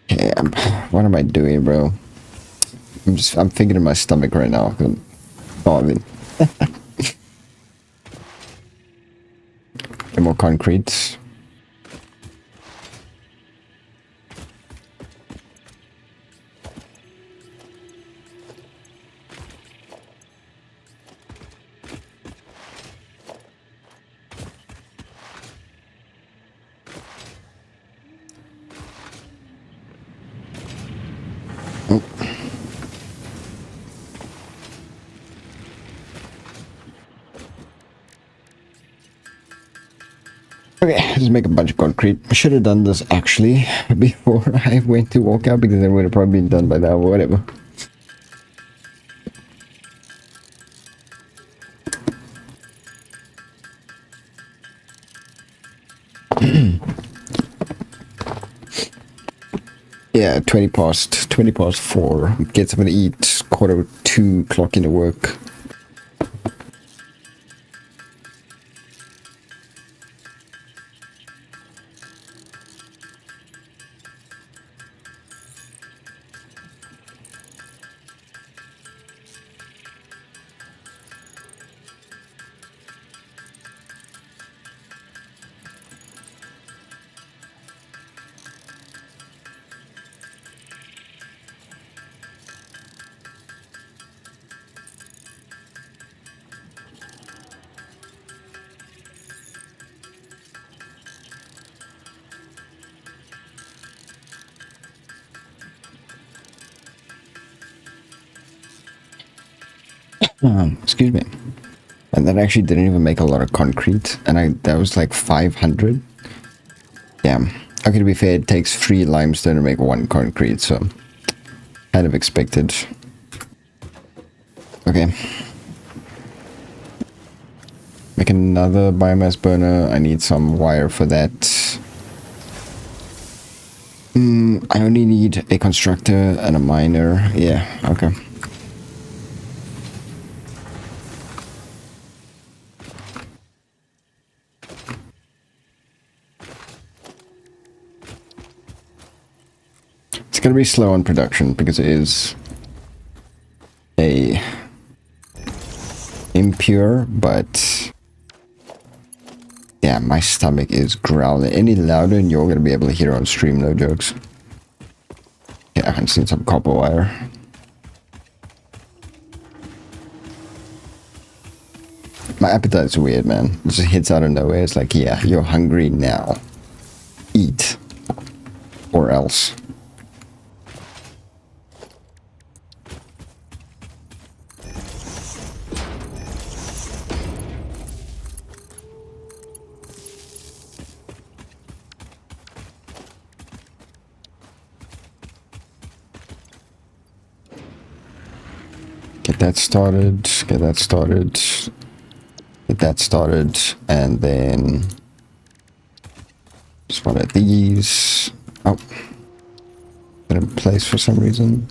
Okay, what am I doing, bro? I'm thinking in my stomach right now. I'm starving. Get more concrete. Oh. Okay, let's make a bunch of concrete. I should have done this actually before I went to walk out, because I would have probably been done by now or whatever. Yeah, 20 past 4. Get something to eat. 1:45, clock into work. Excuse me. And that actually didn't even make a lot of concrete, and that was like 500. Damn. Okay, to be fair, it takes 3 limestone to make 1 concrete, so kind of expected. Okay. Make another biomass burner. I need some wire for that. I only need a constructor and a miner. Yeah, okay. It's going to be slow on production because it is a impure, but yeah, Yeah, my stomach is growling. Any louder and you're gonna be able to hear on stream, no jokes. Yeah, I can see some copper wire. My appetite's weird, man. It just hits out of nowhere. It's like, yeah, you're hungry now. Eat. Or else. Get that started, get that started, get that started, and then just one of these. Oh, put in place for some reason.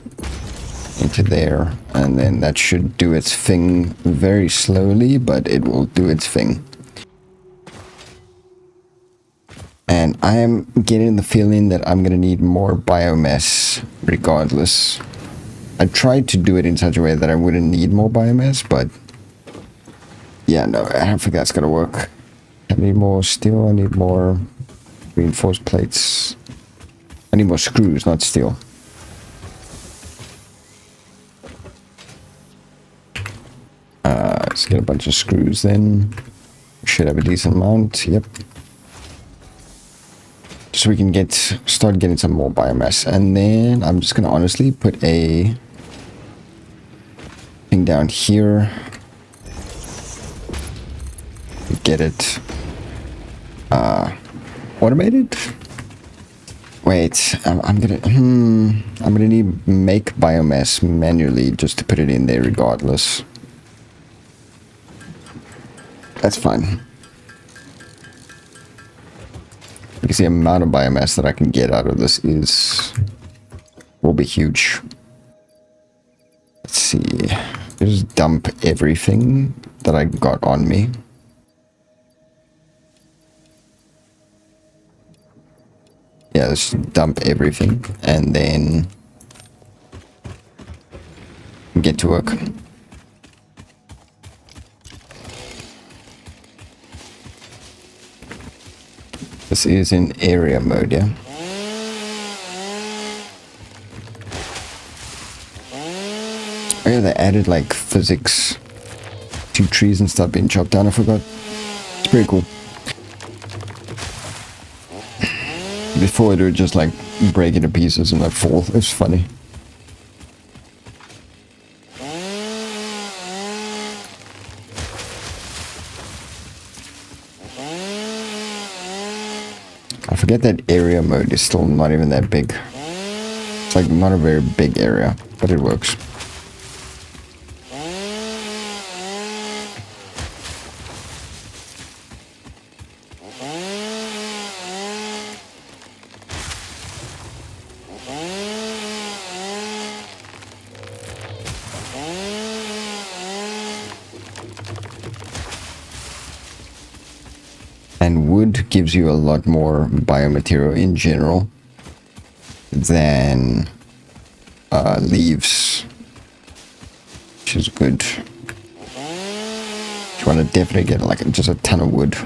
Into there, and then that should do its thing very slowly, but it will do its thing. And I am getting the feeling that I'm gonna need more biomass regardless. I tried to do it in such a way that I wouldn't need more biomass, but yeah, no, I don't think that's gonna work. I need more steel, I need more reinforced plates. I need more screws, not steel. Let's get a bunch of screws then. Should have a decent amount, yep. So we can start getting some more biomass. And then I'm just gonna honestly put a thing down here. Get it automated. Wait, I'm gonna need make biomass manually just to put it in there regardless. That's fine. Because the amount of biomass that I can get out of this will be huge. Let's see. Just dump everything that I got on me. Yeah, let's dump everything and then get to work. This is in area mode, yeah. Oh yeah, they added like physics to trees and stuff being chopped down, I forgot. It's pretty cool. Before it would just like break into pieces and like fall. It's funny. I forget that area mode is still not even that big. It's like not a very big area, but it works. And wood gives you a lot more biomaterial in general than leaves, which is good. You want to definitely get like just a ton of wood.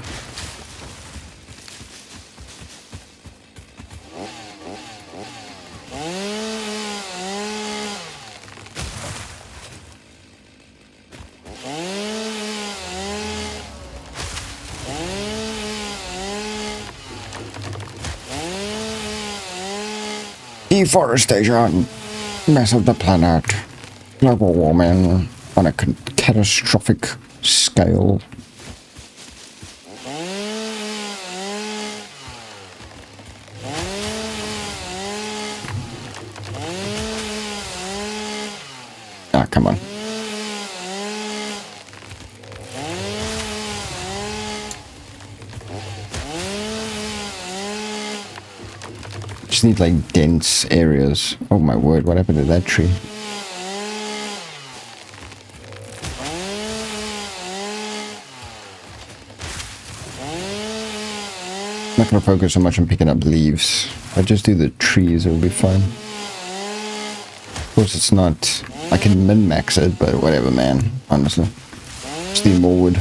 Deforestation, mess of the planet, global warming on a catastrophic scale. Ah, come on. Just need like dense areas. Oh my word, what happened to that tree? I'm not gonna focus so much on picking up leaves. If I just do the trees, it'll be fine. Of course it's not, I can min-max it, but whatever, man, honestly. Just need more wood.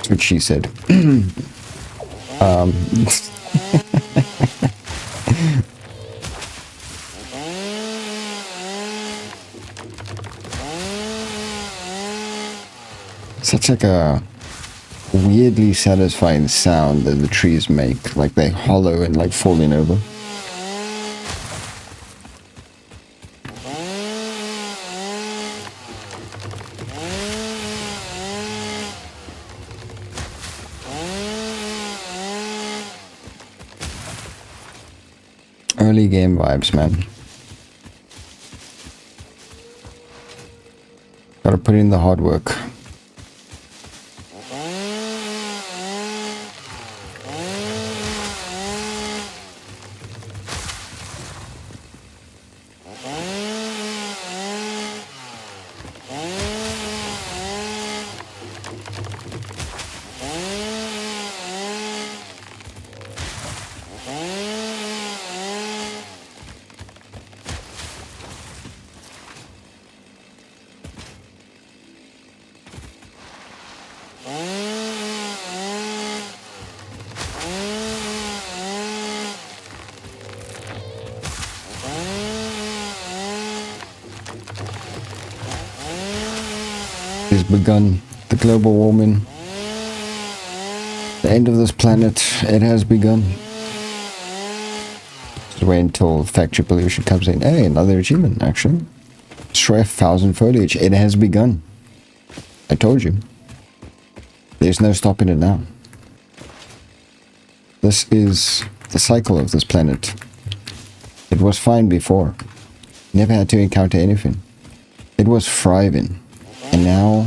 So what she said. Such like a weirdly satisfying sound that the trees make, like they hollow and like falling over. Early game vibes, man. Gotta put in the hard work. Has begun. The global warming, the end of this planet, it has begun. Just wait until factory pollution comes in. Hey, another achievement actually. Destroy 1,000 foliage. It has begun. I told you. There's no stopping it now. This is the cycle of this planet. It was fine before. Never had to encounter anything. It was thriving. And now,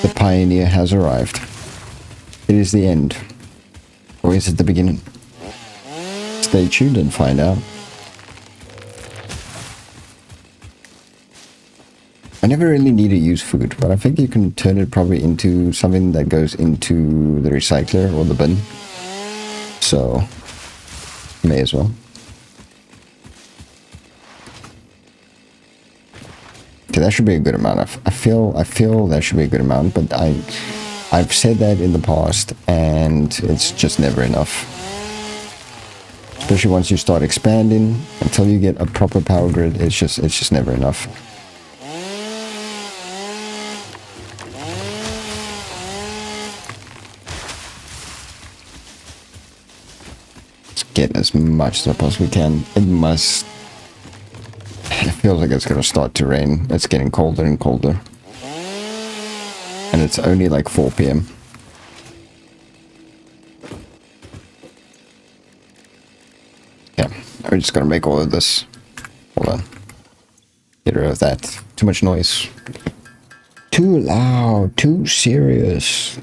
the pioneer has arrived. It is the end. Or is it the beginning? Stay tuned and find out. I never really need to use food, but I think you can turn it probably into something that goes into the recycler or the bin. So, may as well. Okay, that should be a good amount. I feel that should be a good amount, but I've said that in the past, and it's just never enough. Especially once you start expanding, until you get a proper power grid, it's just never enough. Let's get as much as I possibly can. It feels like it's gonna start to rain. It's getting colder and colder. And it's only like 4 PM. Yeah, we're just gonna make all of this. Hold on. Get rid of that. Too much noise. Too loud. Too serious.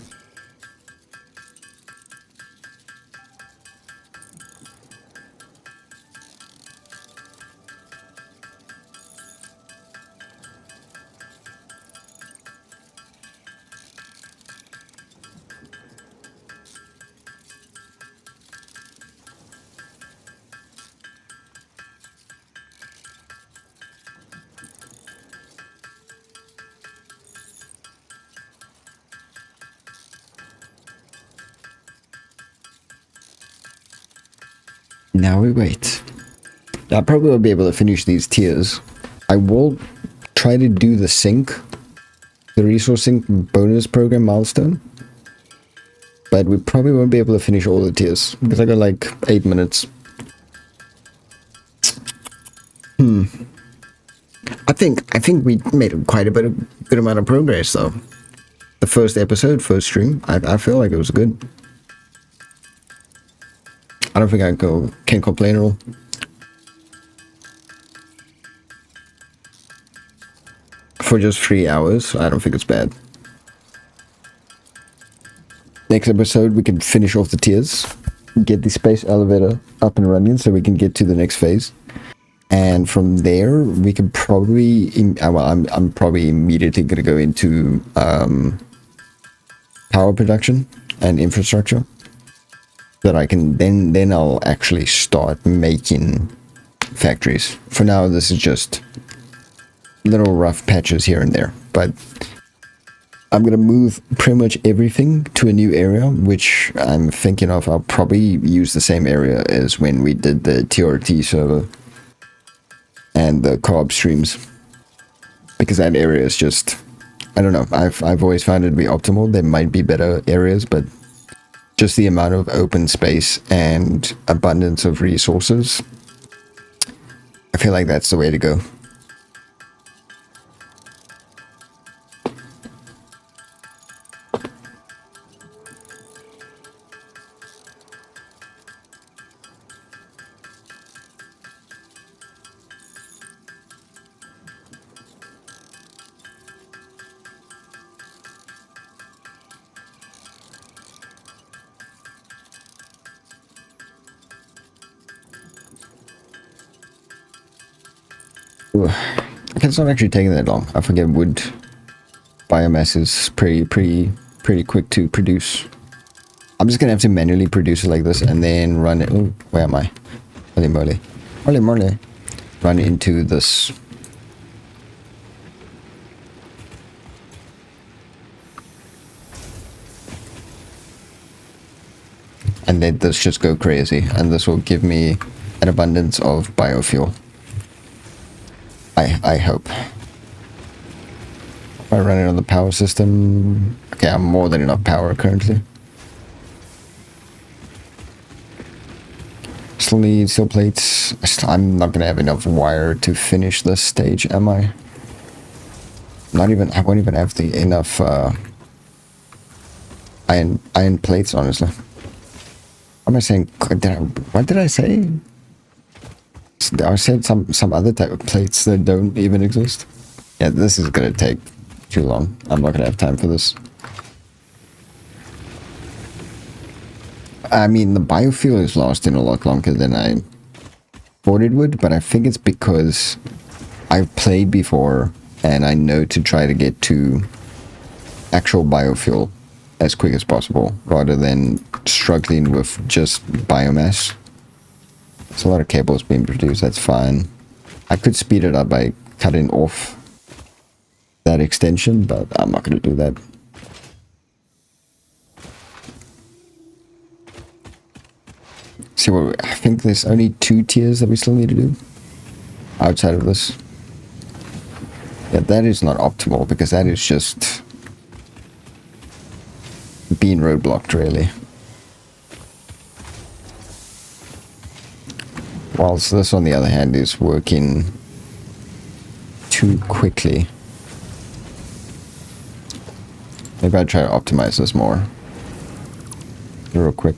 Now we wait. I probably will be able to finish these tiers. I will try to do the sync, the resource sync bonus program milestone. But we probably won't be able to finish all the tiers because I got like 8 minutes. I think we made quite a good amount of progress though. The first episode, first stream, I feel like it was good. I don't think I can complain at all. For just 3 hours, I don't think it's bad. Next episode, we can finish off the tiers, get the space elevator up and running so we can get to the next phase. And from there, we can probably, well, I'm probably immediately going to go into power production and infrastructure. That I can then I'll actually start making factories. For now, this is just little rough patches here and there, but I'm gonna move pretty much everything to a new area, which I'm thinking of. I'll probably use the same area as when we did the TRT server and the co-op streams, because that area is just, I don't know, I've always found it to be optimal. There might be better areas, but just the amount of open space and abundance of resources, I feel like that's the way to go. Ooh, okay, it's not actually taking that long. I forget wood biomass is pretty quick to produce. I'm just gonna have to manually produce it like this and then run it. Oh, where am I? Holy moly. Holy moly. Run into this. And let this just go crazy. And this will give me an abundance of biofuel. I hope. If I run it on the power system. Okay, I'm more than enough power currently. Still need steel plates. I'm not gonna have enough wire to finish this stage, am I? Not even, I won't even have the enough iron plates, honestly. What am I saying? What did I say? I said some other type of plates that don't even exist. Yeah, this is gonna take too long. I'm not gonna have time for this. I mean, the biofuel is lasting a lot longer than I thought it would, but I think it's because I've played before and I know to try to get to actual biofuel as quick as possible rather than struggling with just biomass. There's a lot of cables being produced, that's fine. I could speed it up by cutting off that extension, but I'm not going to do that. See, what I think there's only 2 tiers that we still need to do outside of this. Yeah, that is not optimal because that is just being roadblocked, really. Whilst this, on the other hand, is working too quickly. Maybe I'll try to optimize this more. Real quick.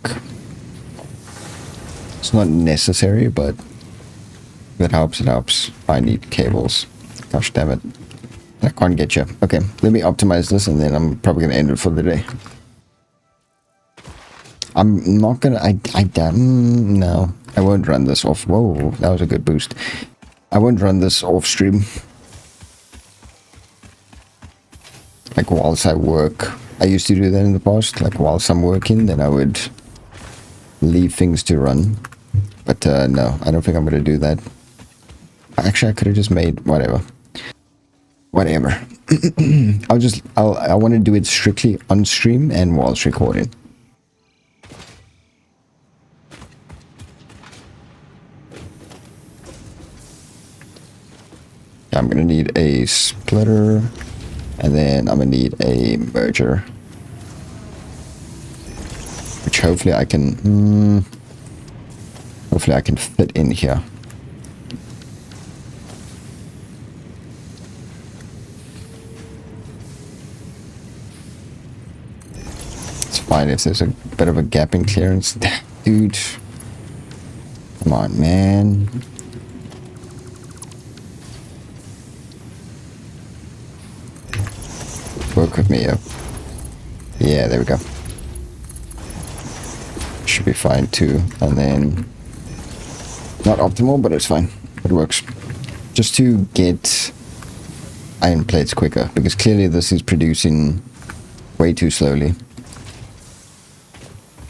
It's not necessary, but if it helps, it helps. I need cables. Gosh damn it. I can't get you. Okay, let me optimize this and then I'm probably going to end it for the day. I'm not going to... no. I won't run this off. Whoa, that was a good boost. I won't run this off stream. Like whilst I work. I used to do that in the past. Like whilst I'm working, then I would leave things to run. But no, I don't think I'm going to do that. Actually, I could have just made whatever. Whatever. I want to do it strictly on stream and whilst recording. I'm going to need a splitter, and then I'm going to need a merger. Which hopefully I can... hopefully I can fit in here. It's fine if there's a bit of a gap in clearance. Dude. Come on, man. Work with me up. Yeah, there we go. Should be fine too. And then not optimal, but it's fine. It works. Just to get iron plates quicker, because clearly this is producing way too slowly.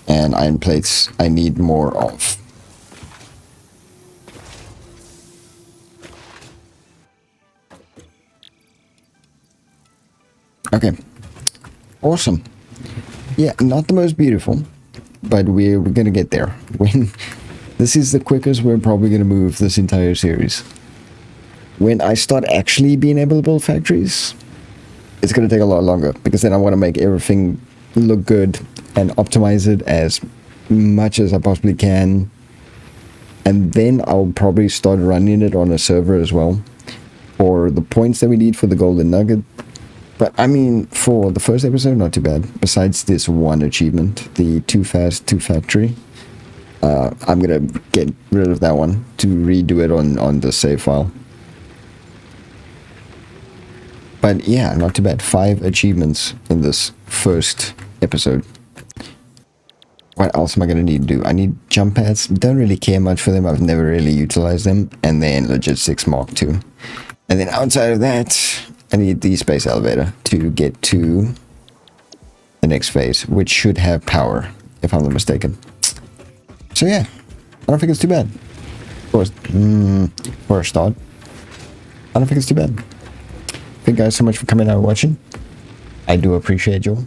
And iron plates I need more of. Okay, Awesome. Yeah, not the most beautiful, but we're gonna get there. When this is the quickest we're probably gonna move this entire series. When I start actually being able to build factories, it's gonna take a lot longer, because then I want to make everything look good and optimize it as much as I possibly can. And then I'll probably start running it on a server as well for the points that we need for the golden nugget. But I mean, for the first episode, not too bad. Besides this one achievement, the too fast, too factory. I'm gonna get rid of that one to redo it on the save file. But yeah, not too bad. 5 achievements in this first episode. What else am I gonna need to do? I need jump pads. Don't really care much for them. I've never really utilized them. And then Logistics Mark II. And then outside of that, I need the space elevator to get to the next phase, which should have power, if I'm not mistaken. So yeah, I don't think it's too bad. Of course, for a start, I don't think it's too bad. Thank you guys so much for coming out and watching. I do appreciate you all.